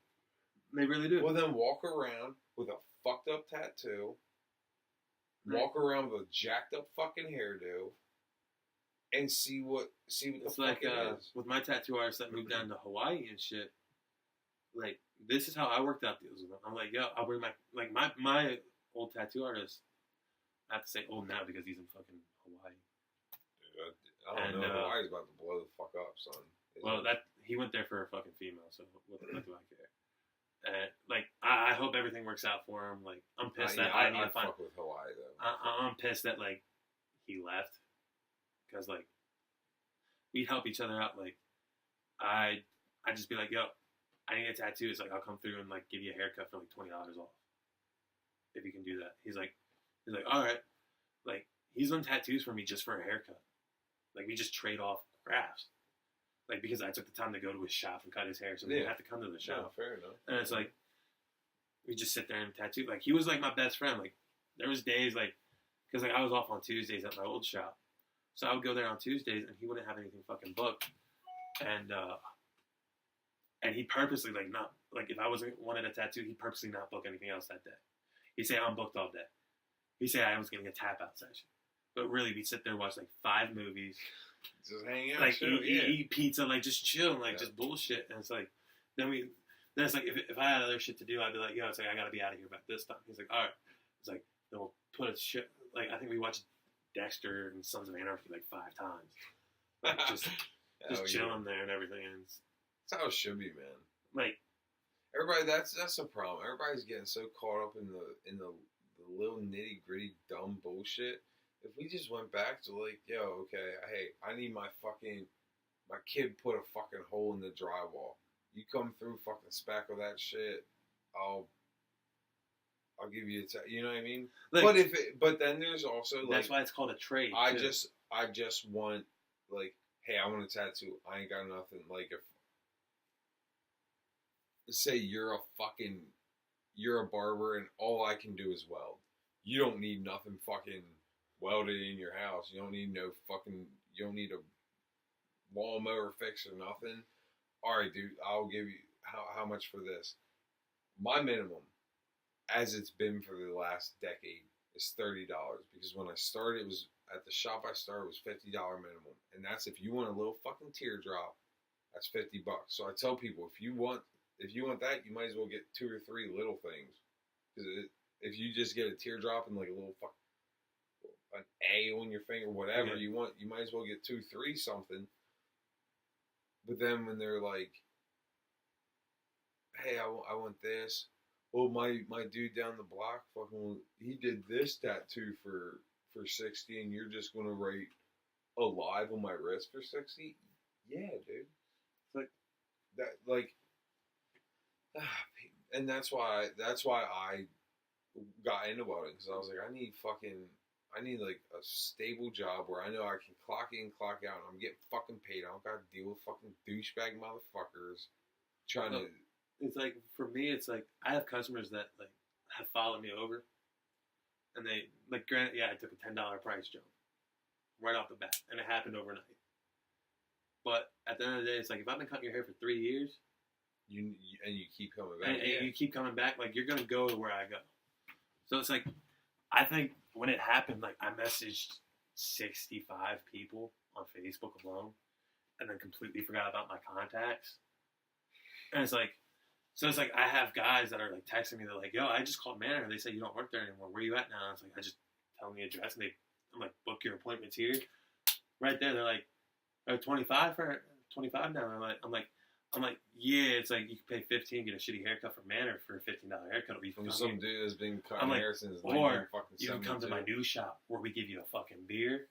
They really do. Well, then walk around with a fucked up tattoo, walk around with a jacked up fucking hairdo, and see what the fuck it is. With my tattoo artist that moved down to Hawaii and shit, like, this is how I worked out deals with them. I'm like, yo, I'll bring my old tattoo artist. I have to say old now because he's in fucking Hawaii. Dude, I don't know. Hawaii's about to blow the fuck up, son. He went there for a fucking female, so what do I care? Like, I hope everything works out for him. Like, I'm pissed that I need to find. Fuck with Hawaii though. I'm pissed that, like, he left, because, like, we'd help each other out. Like, I'd just be like, yo, I need a tattoo. It's like, I'll come through and, like, give you a haircut for, like, $20 off, if you can do that. He's like, all right. Like, he's done tattoos for me just for a haircut. Like, we just trade off crafts. Like, because I took the time to go to his shop and cut his hair, so we didn't have to come to the shop. Yeah, fair enough. And it's like, we just sit there and tattoo. Like, he was, like, my best friend. Like, there was days, like, because, like, I was off on Tuesdays at my old shop. So I would go there on Tuesdays, and he wouldn't have anything fucking booked. And he purposely, like, not, like, if I wanted a tattoo, he'd purposely not book anything else that day. He'd say, I'm booked all day. He'd say I was getting a tap-out session. But really, we'd sit there and watch, like, 5 movies. Just hang out. Like, eat pizza, like, just chill, like, just bullshit. And it's like, then it's like, if I had other shit to do, I'd be like, yo, it's like, I gotta be out of here by this time. He's like, all right. It's like, then we'll put a shit, like, I think we watched Dexter and Sons of Anarchy, like, 5 times. Like, just chilling there and everything. And that's how it should be, man. Like, everybody, that's the problem. Everybody's getting so caught up in the little nitty gritty dumb bullshit if we just went back to like, yo, okay, hey, I need my kid put a fucking hole in the drywall. You come through, fucking spackle that shit. I'll give you you know what I mean? Like, but then there's also like, that's why it's called a trade. I too. just want like, hey, I want a tattoo. I ain't got nothing. Like, if say you're a barber and all I can do is weld. You don't need nothing fucking welded in your house. You don't need a lawnmower fix or nothing. All right, dude, I'll give you how much for this? My minimum, as it's been for the last decade, is $30. Because when I started, it was at the shop I started, it was $50 minimum, and that's if you want a little fucking teardrop, that's $50. So I tell people, if you want that, you might as well get 2 or 3 little things. Because if you just get a teardrop and like a little an A on your finger, whatever you want, you might as well get 2, 3 something. But then when they're like, hey, I want this. Well, my dude down the block, fucking, he did this tattoo for 60, and you're just gonna write alive on my wrist for 60? Yeah, dude. Like that, like, and that's why I got into welding, because I was like, I need like a stable job where I know I can clock in, clock out, and I'm getting fucking paid. I don't gotta deal with fucking douchebag motherfuckers trying to. It's like, for me, it's like, I have customers that like have followed me over, and they like, granted, yeah, I took a $10 price jump right off the bat, and it happened overnight. But at the end of the day, it's like, if I've been cutting your hair for 3 years, you keep coming back, and you keep coming back, like, you're gonna go to where I go. So it's like, I think when it happened, like, I messaged 65 people on Facebook alone, and then completely forgot about my contacts. And it's like, so it's like, I have guys that are like texting me. They're like, yo, I just called manager. They say you don't work there anymore. Where you at now? And it's like, I just tell them the address, and I'm like, book your appointments here. Right there, they're like, oh, 25 now. I'm like, yeah. It's like, you can pay 15, get a shitty haircut from Manor for a $15 haircut. Or from some dude that's been cutting hair since or you can come to my new shop where we give you a fucking beer,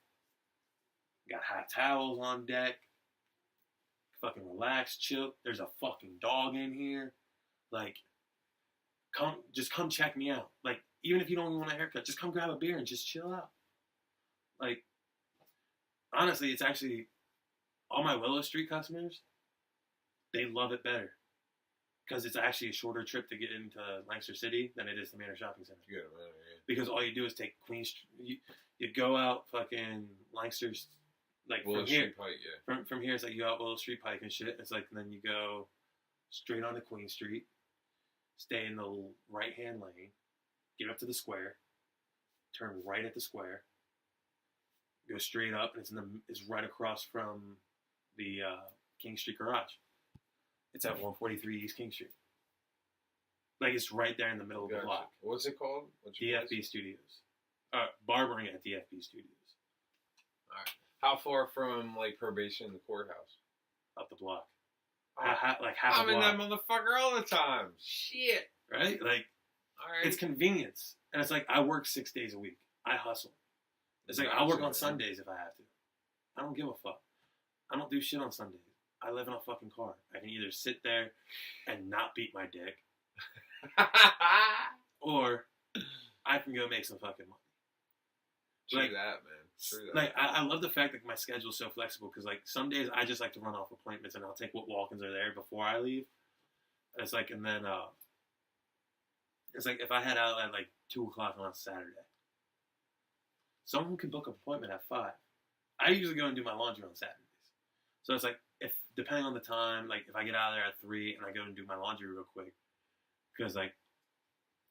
got hot towels on deck, fucking relax, chill. There's a fucking dog in here. Like, just come check me out. Like, even if you don't even want a haircut, just come grab a beer and just chill out. Like, honestly, it's actually, all my Willow Street customers, they love it better. Because it's actually a shorter trip to get into Lancaster City than it is to Manor Shopping Center. Yeah, man, yeah. Because all you do is take Queen Street. You go out fucking Lancaster's, like, Willow from here. Street Pike, yeah. From here, it's like you go out Willow Street Pike and shit. It's like, and then you go straight onto Queen Street, stay in the right-hand lane, get up to the square, turn right at the square, go straight up, and it's right across from the King Street Garage. It's at 143 East King Street. Like, it's right there in the middle of the block. What's it called? DFB Studios. Barbering at DFB Studios. All right. How far from, like, Probation and the courthouse? Up the block. Oh, like half a block. I'm in that motherfucker all the time. Shit. Right? Like, all right. It's convenience. And it's like, I work 6 days a week. I hustle. It's like, I'll work on Sundays if I have to. I don't give a fuck. I don't do shit on Sundays. I live in a fucking car. I can either sit there and not beat my dick, or I can go make some fucking money. True like, that, man. True that. Like, I love the fact that my schedule's so flexible, because, like, some days I just like to run off appointments, and I'll take what walk-ins are there before I leave. And it's like, and then, it's like, if I head out at, like, 2 o'clock on Saturday, someone can book an appointment at 5. I usually go and do my laundry on Saturdays. So it's like, if depending on the time, like, if I get out of there at 3 and I go and do my laundry real quick, because, like,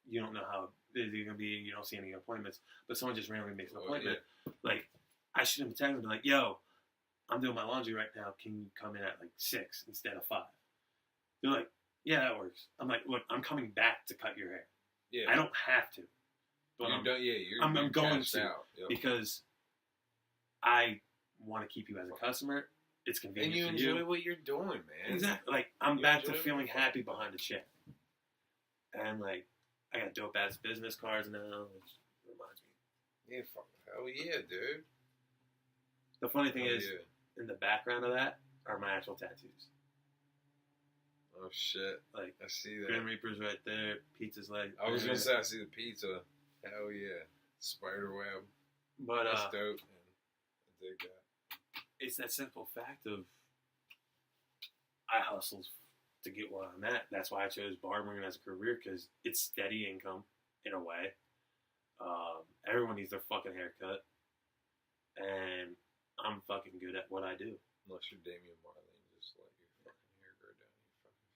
you don't know how busy you're going to be, you don't see any appointments, but someone just randomly makes an appointment, like, I should have texted and be like, yo, I'm doing my laundry right now, can you come in at, like, 6 instead of 5? They're like, yeah, that works. I'm like, look, I'm coming back to cut your hair. Yeah. I don't have to. But I'm going to, yep. Because I want to keep you as a customer. It's convenient for you. And you enjoy what you're doing, man. Exactly. Like, I'm back to feeling happy behind the chair. And, like, I got dope-ass business cards now, which reminds me. Yeah, fuck, hell yeah, dude. The funny thing Hell is, yeah. in the background of that are my actual tattoos. Oh shit, Like I see that. Grim Reaper's right there. Pizza's like. I was there. gonna say I see the pizza. Hell yeah, spider web. But That's dope. Man. I dig that. It's that simple fact of I hustled to get where I'm at. That's why I chose barbering as a career because it's steady income in a way. Everyone needs their fucking haircut, and I'm fucking good at what I do. Unless you're Damian Marley and just let your fucking hair grow down your fucking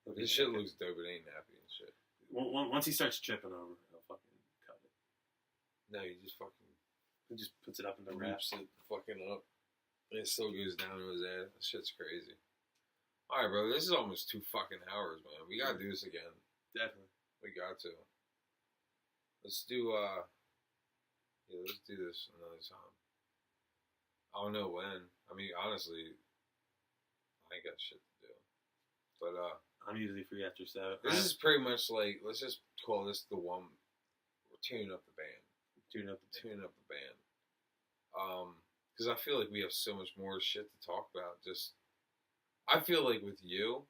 feet. This shit looks dope. It ain't nappy and shit. Once he starts tripping over, he'll fucking cut it. No, he just fucking. He just puts it up in the wrap. Wraps it fucking up. And it still goes down to his ass. That shit's crazy. Alright, bro. This is almost 2 fucking hours, man. We gotta do this again. Definitely. We got to. Let's do, yeah, let's do this another time. I don't know when. I mean, honestly, I ain't got shit to do. But, I'm usually free after 7. this is pretty much like, let's just call this the one. We're tuning up the band. Tuning up the band. Because I feel like we have so much more shit to talk about. I feel like with you,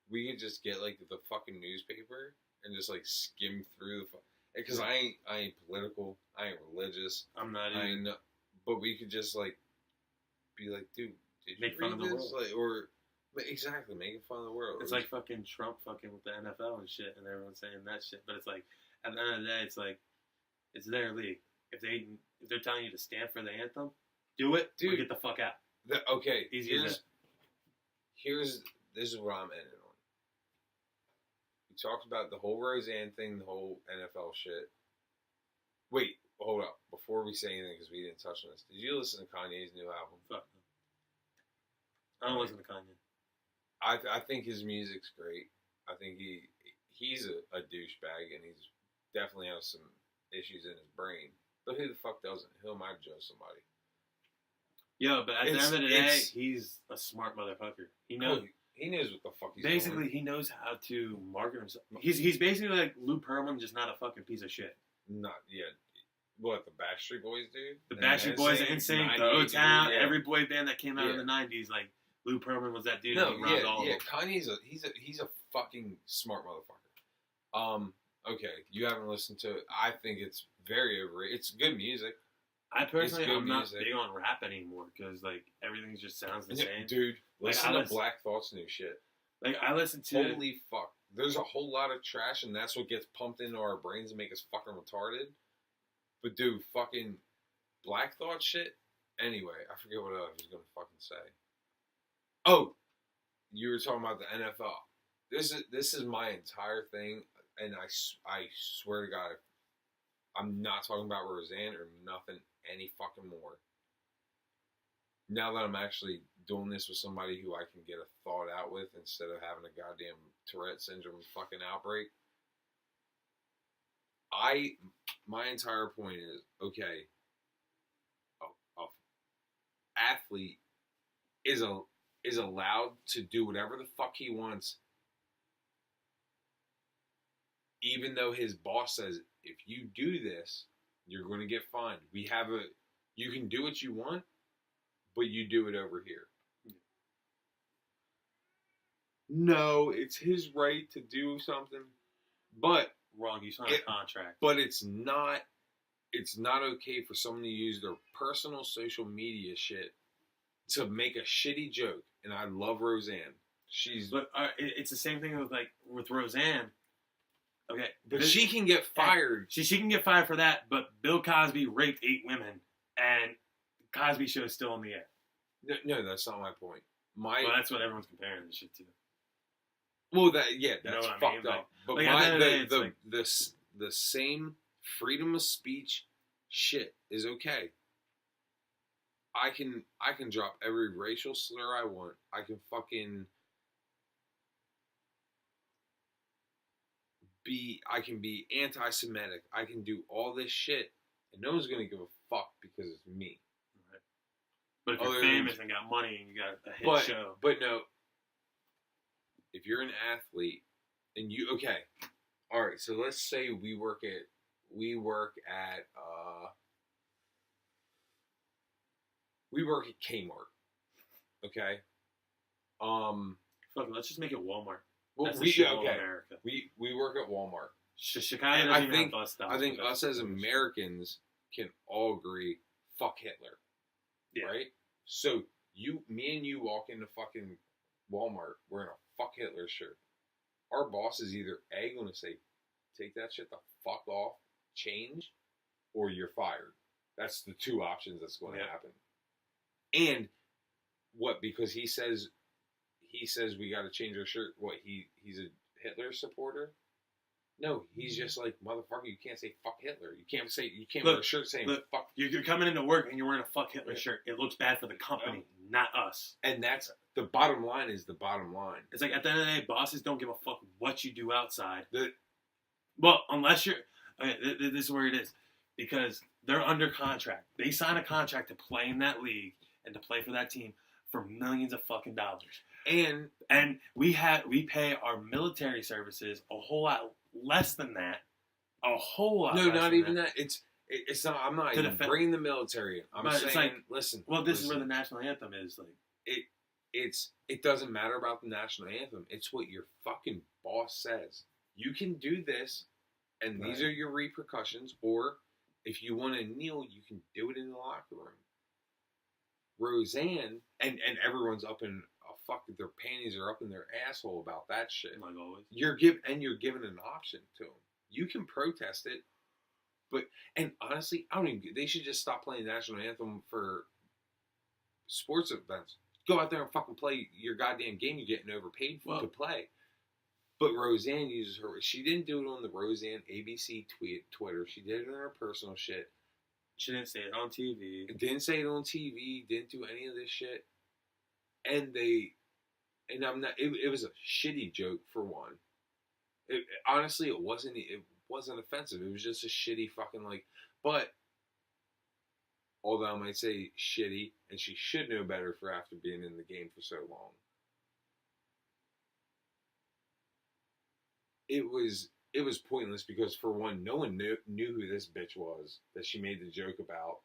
we could just get like the fucking newspaper and just like skim through because I ain't political, I ain't religious, I'm not I even. ain't. But we could just like be like, dude, did Make you fun read of the this? world. Like, or exactly making fun of the world. It's like fucking Trump fucking with the NFL and shit, and everyone's saying that shit. But it's like at the end of the day, it's like it's their league. If they're telling you to stand for the anthem, do it. Dude, or get the fuck out. Okay, Easy as that. This is what I'm ending on. We talked about the whole Roseanne thing, the whole NFL shit. Wait, hold up. Before we say anything, because we didn't touch on this, did you listen to Kanye's new album? Fuck no. I don't listen to Kanye. I think his music's great. I think he's a douchebag, and he's definitely has some issues in his brain. But who the fuck doesn't? Who am I to judge somebody? Yo, but at the end of the day, he's a smart motherfucker. He knows. He knows what the fuck he's basically, doing. he knows how to market himself. He's basically like Lou Pearlman, just not a fucking piece of shit. Not yet. What, the Backstreet Boys, dude? The Backstreet Boys are insane. The O-Town, every boy band that came out in the 90s, like, Lou Pearlman was that dude. No, yeah. Kanye's he's a fucking smart motherfucker. Okay, you haven't listened to it. I think it's very overrated. It's good music. I personally, I'm not big on rap anymore because, like, everything just sounds the same. Dude, listen to Black Thought's new shit. Like, I listen to... Holy fuck. There's a whole lot of trash, and that's what gets pumped into our brains and make us fucking retarded. But, dude, fucking Black Thought shit? Anyway, I forget what I was going to fucking say. Oh, you were talking about the NFL. This is my entire thing, and I swear to God, I'm not talking about Roseanne or nothing any fucking more. Now that I'm actually doing this with somebody who I can get a thought out with instead of having a goddamn Tourette syndrome fucking outbreak, my entire point is, okay, a athlete is allowed to do whatever the fuck he wants, even though his boss says, if you do this, you're going to get fined. You can do what you want, but you do it over here. No, it's his right to do something, but wrong. You signed a contract. But it's not okay for someone to use their personal social media shit to make a shitty joke. And I love Roseanne. But it's the same thing with Roseanne. Okay, but she can get fired. She can get fired for that. But Bill Cosby raped 8 women, and the Cosby Show is still in the air. No, that's not my point. Well, that's what everyone's comparing this shit to. Well, that's fucked up. But the same freedom of speech shit is okay. I can drop every racial slur I want. I can fucking be anti-Semitic. I can do all this shit, and no one's gonna give a fuck because it's me. Right. But if you're famous and got money and you got a hit show, but no, if you're an athlete and all right. So let's say we work at we work at Kmart. Okay. Fuck, let's just make it Walmart. Well, That's the shit of okay. America. We work at Walmart. Chicago I doesn't think have bus stops. I think us as Americans can all agree, fuck Hitler. Yeah. Right? So me and you walk into fucking Walmart wearing a fuck Hitler shirt. Our boss is either A, going to say, take that shit the fuck off, change, or you're fired. That's the two options that's going to happen. And what, because he says we got to change our shirt, what, he's a Hitler supporter? No, he's just like, motherfucker, you can't say fuck Hitler. You can't wear a shirt saying fuck. You're coming into work and you're wearing a fuck Hitler shirt. It looks bad for the company, not us. And that's, the bottom line is the bottom line. It's like, at the end of the day, bosses don't give a fuck what you do outside. Well, unless you're, okay, this is where it is. Because they're under contract. They sign a contract to play in that league and to play for that team for millions of fucking dollars. And we pay our military services a whole lot less than that. A whole lot. No, less not than even that. It's not. I'm not even bringing the military in. I'm saying, like, listen. Well, this is where the national anthem is. Like, it doesn't matter about the national anthem. It's what your fucking boss says. You can do this, and these are your repercussions. Or if you want to kneel, you can do it in the locker room. Roseanne and everyone's up in their panties are up in their asshole about that shit. Like always. You're given an option to them. You can protest it, and honestly, they should just stop playing the national anthem for sports events. Go out there and fucking play your goddamn game you're getting overpaid for to play. But Roseanne uses she didn't do it on the Roseanne ABC Twitter. She did it on her personal shit. She didn't say it on TV. Didn't say it on TV. Didn't do any of this shit. And I'm not. It was a shitty joke for one. Honestly, it wasn't offensive. It was just a shitty fucking But although I might say shitty, and she should know better for after being in the game for so long. It was pointless because, for one, no one knew who this bitch was that she made the joke about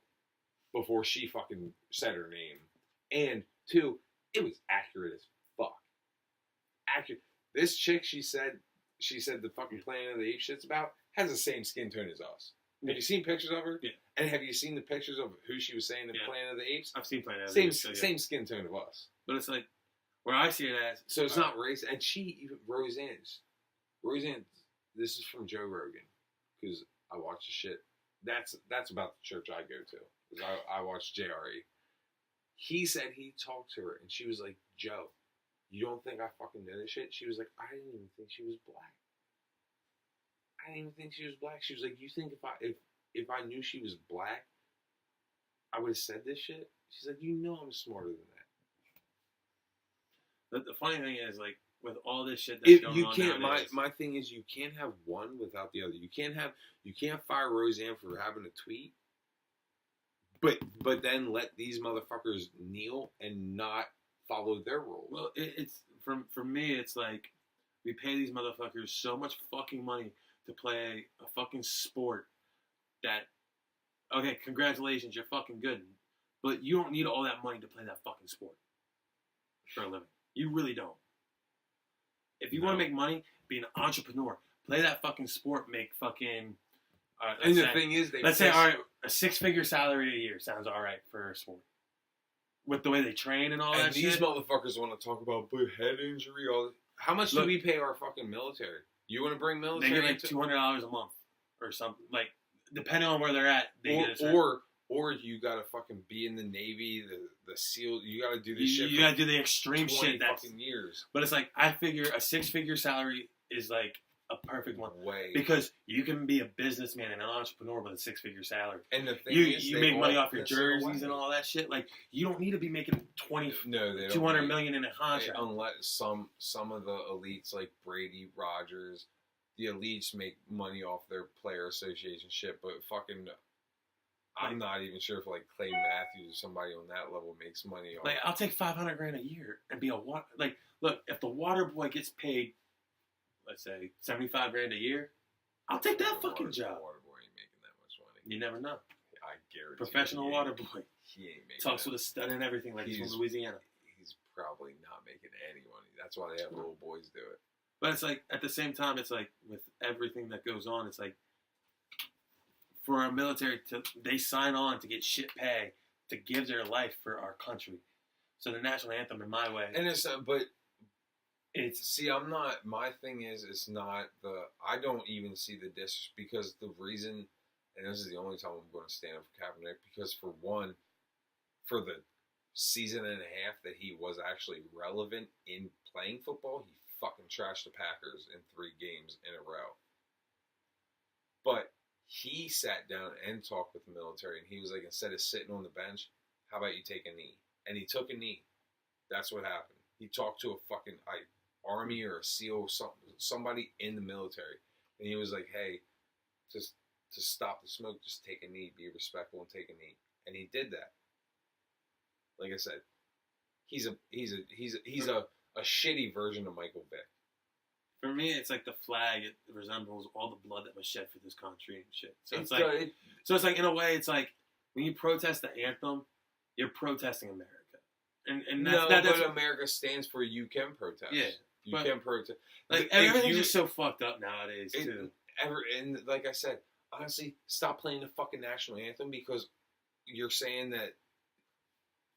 before she fucking said her name. And two, it was accurate as fuck. Accurate. This chick, she said the fucking Planet of the Apes shit's about, has the same skin tone as us. Have you seen pictures of her? Yeah. And have you seen the pictures of who she was saying in Planet of the Apes? I've seen Planet of the Apes. Same skin tone of us. But it's like, where I see it as... So it's not race. And Roseanne, this is from Joe Rogan, because I watch the shit. That's about the church I go to, because I watch JRE. He said he talked to her, and she was like, Joe, you don't think I fucking know this shit? She was like, I didn't even think she was black. She was like, you think if I knew she was black, I would have said this shit? She's like, you know I'm smarter than that. The funny thing is, like, with all this shit that's going on nowadays, my thing is, you can't have one without the other. You can't fire Roseanne for having a tweet, but then let these motherfuckers kneel and not follow their rules. Well, it's for me, it's like, we pay these motherfuckers so much fucking money to play a fucking sport that, okay, congratulations, you're fucking good, but you don't need all that money to play that fucking sport for a living. You really don't. If you want to make money, be an entrepreneur. Play that fucking sport, make fucking... and the thing is, let's say, all right, a 6-figure salary a year sounds all right for a sport. With the way they train and all that shit. And these motherfuckers want to talk about head injury, all this. How much do we pay our fucking military? You want to bring military? They get like $200 a month or something. Like, depending on where they're at, they get a or you gotta fucking be in the Navy, the SEAL. You gotta do this shit. You gotta do the extreme shit. That's fucking years. But it's like, I figure a 6-figure salary is like a perfect one. Way. Because you can be a businessman and an entrepreneur with a 6-figure salary. And the thing is, you make money off your jerseys and all that shit. Like, you don't need to be making $200 million in a contract. Unless some of the elites like Brady, Rogers, the elites make money off their player association shit, but fucking, I'm not even sure if like Clay Matthews or somebody on that level makes money off. Like, I'll take $500,000 a year and be a look, if the water boy gets paid, let's say $75,000 a year, I'll take that fucking job. Water boy ain't You never know. I guarantee. Professional water boy. He ain't making. Talks with a stud and everything like he's from Louisiana. He's probably not making any money. That's why they have little boys do it. But it's like, at the same time, it's like, with everything that goes on, it's like, for our military, they sign on to get shit pay to give their life for our country. So the national anthem, in my way, and I'm not. My thing is, it's not the. I don't even see the disrespect because the reason, and this is the only time I'm going to stand up for Kaepernick, because for one, for the season and a half that he was actually relevant in playing football, he fucking trashed the Packers in 3 games in a row. But he sat down and talked with the military, and he was like, instead of sitting on the bench, how about you take a knee? And he took a knee. That's what happened. He talked to a fucking army or a SEAL, somebody in the military, and he was like, hey, just to stop the smoke, just take a knee, be respectful, and take a knee. And he did that. Like I said, he's a shitty version of Michael Vick. For me, it's like the flag. It resembles all the blood that was shed for this country and shit. So it's like, in a way, it's like when you protest the anthem, you're protesting America. And that's but America stands for you can protest. Yeah, you can protest. Like everything's just so fucked up nowadays too. And like I said, honestly, stop playing the fucking national anthem because you're saying that.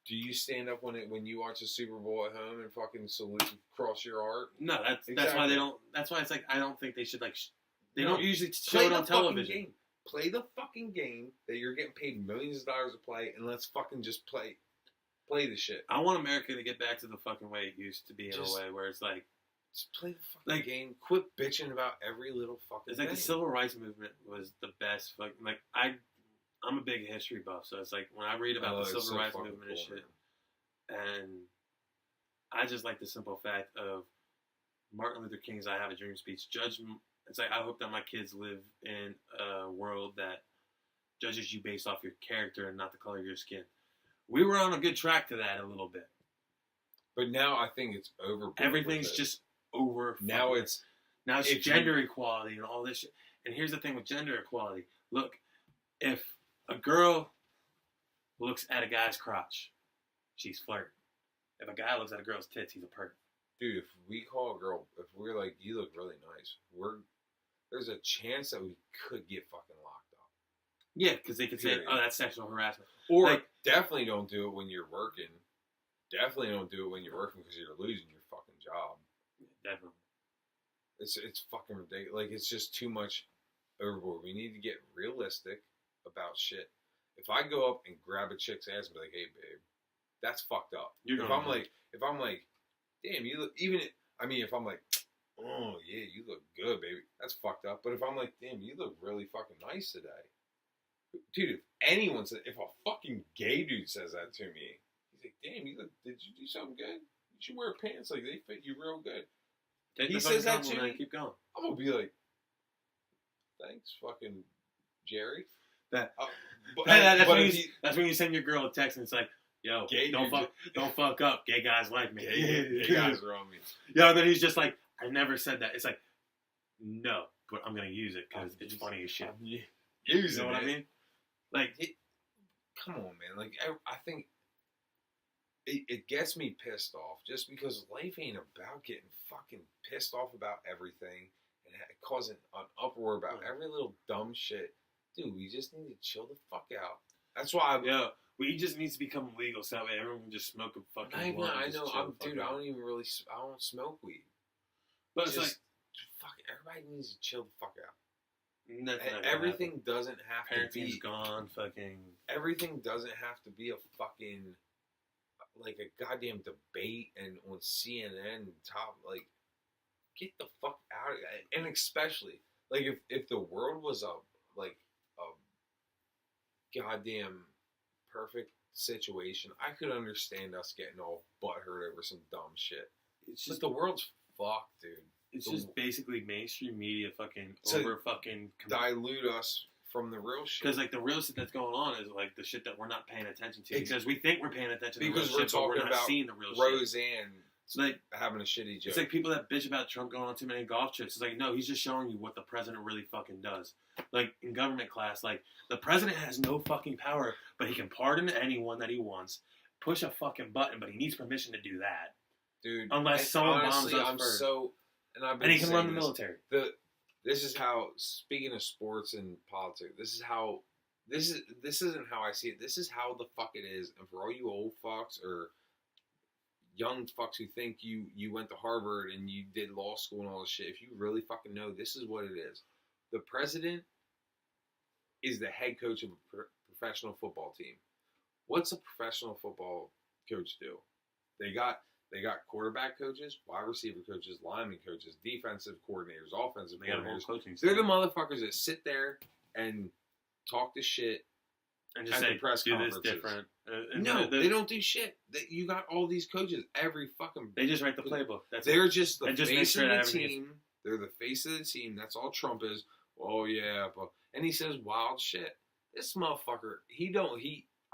Do you stand up when you watch the Super Bowl at home and fucking salute and cross your heart? No, that's why they don't. That's why it's like I don't think they should like. They don't usually show it on television. Game. Play the fucking game that you're getting paid millions of dollars to play, and let's fucking just play the shit. I want America to get back to the fucking way it used to be in a way where it's like. Just play the fucking game. Quit bitching about every little fucking It's like thing. the civil rights movement was the best. Like I'm a big history buff, so it's like when I read about the civil rights movement and shit, and I just like the simple fact of Martin Luther King's "I Have a Dream" speech. It's like I hope that my kids live in a world that judges you based off your character and not the color of your skin. We were on a good track to that a little bit, but now I think it's over. Everything's just over. Now it's gender equality and all this shit. And here's the thing with gender equality. Look, if a girl looks at a guy's crotch, she's flirting. If a guy looks at a girl's tits, he's a perv. Dude, if we call a girl, if we're like, you look really nice, there's a chance that we could get fucking locked up. Yeah, because they could say, oh, that's sexual harassment. Or like, definitely don't do it when you're working. Definitely don't do it when you're working because you're losing your fucking job. Definitely. It's fucking ridiculous. Like, it's just too much overboard. We need to get realistic about shit. If I go up and grab a chick's ass and be like, hey, babe, that's fucked up. If I'm like, damn, you look, if I'm like, oh, yeah, you look good, baby, that's fucked up. But if I'm like, damn, you look really fucking nice today. Dude, if a fucking gay dude says that to me, he's like, damn, did you do something good? You should wear pants, like, they fit you real good. He says that to me, keep going. I'm going to be like, thanks, fucking Jerry. That's when you send your girl a text and it's like, yo, don't fuck up. Gay guys like me. Gay guys are on me. Yeah, and then he's just like, I never said that. It's like, no, but I'm going to use it because it's funny as shit. You know what I mean? Like, come on, man. Like, I think it gets me pissed off just because life ain't about getting fucking pissed off about everything and causing an uproar about every little dumb shit. Dude, we just need to chill the fuck out. That's why weed just needs to become legal so that way everyone can just smoke a fucking blunt. I know. I don't smoke weed. But it's like, fuck, everybody needs to chill the fuck out. Everything doesn't have to be gone. Fucking everything doesn't have to be a fucking like a goddamn debate and on CNN and top. Like, get the fuck out of it. And especially like if the world was a goddamn perfect situation, I could understand us getting all butthurt over some dumb shit. It's just the world's fucked, dude. It's just basically mainstream media fucking dilute us from the real shit. Because like the real shit that's going on is like the shit that we're not paying attention to because we think we're paying attention to because the real we're shit, talking but we're not about seeing the real Roseanne shit. So like having a shitty joke. It's like people that bitch about Trump going on too many golf trips. It's like, no, he's just showing you what the president really fucking does. Like in government class, like the president has no fucking power, but he can pardon anyone that he wants, push a fucking button, but he needs permission to do that. Dude, unless someone honestly, bombs us first. And he can run the military. This is how, speaking of sports and politics, this isn't how I see it. This is how the fuck it is. And for all you old fucks or young fucks who think you went to Harvard and you did law school and all this shit, if you really fucking know, this is what it is. The president is the head coach of a professional football team. What's a professional football coach do? They got quarterback coaches, wide receiver coaches, lineman coaches, defensive coordinators, offensive coordinators. They're the motherfuckers that sit there and talk the shit and just say, press do this different. No, they don't do shit. You got all these coaches every fucking... They just write the playbook. They're just the face of the team. They're the face of the team. That's all Trump is. Oh, yeah. And he says wild shit. This motherfucker,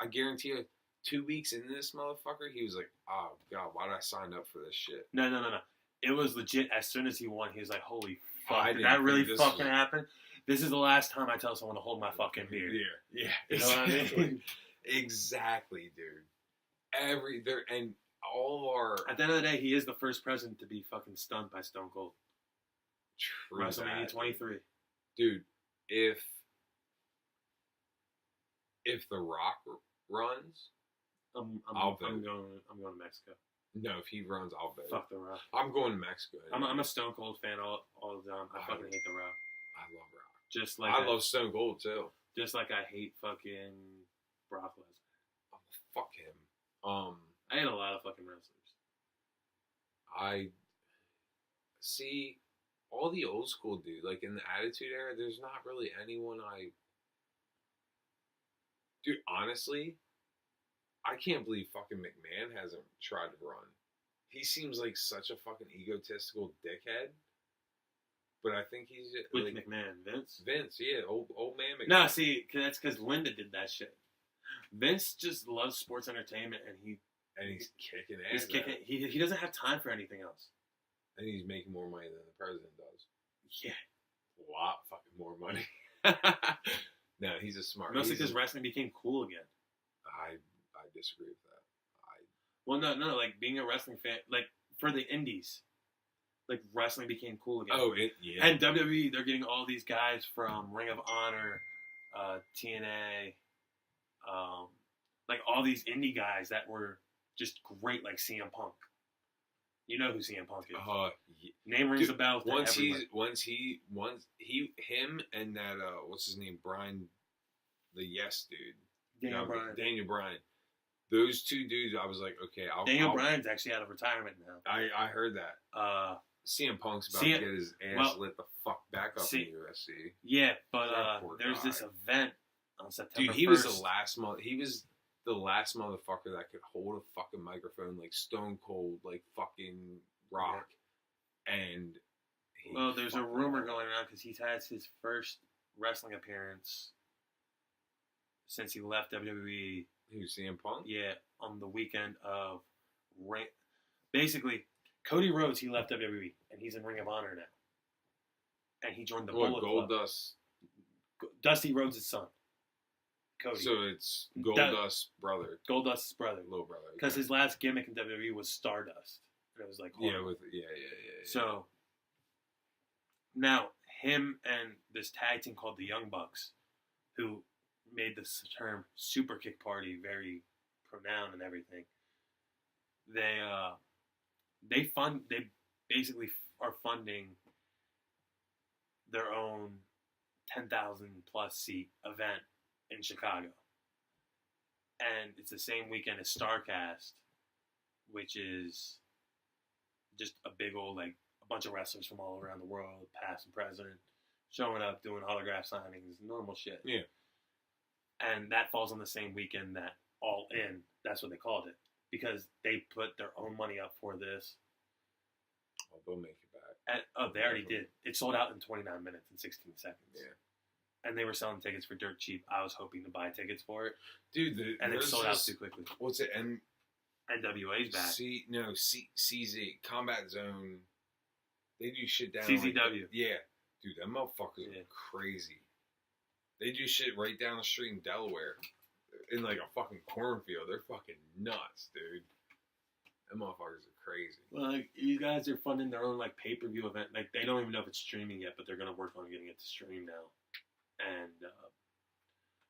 I guarantee you, 2 weeks into this motherfucker, he was like, oh, God, why did I sign up for this shit? No. It was legit. As soon as he won, he was like, holy fuck, did that really fucking happen? This is the last time I tell someone to hold my fucking beer. Yeah. You know what I mean? Exactly, dude. And all of our... At the end of the day, he is the first president to be fucking stunned by Stone Cold. True. WrestleMania 23. Dude, if The Rock runs, I'm going to Mexico. No, if he runs, I'll bet. Fuck The Rock. I'm going to Mexico. I'm a Stone Cold fan all the time. I fucking hate The Rock. I love Rock. Just like I love Stone Cold too. Just like I hate fucking Brock Lesnar. Oh, fuck him. I hate a lot of fucking wrestlers. I see all the old school dude, like in the Attitude Era. There's not really anyone Dude, honestly, I can't believe fucking McMahon hasn't tried to run. He seems like such a fucking egotistical dickhead. But I think he's with like, McMahon, Vince. Vince, yeah, old man McMahon. No, see, that's because Linda did that shit. Vince just loves sports entertainment, and he's kicking ass. He's kicking. He doesn't have time for anything else. And he's making more money than the president does. Yeah, a lot fucking more money. No, he's a smart. Mostly because wrestling became cool again. I disagree with that. Well, no, like being a wrestling fan, like for the indies. Like, wrestling became cool again. Oh, yeah. And WWE, they're getting all these guys from Ring of Honor, TNA, like all these indie guys that were just great, like CM Punk. You know who CM Punk is. Yeah. Name rings a bell to everyone. Him and that, what's his name, Brian, the Yes dude. Daniel Bryan. Those two dudes, I was like, okay, Daniel Bryan's actually out of retirement now. I heard that. CM Punk's about to get his ass lit the fuck back up in UFC. Yeah, but there's this event on September 1st. Dude, he was the last motherfucker that could hold a fucking microphone like Stone Cold, like fucking Rock. Yeah. And there's a rumor going around because he's had his first wrestling appearance since he left WWE. Who's CM Punk? Yeah, on the weekend of basically. Cody Rhodes, he left WWE, and he's in Ring of Honor now. And he joined the Bullet Club. Goldust? Dusty Rhodes' son. Cody. So it's Goldust's brother. Goldust's brother. Little brother. Because his last gimmick in WWE was Stardust. And it was like horrible. Yeah. So, now, him and this tag team called the Young Bucks, who made this term Super Kick Party very pronoun and everything, they basically are funding their own 10,000 plus seat event in Chicago. And it's the same weekend as StarCast, which is just a big old, like, a bunch of wrestlers from all around the world, past and present, showing up, doing autograph signings, normal shit. Yeah. And that falls on the same weekend that All In, that's what they called it. Because they put their own money up for this. Oh, they'll make it back. They already did. It sold out in 29 minutes and 16 seconds. Yeah. And they were selling tickets for dirt cheap. I was hoping to buy tickets for it. Dude, and it sold out too quickly. What's it? NWA's back. CZ Combat Zone. They do shit down. CZW. Yeah, dude, them motherfuckers are crazy. They do shit right down the street in Delaware, in like a fucking cornfield. They're fucking nuts, dude. Them motherfuckers are crazy. Well, like, you guys are funding their own like pay-per-view event. Like they don't even know if it's streaming yet, but they're gonna work on getting it to stream now. And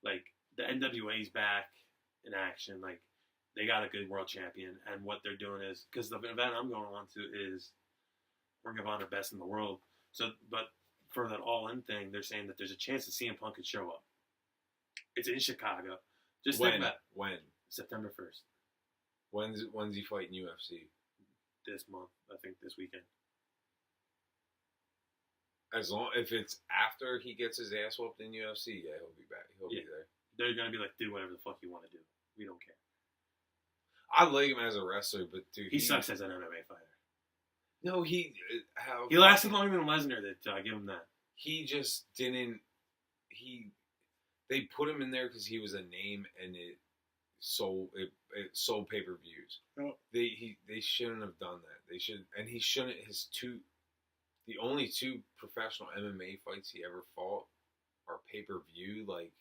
like the NWA's back in action. Like they got a good world champion, and what they're doing is because the event I'm going on to is Ring of Honor Best in the World. So, but for that All-In thing, they're saying that there's a chance that CM Punk could show up. It's in Chicago. Just think about when September 1st. When's he fighting UFC? This month, I think this weekend. As long if it's after he gets his ass whooped in UFC, yeah, he'll be back. He'll be there. They're gonna be like, do whatever the fuck you want to do. We don't care. I like him as a wrestler, but dude, he sucks as an MMA fighter. No, he lasted longer than Lesnar did. I give him that. He just didn't. They put him in there because he was a name and it sold pay-per-views. Oh. They shouldn't have done that. They should, and he shouldn't. The only two professional MMA fights he ever fought are pay-per-view like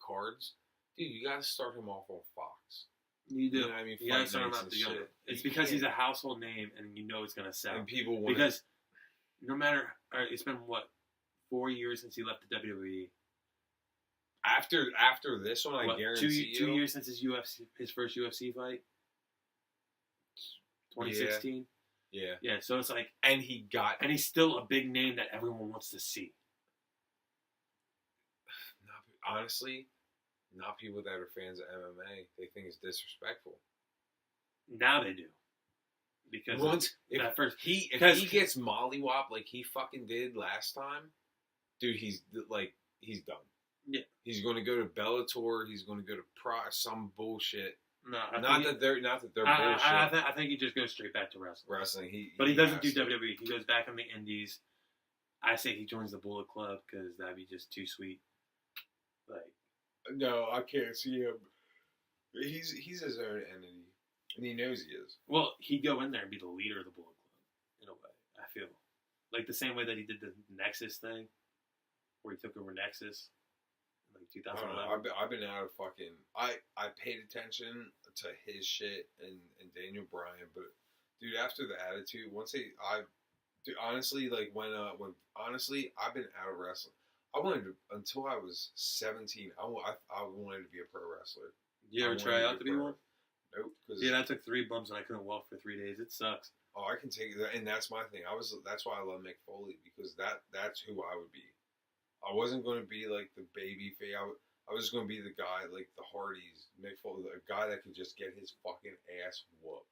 cards. Dude, you gotta start him off on Fox. You do. You know what I mean? You gotta start him off the young. It's because he's a household name and you know it's gonna sell. And people want because no matter, it's been what 4 years since he left the WWE. After this one, I guarantee 2 years since his first UFC fight. 2016. Yeah. So it's like, and he's still a big name that everyone wants to see. Honestly, not people that are fans of MMA. They think it's disrespectful. Now they do. Because if he gets mollywopped like he fucking did last time, dude, he's done. Yeah. He's going to go to Bellator. He's going to go to some bullshit. No, not that they're bullshit. I think he just goes straight back to wrestling. But he doesn't do WWE. He goes back on the indies. I say he joins the Bullet Club because that'd be just too sweet. Like, no, I can't see him. He's his own entity, and he knows he is. Well, he'd go in there and be the leader of the Bullet Club in a way. I feel like the same way that he did the Nexus thing, where he took over Nexus. Like 2011. I've been out of fucking. I paid attention to his shit and Daniel Bryan, but dude, after the Attitude, honestly, like honestly, I've been out of wrestling. I wanted to until I was 17. I wanted to be a pro wrestler. You ever try out to be one? Nope. Yeah, I took 3 bumps and I couldn't walk for 3 days. It sucks. Oh, I can take that, and that's my thing. That's why I love Mick Foley because that's who I would be. I wasn't going to be like the baby face. I was going to be the guy like the Hardys, Mick Foley, a guy that could just get his fucking ass whooped.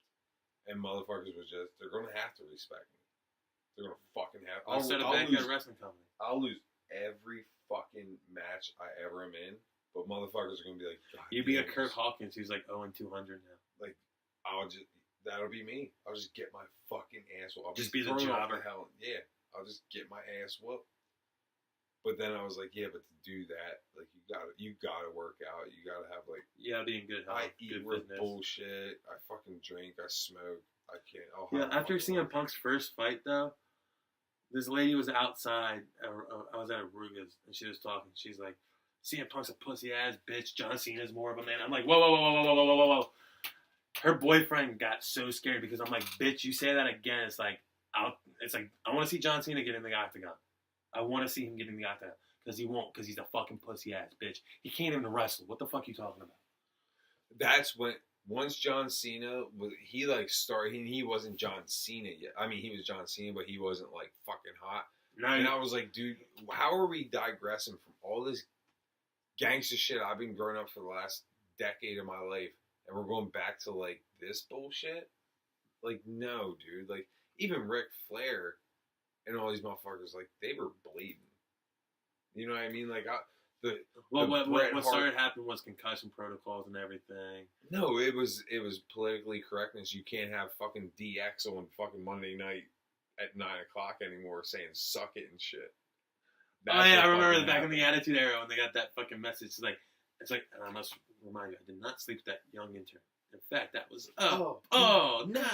And motherfuckers they're going to have to respect me. They're going to fucking have to. I'll set a backyard wrestling company. I'll lose every fucking match I ever am in, but motherfuckers are going to be like, God, you'd be a Kurt Hawkins who's like 0-200 now. Like, that'll be me. I'll just get my fucking ass whooped. I'll just be the jobber. Yeah, I'll just get my ass whooped. But then I was like, yeah, but to do that, like you gotta work out. You gotta have like be in good health. I eat with bullshit. I fucking drink. I smoke. I can't. After CM Punk's first fight though, this lady was outside. I was at Aruga's and she was talking. She's like, CM Punk's a pussy ass bitch. John Cena's more of a man. I'm like, whoa. Her boyfriend got so scared because I'm like, bitch, you say that again. It's like I want to see John Cena get in the octagon. I want to see him get in the octagon because he won't because he's a fucking pussy ass bitch. He can't even wrestle. What the fuck you talking about? That's when once John Cena he started. He wasn't John Cena yet. I mean, he was John Cena, but he wasn't like fucking hot. And I was like, dude, how are we digressing from all this gangster shit I've been growing up for the last decade of my life, and we're going back to like this bullshit? Like, no, dude. Like, even Ric Flair. And all these motherfuckers, like, they were bleeding. You know what I mean? Like, what started happening was concussion protocols and everything. No, it was politically correctness. You can't have fucking DX on fucking Monday night at 9 o'clock anymore saying "suck it" and shit. I remember back in the Attitude Era when they got that fucking message. It's like, and I must remind you, I did not sleep with that young intern. In fact, that was nice.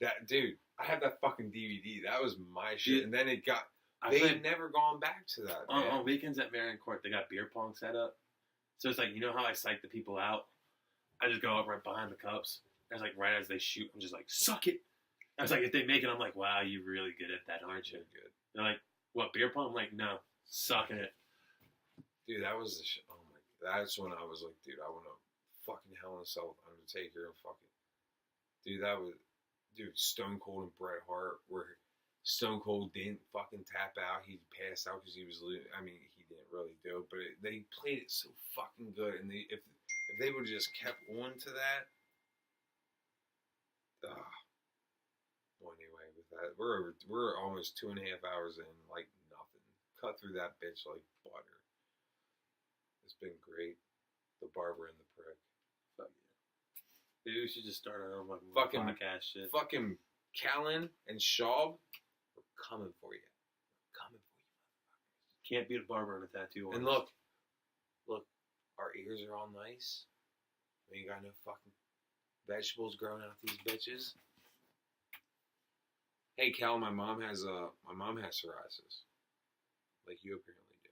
That dude, I had that fucking DVD. That was my shit. Dude, And then it got. I They've played never gone back to that. Man. on weekends at Marion Court. They got beer pong set up, so it's like, you know how I psych the people out. I just go up right behind the cups. And it's like right as they shoot, I'm just like, suck it. I was like, if they make it, I'm like, wow, you're really good at that, aren't you? Good. They're like, what, beer pong? I'm like, no, sucking it. Dude, that was the shit. Oh my. That's when I was like, dude, I want to fucking Hell in a Cell with Undertaker and fucking. Dude, that was. Dude, Stone Cold and Bret Hart, where Stone Cold didn't fucking tap out. He passed out because he was losing. I mean, he didn't really do it, but they played it so fucking good. And if they would have just kept on to that. Well, anyway, with that, we're almost 2.5 hours in, like nothing. Cut through that bitch like butter. It's been great. The Barber and the Prick. Fuck yeah. Maybe we should just start our own Fucking podcast shit. Fucking Callan and Schaub, we're coming for you. We're coming for you, motherfuckers. Can't beat a barber and a tattoo And artist. look, our ears are all nice. We ain't got no fucking vegetables growing out these bitches. Hey, Cal, my mom has psoriasis, like you apparently do.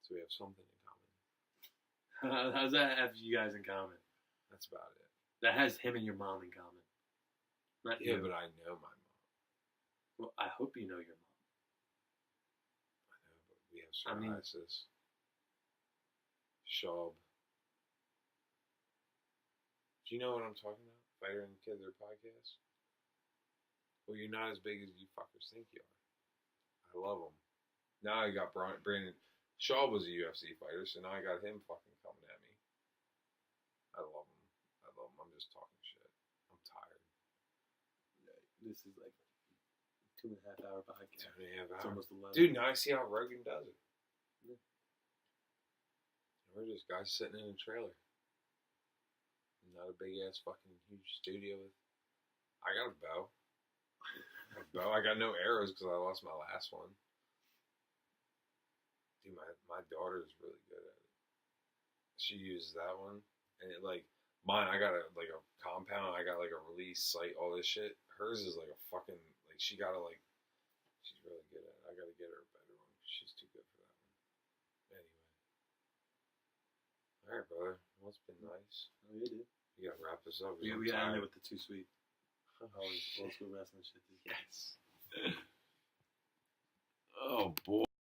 So we have something in common. How's that have you guys in common? That's about it. That has him and your mom in common. Not Yeah, you. but I know my mom. Well, I hope you know your mom. I know, but we have psoriasis. Schaub. Do you know what I'm talking about? Fighter and Kid, their podcast? Well, you're not as big as you fuckers think you are. I love them. Now I got Brandon. Shaw was a UFC fighter, so now I got him fucking coming at me. I love him. I'm just talking shit. I'm tired. This is like 2.5 hour podcast. 2.5 It's hours. almost 11. Dude, now I see how Rogan does it. Yeah. We're just guys sitting in a trailer. Not a big ass fucking huge studio with. I got a bow. I got no arrows because I lost my last one. Dude, my daughter is really good at it. She uses that one, and it like mine. I got a compound. I got like a release sight. All this shit. Hers is like a fucking like she gotta like. She's really good at it. I gotta get her a better one. She's too good for that one. Anyway. All right, brother. Well, it's been nice. Oh, you did. We gotta wrap this up. We ended with the too sweet. Always old school wrestling shit. Yes. Oh boy.